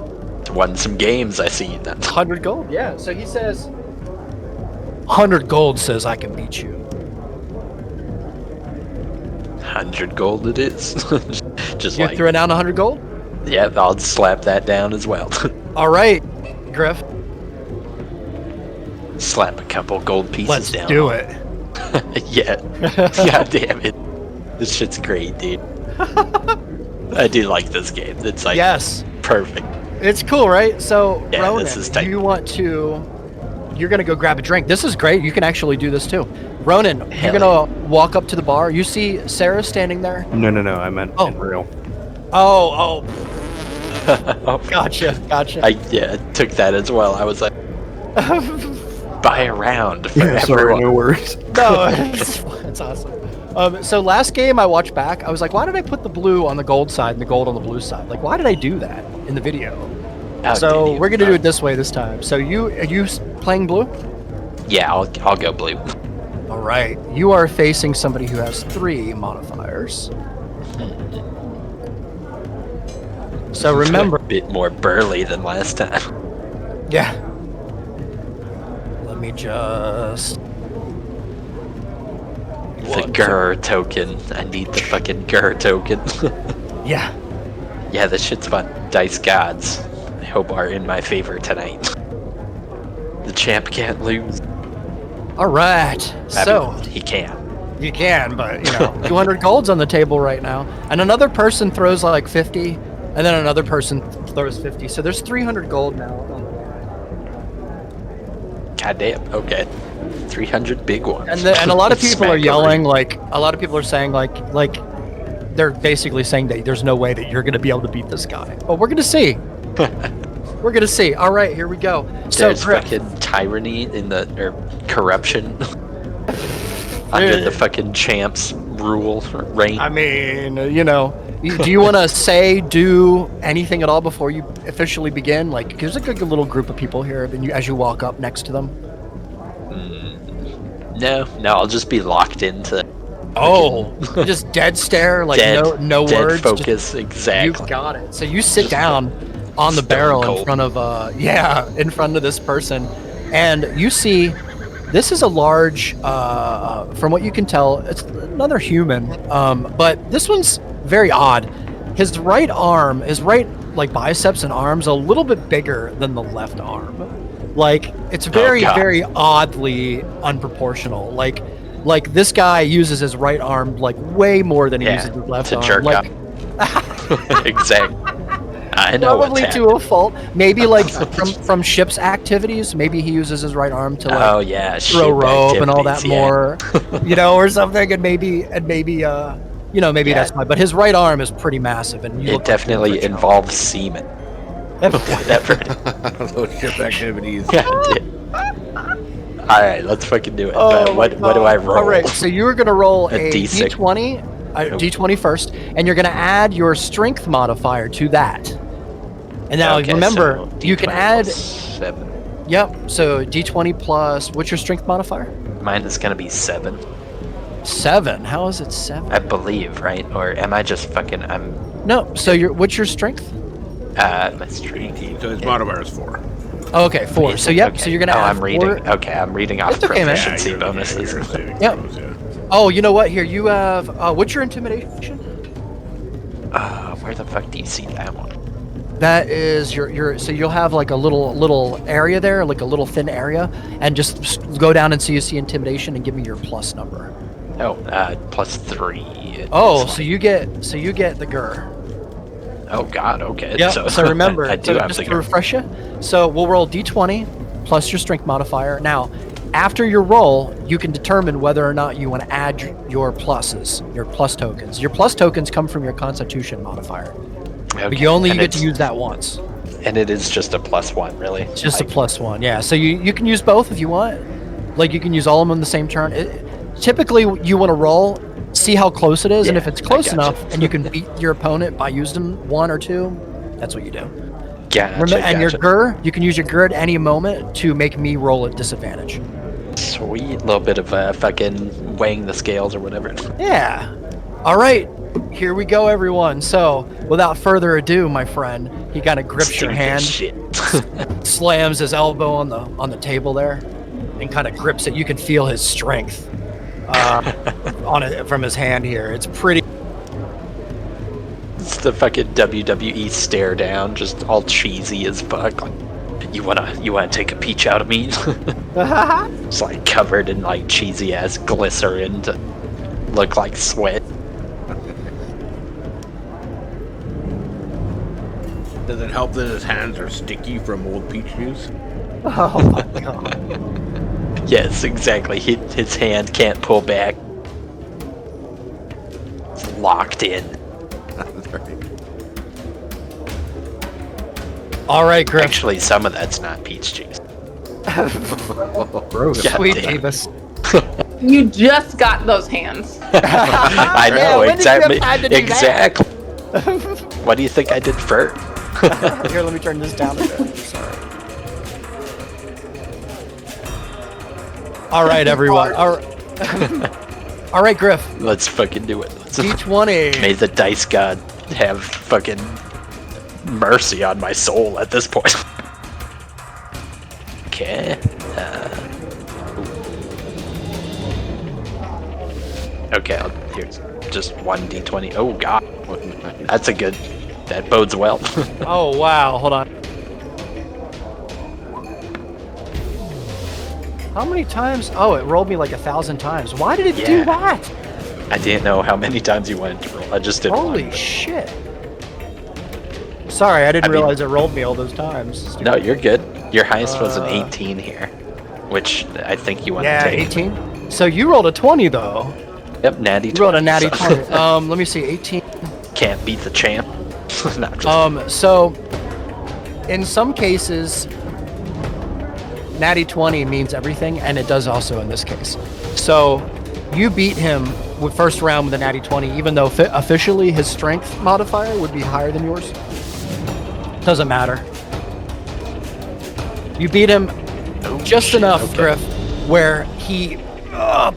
Won some games, I see. 100 gold, yeah. So he says, 100 gold says I can beat you. 100 gold it is. Just You like, threw down 100 gold? yeah, I'll slap that down as well. All right, Griff, Slap a couple gold pieces let's down. do it. Yeah. God damn it. This shit's great, dude. I do like this game. It's like Yes, perfect. it's cool, right? So, Yeah, Ronan, this is tight. you're going to go grab a drink. This is great. You can actually do this too. Ronan, Hell you're going to walk up to the bar. You see Sarah standing there? No, I meant Oh. in real. Oh, Oh, gotcha. I took that as well. I was like, buy a round for Yeah, sorry, everyone. no worries. No, it's awesome. So last game I watched back, I was like, why did I put the blue on the gold side and the gold on the blue side? Like, why did I do that in the video? How So did you? we're gonna do it this way this time. So are you playing blue? Yeah, I'll go blue. All right. You are facing somebody who has 3 modifiers. So remember, A bit more burly than last time. yeah. Let me just. The GUR token. I need the fucking GUR token. Yeah. Yeah, this shit's fun. Dice gods, I hope, are in my favor tonight. The champ can't lose. All right. So. I mean, he can. You can, but 200 gold's on the table right now, and another person throws like 50, and then another person throws 50. So there's 300 gold now on the line. God damn. Okay. 300 big ones. And a lot of people are Smack yelling, like a lot of people are saying like they're basically saying that there's no way that you're going to be able to beat this guy. But we're going to see. We're going to see. All right, here we go. So There's Griff, fucking tyranny or corruption under the fucking champ's rule or reign. I mean, do you want to do anything at all before you officially begin? Like, there's a good little group of people here. Then as you walk up next to them. No, I'll just be locked into Oh, just dead stare, like dead, no dead words. focus. Just, Exactly. you got it. So you sit down on the Stone barrel in cold. front of in front of this person, and you see this is a large, from what you can tell, it's another human, but this one's very odd. His right like biceps and arms, a little bit bigger than the left arm. Like it's very God. very oddly unproportional. Like this guy uses his right arm like way more than he uses his left to arm. jerk like, up. Exactly. I know probably what's to a fault. Maybe like from ship's activities. Maybe he uses his right arm to like Oh yeah, throw ship rope and all that activities, yeah. more, or something. And maybe that's why. But his right arm is pretty massive, and you It look like definitely you're rich now. involves semen. Whatever. Those ship activities. God damn. All right, let's fucking do it. Oh But what do I roll? All right, so you are gonna roll A a D6. d20, d20 first, and you're gonna add your strength modifier to that. And now Okay, remember, so you can D20 add. plus 7. Yep. So d20 plus what's your strength modifier? Mine is gonna be 7, 7. How is it 7? I believe, right? Or am I just fucking? I'm No. So what's your strength? my strength. 18, so his modifier is 4. Oh, okay, 4. So yep. Okay. So you're gonna Oh, add I'm reading. 4. Okay, I'm reading off It's okay, man. proficiency you're bonuses. saving Yep. throws, yeah. Oh, you know what? Here you have. What's your intimidation? Where the fuck do you see that one? That is your. So you'll have like a little area there, like a little thin area, and just go down and see intimidation and give me your plus number. Oh, plus 3. Oh, It's so like- you get the GUR. Oh God. Okay. Yeah. So remember, I do have just the to refresh you. So we'll roll d20 plus your strength modifier. Now, After your roll, you can determine whether or not you want to add your pluses, your plus tokens. Your plus tokens come from your Constitution modifier, but you only get to use that once. And it is just a +1, really. It's just a +1, yeah. So you can use both if you want. Like, you can use all of them in the same turn. Typically, you want to roll, see how close it is, and if it's close enough and you can beat your opponent by using 1 or 2, that's what you do. And your GUR, you can use your GUR at any moment to make me roll at disadvantage. Sweet. A little bit of fucking weighing the scales or whatever. Yeah. All right. Here we go, everyone. So, without further ado, my friend, he kind of grips your hand, slams his elbow on the table there, and kind of grips it. You can feel his strength on it from his hand here. It's pretty. It's the fucking WWE stare down, just all cheesy as fuck. Like, you wanna take a peach out of me? It's like covered in like cheesy ass glycerin to look like sweat. Does it help that his hands are sticky from old peach juice? Oh my god. Yes, exactly. His hand can't pull back. It's locked in. All right, Griff. Actually, some of that's not peach juice. Sweet Davis. You just got those hands. I know, Yeah, exactly. when did you have Exactly. What do you think I did first? Here, let me turn this down a bit. Sorry. All right, everyone. All right, Griff. Let's fucking do it. D20. May the dice god have fucking mercy on my soul at this point. Okay. Okay, here's just 1d20. Oh god. That's a good. That bodes well. Oh, wow. Hold on. How many times? Oh, it rolled me like 1,000 times. Why did it do that? I didn't know how many times you wanted to roll. I just did Holy one. shit. Sorry, I didn't realize it rolled me all those times. No, you're good. Your highest was an 18 here, which I think you want to take. 18. So you rolled a 20 though. Yep, natty 20. You rolled a natty so. 20. Let me see, 18. Can't beat the champ. Not just So in some cases, natty 20 means everything, and it does also in this case. So you beat him with first round with a natty 20, even though officially his strength modifier would be higher than yours. Doesn't matter. You beat him just enough, Griff, where he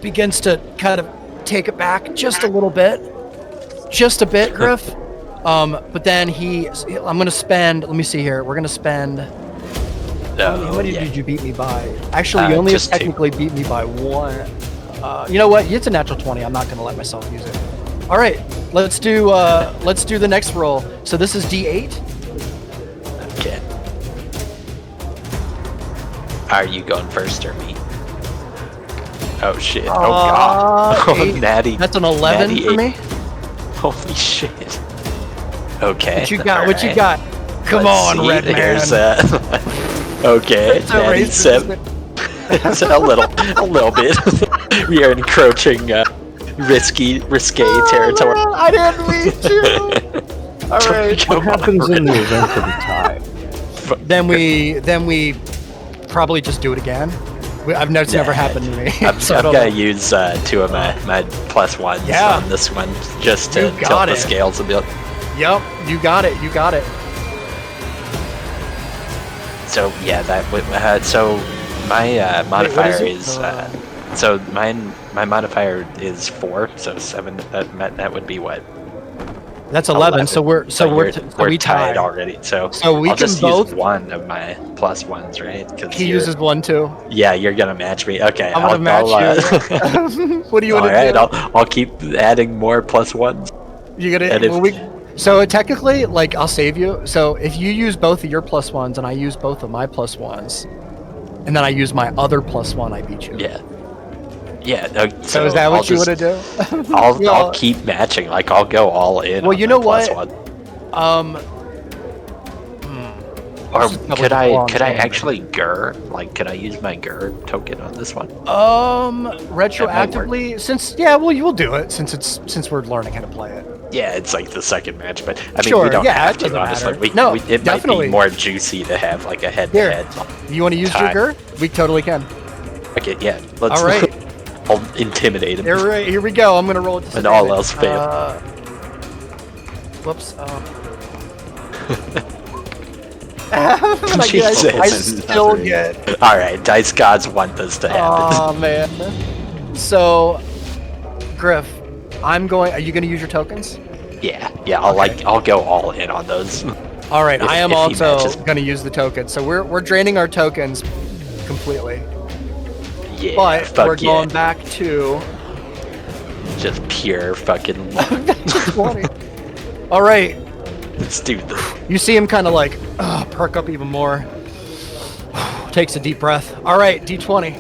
begins to kind of take it back just a little bit. Just a bit, Griff. But then I'm going to spend, let me see here. We're going to spend, how many did you beat me by? Actually, you only technically beat me by 1. You know what? It's a natural 20. I'm not going to let myself use it. All right, let's do the next roll. So this is D8. Okay. Are you going first or me? Oh shit! Oh god! Oh, natty. That's an 11 for me. Holy shit! Okay. What you got? What you got? Come on, Red Man. Here's okay, natty 7. It's a little bit. We are encroaching risque territory. I didn't mean to. All right. What happens in the event of a tie? Then we probably just do it again. I've noticed it's never happened to me. I've got to use 2 of my +1s on this one just to tilt the scales a bit. Yep, you got it. You got it. So yeah, so my modifier is so my modifier is 4, so 7. That would be what? That's 11. So we're we tied already. So we I'll can just both use 1 of my +1s, right? He uses 1 too. Yeah, you're gonna match me. Okay, I'm gonna match you. What do you want to do? I'll keep adding more +1s. You gonna? So technically, like, I'll save you. So if you use both of your +1s and I use both of my +1s, and then I use my other +1, I beat you. Yeah. Yeah. So is that what you want to do? I'll keep matching. Like, I'll go all in. Well, you know what? Or This is probably could the I wrong could I game. actually could I use my GUR token on this one? Retroactively, since you will do it since we're learning how to play it. Yeah, it's like the second match, but I mean Sure, we don't yeah, have it to doesn't honestly. matter. It might definitely. be more juicy to have like a head-to-head. You want to use your GUR? We totally can. Okay, yeah. Let's. All right. I'll intimidate him. Here we go. I'm gonna roll it. And all else fail. Whoops. I still get. All right, dice gods want this to happen. Oh man. So, Griff, I'm going. Are you gonna use your tokens? Yeah. I'll go all in on those. All right. If- I am if he also matches. gonna use the tokens. So we're draining our tokens completely. Yeah, But fuck we're yeah. going back to Just pure fucking. 20. All right. Let's do this. You see him kind of like perk up even more. Takes a deep breath. All right, D20.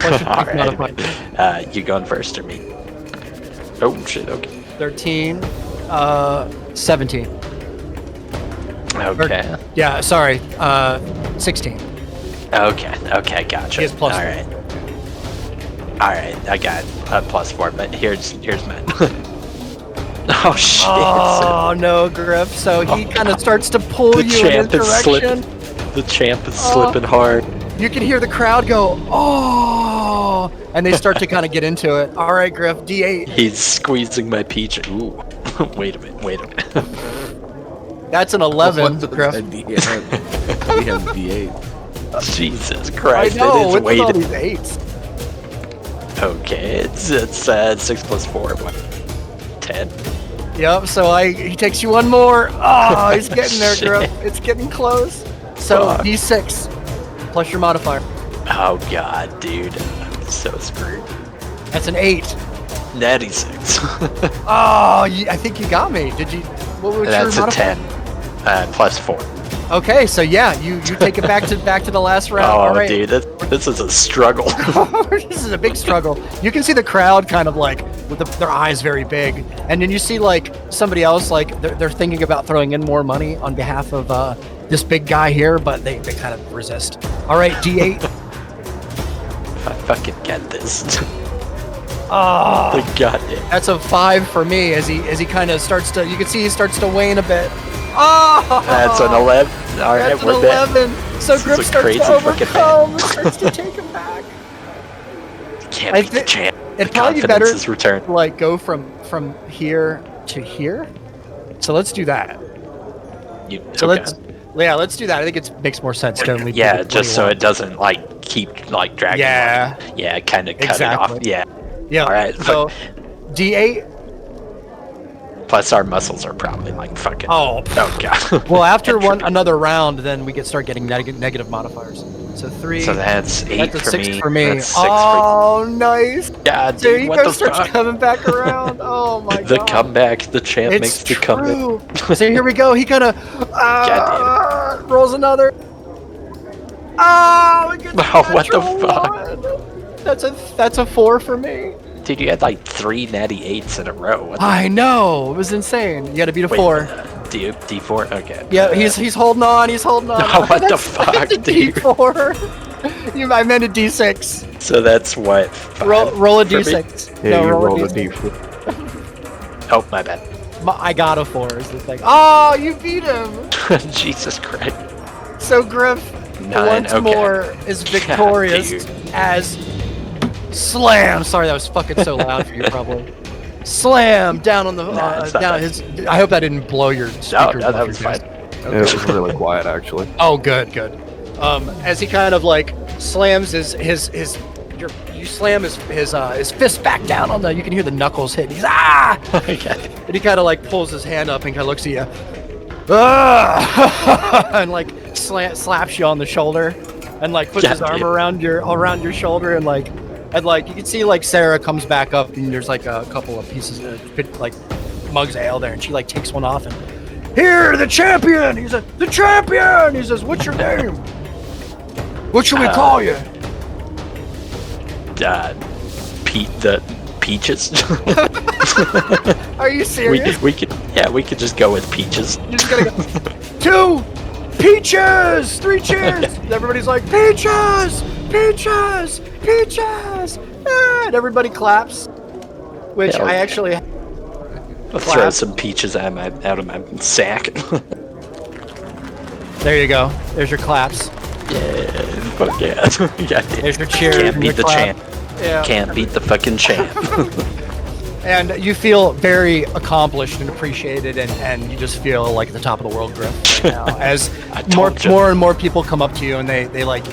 What's your All deep right, modifier? you going first or me? Oh shit. Okay. 13, 17. Okay. Yeah, sorry, 16. Okay, gotcha. He has plus All four. right. All right, I got a +4, but here's mine. Oh shit! Oh no, Griff. So he kind of starts to pull the you in his champ is direction. slipping. The champ is slipping hard. You can hear the crowd go, "Oh!" and they start to kind of get into it. All right, Griff, D8. He's squeezing my peach. Ooh. Wait a minute. That's an 11, Griff. We have D8. Jesus I Christ! know. it is What's with all weighted. these eights? Okay, it's 6 + 4, what? 10. Yep. So he takes you one more. Oh, he's getting there, Shit. Griff. It's getting close. So Fuck. D6 plus your modifier. Oh god, dude, I'm so screwed. That's an 8. Natty 6. Oh, I think you got me. Did you? What was That's your a modifier? 10. +4. Okay, so yeah, you take it back to the last round. Oh, All right. dude, this is a struggle. This is a big struggle. You can see the crowd kind of like with their eyes very big, and then you see like somebody else like they're thinking about throwing in more money on behalf of this big guy here, but they kind of resist. All right, D8. I fucking get this. Oh, The goddamn. that's a 5 for me as he kind of starts to. You can see he starts to wane a bit. Oh, That's an 11. All right, That's an we're back. 11. So This is Grip a starts crazy to fucking overcome, starts to take him back. Can't I beat the thi- champ. it'd The probably be confidence better- is returned. Like go from here to here. So let's do that. So Okay. let's do that. I think it makes more sense to only. Yeah, do the just so 21. it doesn't like keep like dragging. Yeah. on. Yeah, kind of cut it off. Exactly. Yeah. Yeah. All right. So D8. Plus our muscles are probably like fucking. Oh. Oh god. Well, after another round, then we start getting negative modifiers. So 3. So that's 8 that's a for 6 me. for me. That's 6 Oh, nice. for God, There dude. you What go. the Starts fuck? coming back around. Oh my The god. comeback. The champ It's makes the comeback. true. So here we go. He kind of rolls another. Oh, we get the Oh, what the natural fuck? one. That's a 4 for me. Dude, you had like 3 natty 8s in a row. What the I know. It was insane. You got to beat a wait, 4. D4? Okay. Yeah, he's holding on. He's holding on. Oh, what the That's fuck, a dude? D4. I meant a D6. So that's what? 5 Roll a for me? D6. Yeah, you roll rolled a D6. D4. Oh, my bad. I got a 4 is the thing. Oh, you beat him. Jesus Christ. So Griff 9, once okay. more is victorious dude. as slam. Sorry, that was fucking so loud for you, probably. Slam down on the it's not down bad. his. I hope that didn't blow your No, speakers. no, off that your was desk. fine. It was really quiet, actually. Oh, good. As he kind of like slams you slam his fist back down on the. You can hear the knuckles hit. He's Okay. and he kind of like pulls his hand up and kind of looks at you. And like slaps you on the shoulder, and like puts his arm Goddamn. around your shoulder, and like you can see like Sarah comes back up, and there's like a couple of pieces of like mugs of ale there, and she like takes one off and here the champion. He says the champion. He says, "What's your name? What should we call you?" The peaches. Are you serious? we could just go with peaches. You're just gonna go 2 peaches. Peaches! 3 cheers! And everybody's like, Peaches! Peaches! Peaches! Ah, and everybody claps. Which Hell I yeah. actually I'll throw some peaches out of my sack. There you go. There's your claps. Yeah, fuck yeah. There's your cheers. Can't and beat your the clap. champ. Yeah. Can't beat the fucking champ. And you feel very accomplished and appreciated, and you just feel like at the top of the world, Griff, right now. As more and more people come up to you, and they like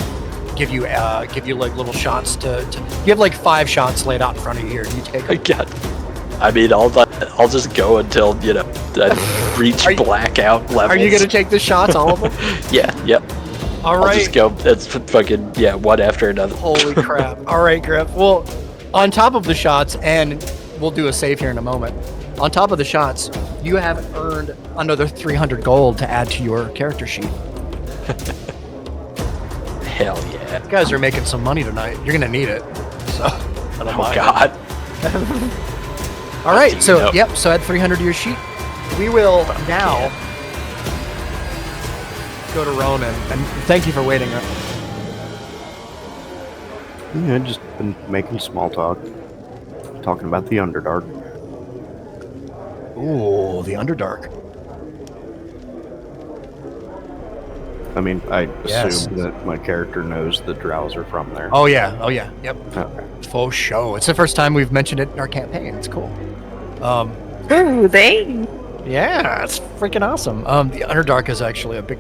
give you like little shots to you have like 5 shots laid out in front of you here. You take them. God. I mean, I'll just go until I reach blackout levels. Are you gonna take the shots, all of them? Yeah. Yep. All I'll right. just go. It's fucking one after another. Holy crap! All right, Griff. Well, on top of the shots, and we'll do a save here in a moment. On top of the shots, you have earned another 300 gold to add to your character sheet. Hell yeah! You guys are making some money tonight. You're gonna need it. So. Oh God. All right. So yep. So add 300 to your sheet. We will now go to Ronan, and thank you for waiting. Yeah, just been making small talk. Talking about the Underdark. Ooh, the Underdark. I mean, I Yes. assume that my character knows the Drows are from there. Oh yeah. Oh yeah. Yep. Okay. Faux show. It's the first time we've mentioned it in our campaign. It's cool. Ooh, they. Yeah, it's freaking awesome. The Underdark is actually a big.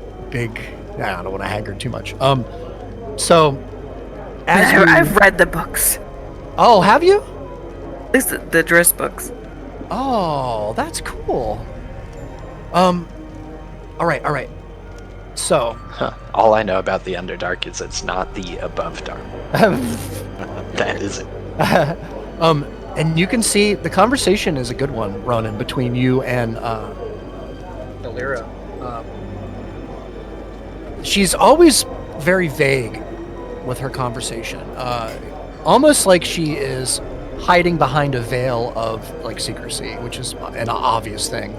I don't want to haggard too much. So, I've read the books. Oh, have you? At least the Driss books. Oh, that's cool. All right. So, All I know about the Underdark is it's not the above dark. That is it. and you can see the conversation is a good one, Ronan, between you and Delira. She's always very vague with her conversation, almost like she is hiding behind a veil of like secrecy, which is an obvious thing,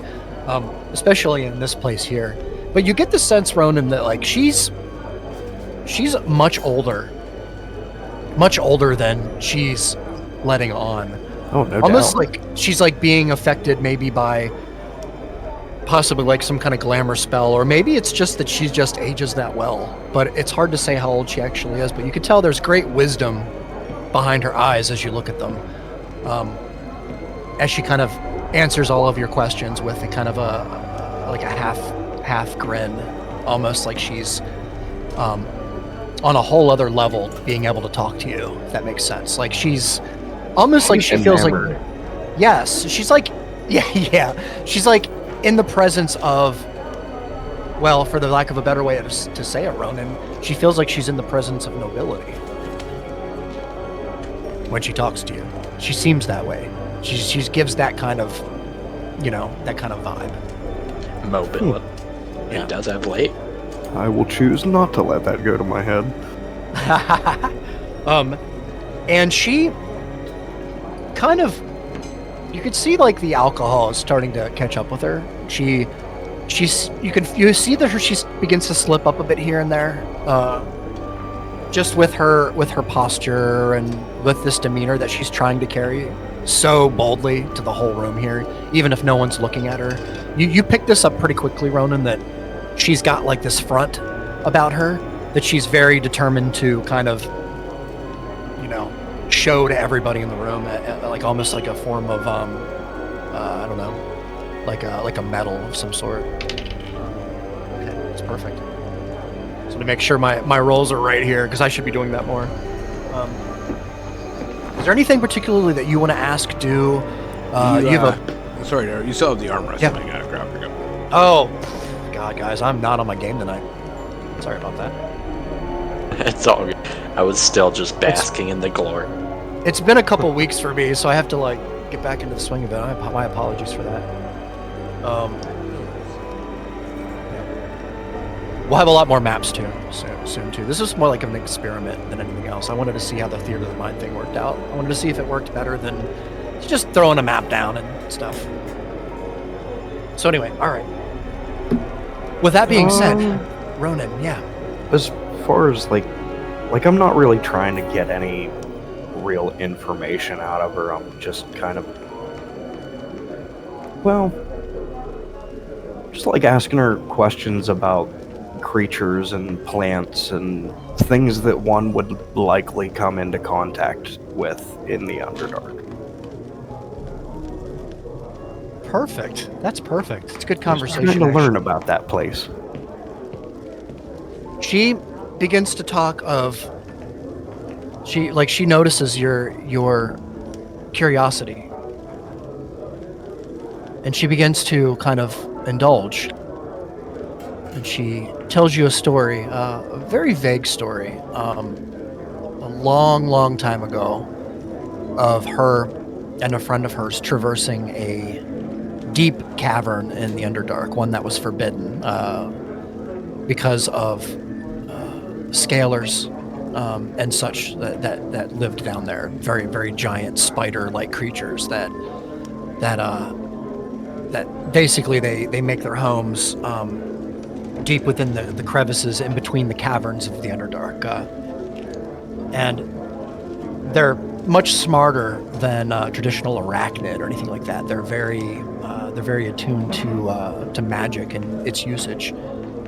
especially in this place here. But you get the sense, Ronan, that like she's much older than she's letting on. Oh, no Almost doubt. like she's like being affected maybe by possibly like some kind of glamour spell, or maybe it's just that she just ages that well. But it's hard to say how old she actually is. But you can tell there's great wisdom behind her eyes as you look at them, as she kind of answers all of your questions with a kind of a half grin, almost like she's on a whole other level being able to talk to you, if that makes sense. Like she's almost like she feels enamored. like, yes, she's like, yeah, she's like in the presence of, well, for the lack of a better way to say it, Ronan, she feels like she's in the presence of nobility when she talks to you. She seems that way. She gives that kind of, that kind of vibe. Mobility. Yeah. He does have late. I will choose not to let that go to my head. And she kind of, you could see like the alcohol is starting to catch up with her. You see that she begins to slip up a bit here and there, just with her posture and with this demeanor that she's trying to carry so boldly to the whole room here, even if no one's looking at her. You pick this up pretty quickly, Ronan, that she's got like this front about her that she's very determined to kind of, show to everybody in the room, like almost like a form of, I don't know, like a medal of some sort. Okay, it's perfect. So to make sure my rolls are right here, because I should be doing that more. Is there anything particularly that you want to ask? Do you have a? Sorry, you still have the arm wrestling grab. Oh, God, guys, I'm not on my game tonight. Sorry about that. It's all good. I was still just basking in the glory. It's been a couple weeks for me, so I have to like get back into the swing of it. My apologies for that. We'll have a lot more maps too soon too. This is more like an experiment than anything else. I wanted to see how the theater of the mind thing worked out. I wanted to see if it worked better than just throwing a map down and stuff. So anyway, all right. With that being said, Ronan, yeah. As far as like I'm not really trying to get any real information out of her. I'm just kind of, well, just like asking her questions about creatures and plants and things that one would likely come into contact with in the Underdark. Perfect. That's perfect. It's good Just conversation. trying to learn actually. about that place. She begins to talk of she notices your curiosity, and she begins to kind of indulge, and she tells you a story, a very vague story, a long time ago, of her and a friend of hers traversing a deep cavern in the Underdark, one that was forbidden because of scalers and such that lived down there. Very giant spider-like creatures that basically they make their homes deep within the crevices in between the caverns of the Underdark, and they're much smarter than traditional arachnid or anything like that. They're very attuned to magic and its usage,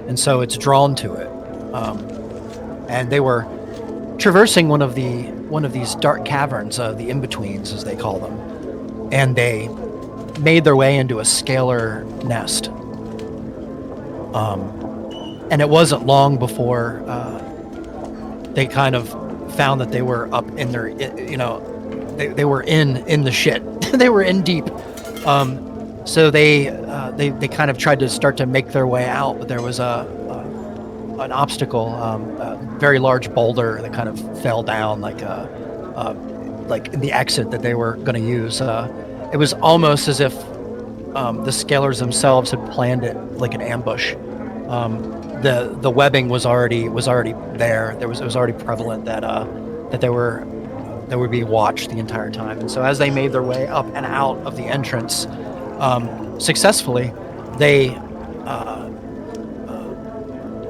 and so it's drawn to it. And they were traversing one of these dark caverns, the in-betweens as they call them, and they made their way into a scalar nest. And it wasn't long before they kind of found that they were up in their, they were in the shit. They were in deep. So they kind of tried to start to make their way out, but there was an obstacle, a very large boulder that kind of fell down like in the exit that they were going to use. It was almost as if the scalers themselves had planned it like an ambush. The webbing was already there. It was already prevalent that they would be watched the entire time. And so as they made their way up and out of the entrance successfully, they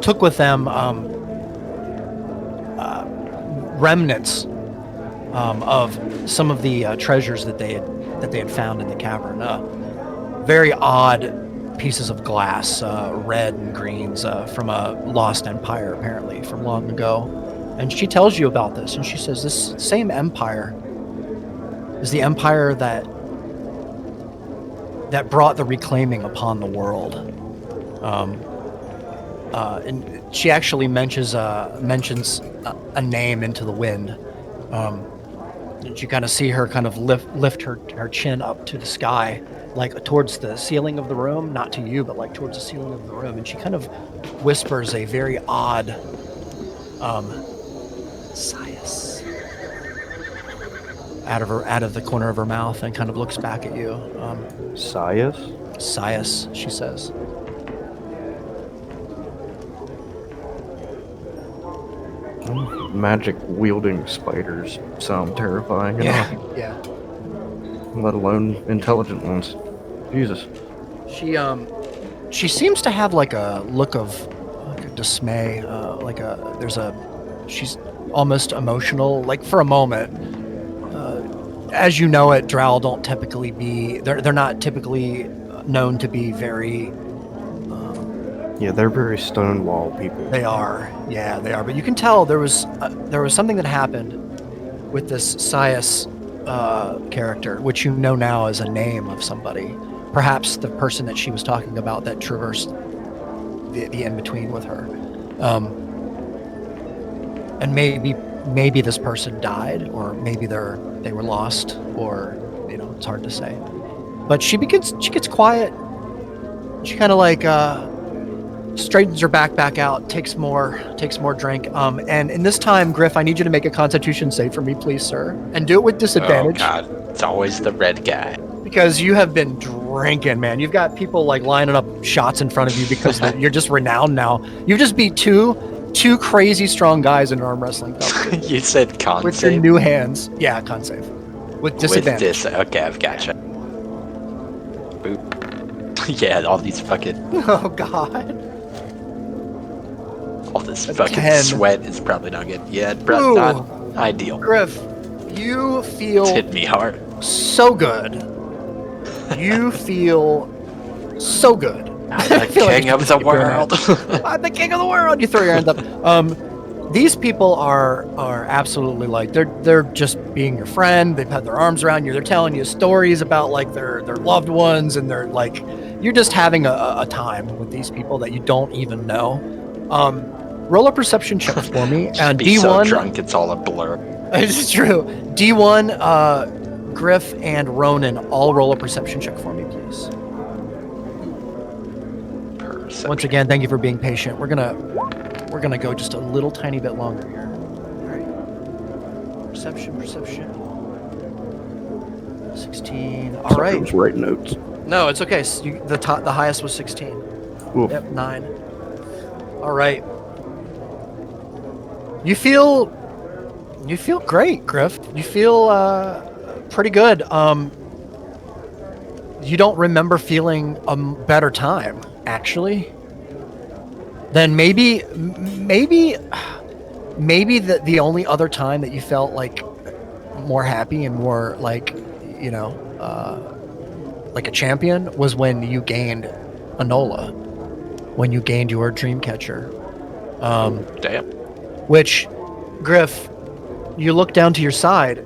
took with them remnants of some of the treasures that they had found in the cavern. Very odd pieces of glass, red and greens, from a lost empire, apparently from long ago. And she tells you about this, and she says this same empire is the empire that brought the reclaiming upon the world. And she actually mentions a name into the wind. And you kind of see her kind of lift her chin up to the sky, like towards the ceiling of the room, not to you, but like towards the ceiling of the room. And she kind of whispers a very odd, Sias, out of the corner of her mouth, and kind of looks back at you. Sias? Sias, she says. Magic wielding spiders sound terrifying enough. Yeah. Let alone intelligent ones. Jesus. She seems to have like a look of like a dismay, she's almost emotional, like for a moment. As you know it, Drow don't typically be, they're not typically known to be very... Yeah, they're very Stonewall people. They are. But you can tell there was something that happened with this Sias character, which you know now as a name of somebody. Perhaps the person that she was talking about that traversed the in-between with her. And maybe this person died, or maybe they were lost, or it's hard to say. But she gets quiet. She kind of like straightens her back out, takes more drink. And in this time, Griff, I need you to make a Constitution save for me, please, sir, and do it with disadvantage. Oh God, it's always the red guy. Because you have been drinking, man. You've got people like lining up shots in front of you because you're just renowned now. You just beat two crazy strong guys in an arm wrestling competition. You said con with save? your new hands. Yeah, con save. With disadvantage. Okay, I've gotcha. Boop. Yeah, all these fucking... Oh, God. All this A fucking 10. sweat is probably not good. Yeah, Ooh. not ideal. Griff, you It's feel hit me hard. so good. You feel so good. I'm the I feel like king I of should the keep doing that. world. I'm the king of the world. You throw your hands up. These people are absolutely like they're just being your friend. They've had their arms around you. They're telling you stories about like their loved ones, and they're like you're just having a time with these people that you don't even know. Roll a perception check for me. Just be D1. so drunk it's all a blur. It's true. D1, Griff, and Ronan all roll a perception check for me, please. Once again, thank you for being patient. We're gonna go just a little tiny bit longer here. All right. Perception. 16. All right. Sometimes write notes. No, it's okay. The highest was 16. Oof. Yep, 9. All right. You feel great, Griff. You feel pretty good. You don't remember feeling a better time, actually. Then maybe the only other time that you felt like more happy and more like, you know, like a champion was when you gained Enola, when you gained your Dreamcatcher. Damn. Which, Griff, you look down to your side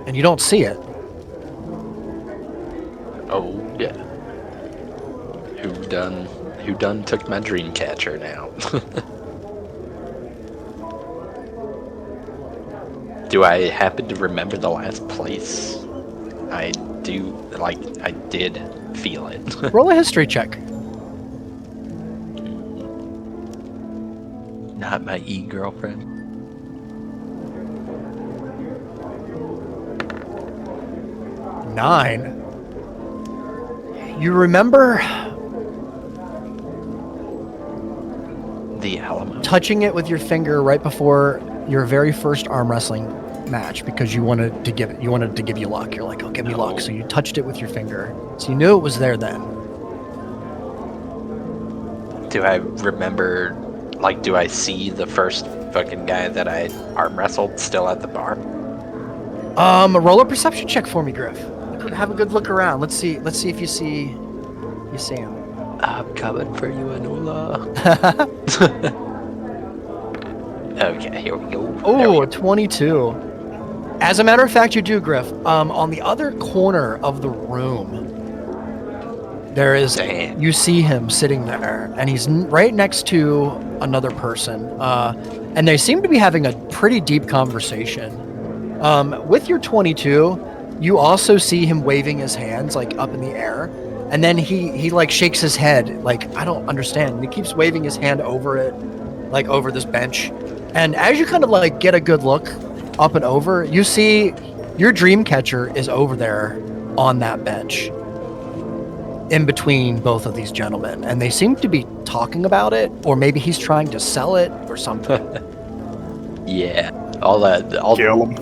and you don't see it. Oh yeah. Who done took my dream catcher now? Do I happen to remember the last place? I did feel it. Roll a history check. Not my e-girlfriend. Nine. You remember The Alamo. touching it with your finger right before your very first arm wrestling match because you wanted to give you luck. You're like, "Oh, give me luck." So you touched it with your finger. So you knew it was there then. Do I remember, like, do I see the first fucking guy that I arm wrestled still at the bar? Roll a perception check for me, Griff. Have a good look around. Let's see if you see him. I'm coming for you, Enola. Okay, here we go. Oh, a 22. As a matter of fact, you do, Griff. On the other corner of the room, there is. Damn. You see him sitting there, and he's right next to another person, and they seem to be having a pretty deep conversation. With your 22, you also see him waving his hands like up in the air, and then he like shakes his head like I don't understand. And he keeps waving his hand over it, like over this bench. And as you kind of like get a good look up and over, you see your dream catcher is over there on that bench in between both of these gentlemen, and they seem to be talking about it, or maybe he's trying to sell it or something. Yeah, I'll Kill him.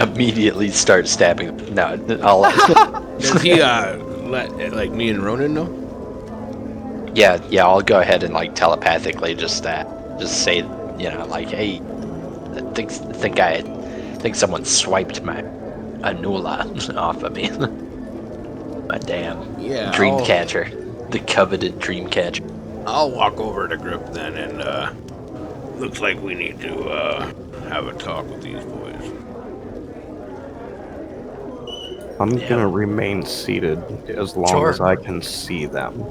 immediately start stabbing. No, I'll. Does he let like me and Ronan know? Yeah, I'll go ahead and like telepathically just say, you know, like, hey, I think someone swiped my Enola off of me. My damn dream catcher, the coveted dream catcher. I'll walk over to Grip then, and looks like we need to have a talk with these boys. I'm gonna remain seated as long as I can see them.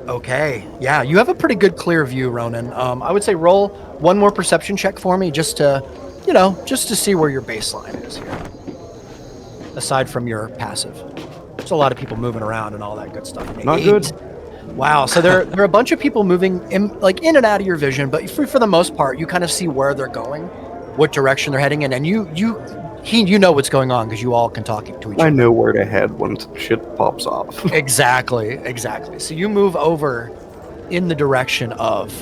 Okay. Yeah, you have a pretty good clear view, Ronan. I would say roll one more perception check for me just to see where your baseline is here. Aside from your passive. There's a lot of people moving around and all that good stuff. Not good. Wow. So there are a bunch of people moving in and out of your vision, but for the most part, you kind of see where they're going, what direction they're heading in, and you know what's going on because you all can talk to each other. I know where to head when some shit pops off. Exactly. So you move over in the direction of.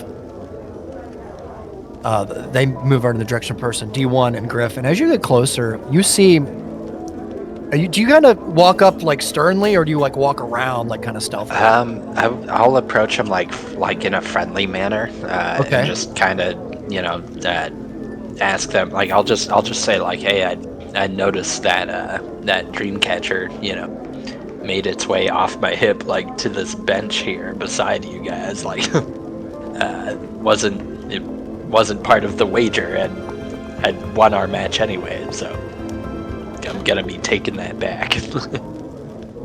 They move over in the direction of person D1 and Griff, and as you get closer, you see Do you kind of walk up like sternly, or do you like walk around like kind of stealthily? I'll approach him like in a friendly manner, Okay. and just kind of ask them, like I'll just say like, hey, I noticed that that Dreamcatcher made its way off my hip like to this bench here beside you guys, like wasn't part of the wager, and I'd won our match anyway, so I'm gonna be taking that back.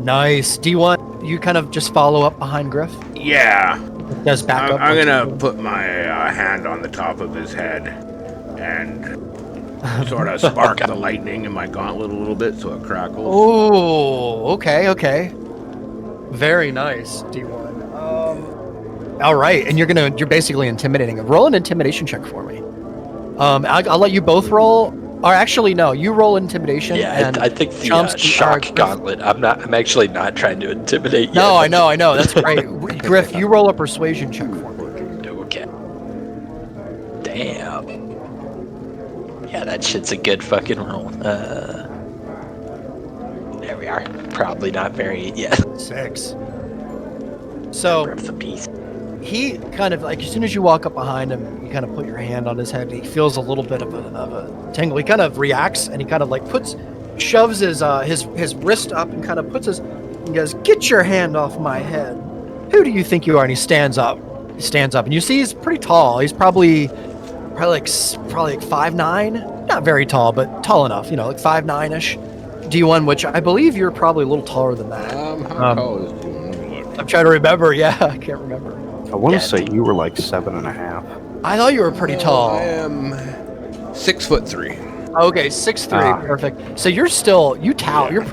Nice. Do you kind of just follow up behind Griff? Yeah. Does back up? I'm gonna put my hand on the top of his head and sort of spark the lightning in my gauntlet a little bit so it crackles. Oh, okay. Very nice, D1. All right, and you're basically intimidating him. Roll an intimidation check for me. I'll let you both roll. Or actually, no, you roll intimidation. Yeah, I think the shock gauntlet. I'm actually not trying to intimidate you. No, I know. That's great. Griff, you roll a persuasion check for me. Okay. Damn. Yeah, that shit's a good fucking roll. There we are. Probably not very. Yeah. 6. So Grab the piece. he kind of like, as soon as you walk up behind him, you kind of put your hand on his head. He feels a little bit of a tingle. He kind of reacts, and he kind of like shoves his wrist up and kind of and goes, "Get your hand off my head. Who do you think you are?" And he stands up. And you see he's pretty tall. He's probably like 5'9". Not very tall, but tall enough. Like 5'9"-ish. D1, which I believe you're probably a little taller than that. How tall is D1? I'm trying to remember. Yeah, I can't remember. I want to say you were like 7.5. I thought you were pretty tall. I am 6'3". Okay, 6'3", perfect. So you're you're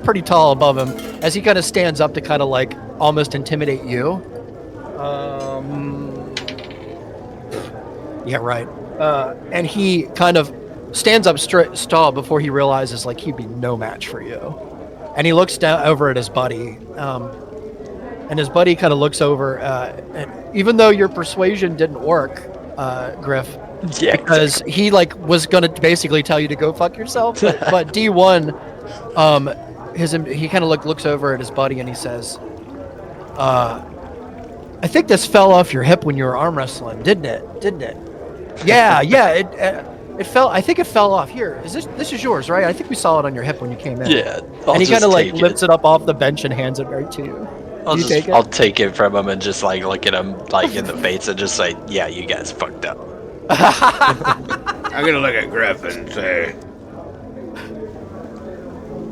pretty tall above him as he kind of stands up to kind of like almost intimidate you. Yeah, right. And he kind of stands up stall before he realizes like he'd be no match for you. And he looks down over at his buddy. And his buddy kind of looks over, and even though your persuasion didn't work, Griff, Yeah, because he like was gonna basically tell you to go fuck yourself, but D1, he kind of looks over at his buddy and he says, "I think this fell off your hip when you were arm wrestling, didn't it? Yeah, it fell. I think it fell off. Here, this is yours, right? I think we saw it on your hip when you came in." Yeah, and he kind of like lifts it up off the bench and hands it right to you. I'll take it from him and just like look at him like in the face and just say, "Yeah, you guys fucked up." I'm gonna look at Griff and say,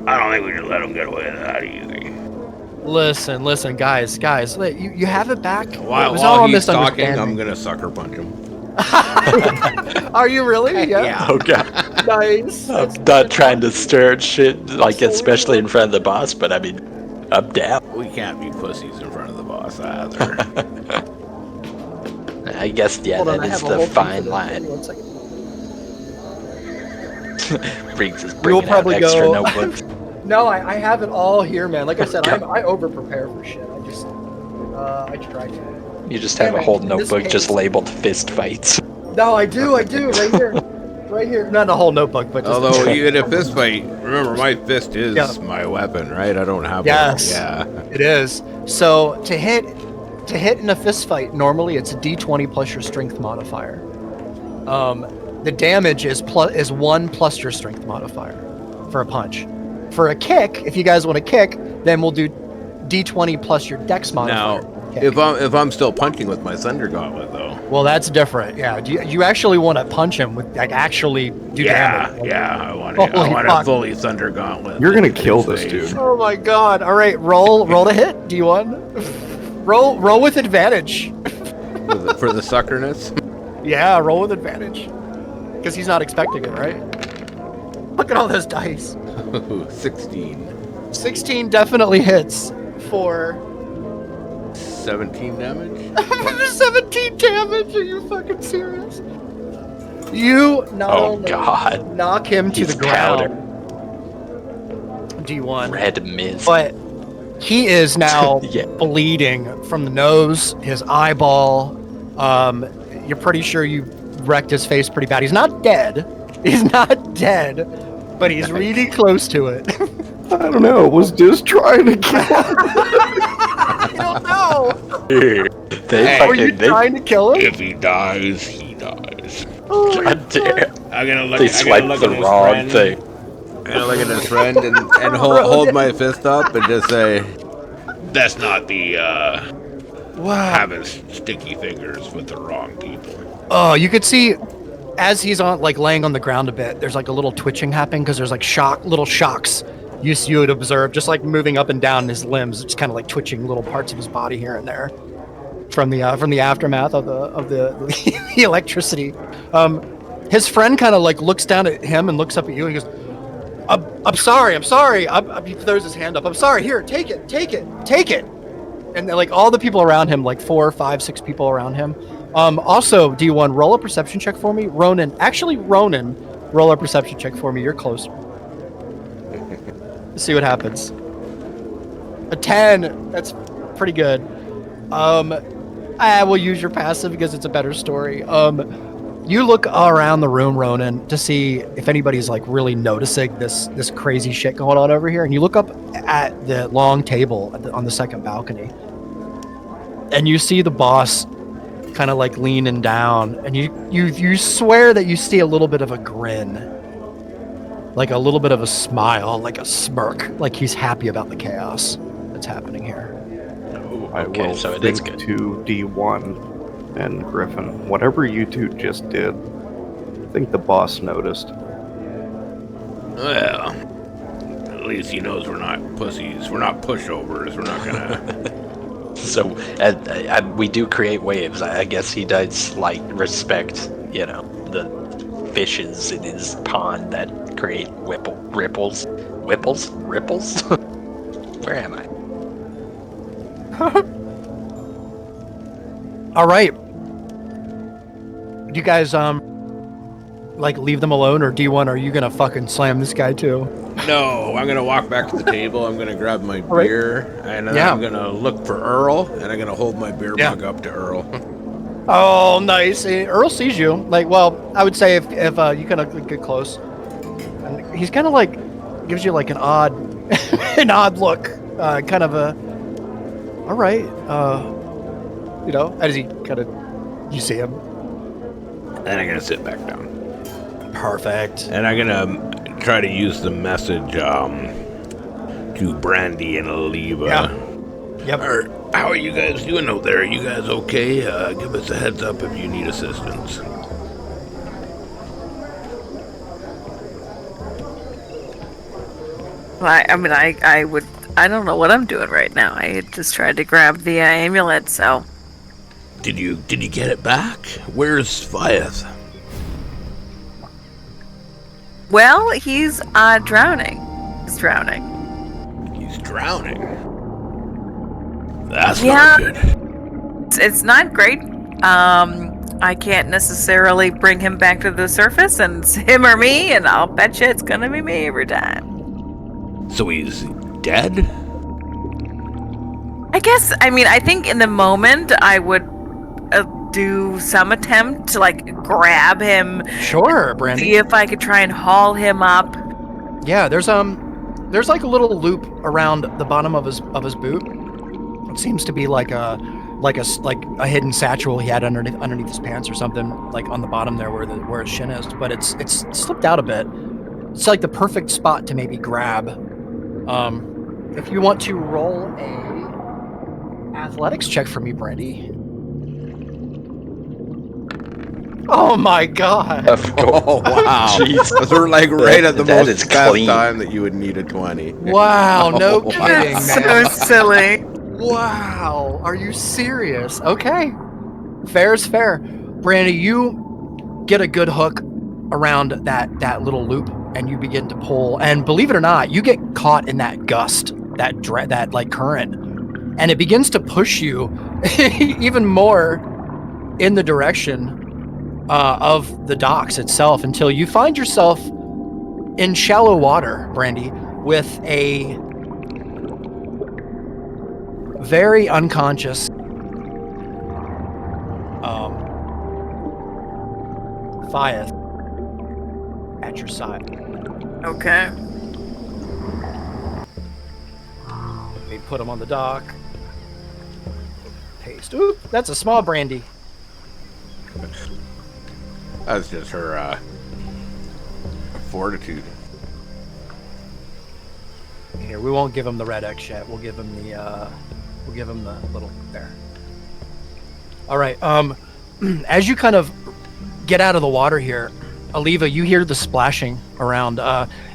I don't think we should let him get away that easy. Listen, guys, you have it back. While he's talking, I'm gonna sucker punch him. Are you really? Yeah. Oh god. Nice. I'm not trying to stir shit, like especially in front of the boss, but I mean, I'm down. We can't be pussies in front of the boss either. I guess, yeah, that is the fine line. Bringing out extra notebooks. No, I have it all here, man. Like I said, I over prepare for shit. I try to. You just have a whole notebook just labeled fist fights. No, I do, right here. Right here. Not a whole notebook, but just although even a fist fight, remember my fist is my weapon, right? I don't have yes, one. Yeah. It is. So to hit in a fist fight, normally it's a D20 plus your strength modifier. The damage is 1 plus your strength modifier for a punch. For a kick, if you guys want to kick, then we'll do D20 plus your dex modifier. Now, if I'm still punching with my Thunder Gauntlet, though. Well, that's different. Yeah. Do you actually want to punch him with like actually do damage? Yeah. I want to fully Thunder Gauntlet. You're gonna kill this dude. Oh my god! All right, roll to hit. D1. Roll with advantage. for the suckerness. Yeah, roll with advantage. Because he's not expecting it, right? Look at all those dice. 16. 16 definitely hits for 17 damage? 17 damage? Are you fucking serious? You knock him to the ground. D1. Red mist. But he is now bleeding from the nose, his eyeball. You're pretty sure you wrecked his face pretty bad. He's not dead, but he's really close to it. I don't know. It was just trying to kill him. I don't know. They Were you trying to kill him? If he dies, he dies. God damn. I'm gonna look. They I'm gonna swiped look the at his wrong friend. thing. I'm gonna look at his friend and hold my fist up and just say, "That's not the Wow. having sticky fingers with the wrong people." Oh, you could see as he's on like laying on the ground a bit, there's like a little twitching happening because there's like little shocks you would observe, just like moving up and down his limbs. It's kind of like twitching little parts of his body here and there from the aftermath of the the electricity. His friend kind of like looks down at him and looks up at you and he goes, I'm sorry. He throws his hand up. I'm sorry. Here, take it. And then, like all the people around him, like 4, 5, 6 people around him. Also, D1, roll a perception check for me. Ronan, roll a perception check for me. You're closer. Let's see what happens. A 10. That's pretty good. I will use your passive because it's a better story. You look around the room, Ronan, to see if anybody's like really noticing this crazy shit going on over here. And you look up at the long table on the second balcony, and you see the boss kind of like leaning down, and you swear that you see a little bit of a grin, like a little bit of a smile, like a smirk, like he's happy about the chaos that's happening here. I Okay, will so it is think good. to D1 and Griffin. Whatever you two just did, I think the boss noticed. Well, at least he knows we're not pussies. We're not pushovers. We're not gonna. So we do create waves. I guess he does like respect, the fishes in his pond that create ripples. Where am I? All right. You guys, like leave them alone, or D1, are you gonna fucking slam this guy too? No, I'm gonna walk back to the table. I'm gonna grab my right. beer, and then Yeah. I'm gonna look for Earl, and I'm gonna hold my beer Yeah. mug up to Earl. Oh, nice. Earl sees you. Like, well, I would say if you kind of get close, and he's kind of like gives you like an odd, an odd look, kind of a. All right, as he kind of, you see him. Then I'm gonna sit back down, Perfect. and I'm gonna try to use the message to Brandy and Oliva. Yeah. Yep. How are you guys doing out there? Are you guys okay? Give us a heads up if you need assistance. I don't know what I'm doing right now. I just tried to grab the amulet, so. Did you get it back? Where's Sviath? Well, he's drowning. He's drowning. He's drowning. That's Yeah. not good. It's not great. I can't necessarily bring him back to the surface, and it's him or me, and I'll bet you it's gonna be me every time. So he's dead? I think in the moment I would do some attempt to like grab him, Sure, Brandy. see if I could try and haul him up. Yeah, there's like a little loop around the bottom of his boot. It seems to be like a hidden satchel he had underneath his pants or something, like on the bottom there where his shin is. But it's slipped out a bit. It's like the perfect spot to maybe grab. If you want to roll a athletics check for me, Brandy. Oh my god! Oh wow! Jeez. We're like right at the That most is best clean. time that you would need a 20. Wow, no Oh, kidding, wow. So man. silly. Wow, are you serious? Okay, fair is fair. Brandy, you get a good hook around that little loop, and you begin to pull. And believe it or not, you get caught in that gust, that like current, and it begins to push you even more in the direction of the docks itself until you find yourself in shallow water, Brandy, with a very unconscious Fiath at your side. Okay. Put them on the dock. Paste. Oop, that's a small brandy. That's just her fortitude. Here, we won't give him the red X yet. We'll give him the little there. All right. As you kind of get out of the water here, Aliva, you hear the splashing around.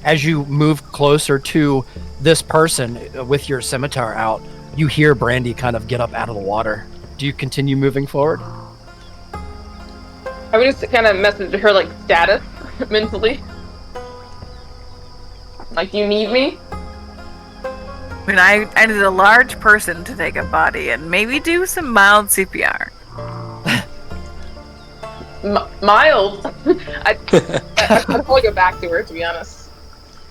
As you move closer to this person with your scimitar out, you hear Brandy kind of get up out of the water. Do you continue moving forward? I would just kind of message her like status mentally. Like, you need me? I mean, I need a large person to take a body and maybe do some mild CPR. Mild? I'd probably go back to her, to be honest.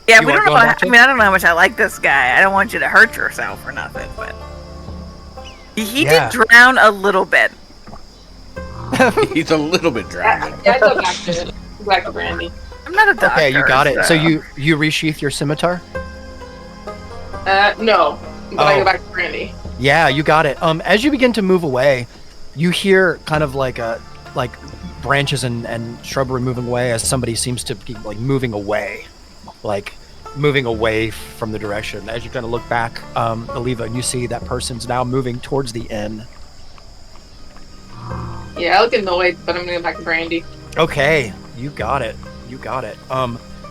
Yeah, You we want don't know. going back to I mean, I don't know how much I like this guy. I don't want you to hurt yourself or nothing, but he Yeah. did drown a little bit. He's a little bit drowning. Yeah, I'd go back to Brandy. I'm not a doctor. Okay, you got it. So you resheath your scimitar? No. But I Oh. go back to Brandy. Yeah, you got it. As you begin to move away, you hear kind of like branches and shrubbery moving away as somebody seems to be like moving away from the direction. As you kind of look back, Aliva, and you see that person's now moving towards the inn. Yeah, I look annoyed, but I'm gonna go back to Brandy. Okay, you got it.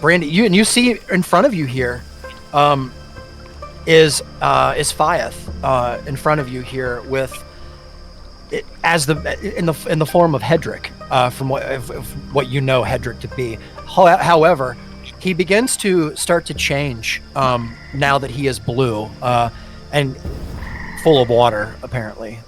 Brandy, you see in front of you here, is Fyeth in front of you here with it as in the form of Hedrick, from what you know Hedrick to be. However, he begins to start to change now that he is blue and full of water, apparently,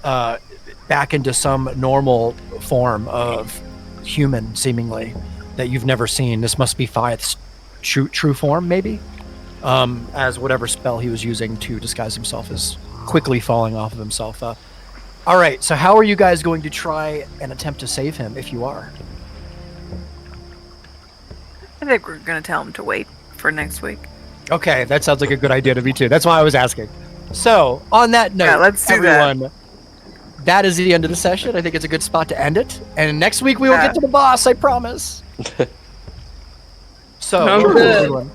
back into some normal form of human, seemingly, that you've never seen. This must be Fyeth's true form, maybe, as whatever spell he was using to disguise himself is quickly falling off of himself. All right, so how are you guys going to try and attempt to save him, if you are? I think we're gonna tell him to wait for next week. Okay, that sounds like a good idea to me too. That's why I was asking. So, on that note, Yeah, let's do that. everyone, that is the end of the session. I think it's a good spot to end it. And next week we will Yeah. get to the boss, I promise. So, Sounds woo, good. everyone.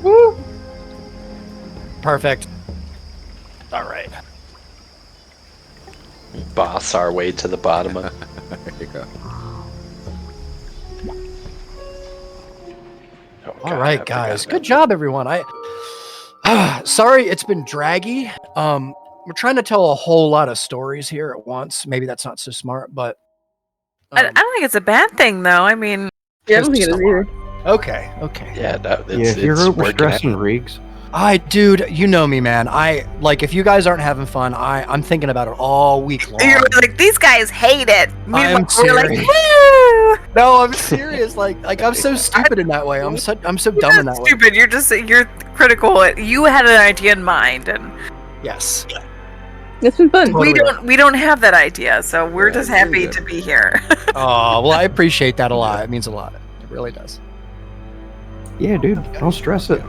Woo! Perfect. All right. Boss our way to the bottom of. There you go. Oh, All God, I right, forgot guys. about Good that. job, everyone. Sorry it's been draggy. We're trying to tell a whole lot of stories here at once. Maybe that's not so smart, but I don't think it's a bad thing, though. I mean, Yeah, I don't think it is either. okay. Yeah, no, Yeah, it's, if you're it's working out. overstressing rigs, Dude, you know me, man. If you guys aren't having fun, I'm thinking about it all week long. you're like, these guys hate it. Meanwhile, am we're like, serious. woo! No, I'm serious. Like I'm so stupid in that way. I'm so dumb in that way. Stupid. You're critical. You had an idea in mind, and Yes. It's been fun. Totally. we don't have that idea, so we're Yeah, just you're happy good. to be here. Oh, well, I appreciate that a lot. It means a lot. It really does. yeah, dude, don't stress it.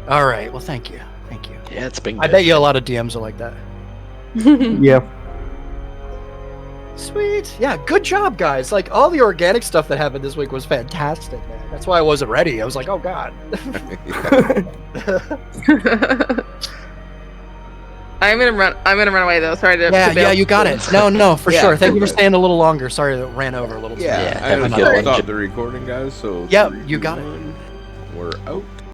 All right. Well, thank you. Thank you. Yeah, it's been I good. bet you a lot of DMs are like that. Yeah, Sweet. Yeah, good job, guys. Like, all the organic stuff that happened this week was fantastic, man. That's why I wasn't ready. I was like, oh, God. I'm gonna run away though. Sorry to Yeah, bail. yeah, you got it. No, for Yeah, sure. Thank you for good. staying a little longer. Sorry that it ran over a little too. Yeah, I have a just good one. stopped the recording, guys. So Yep, 3, you got 2, it. 1, We're out.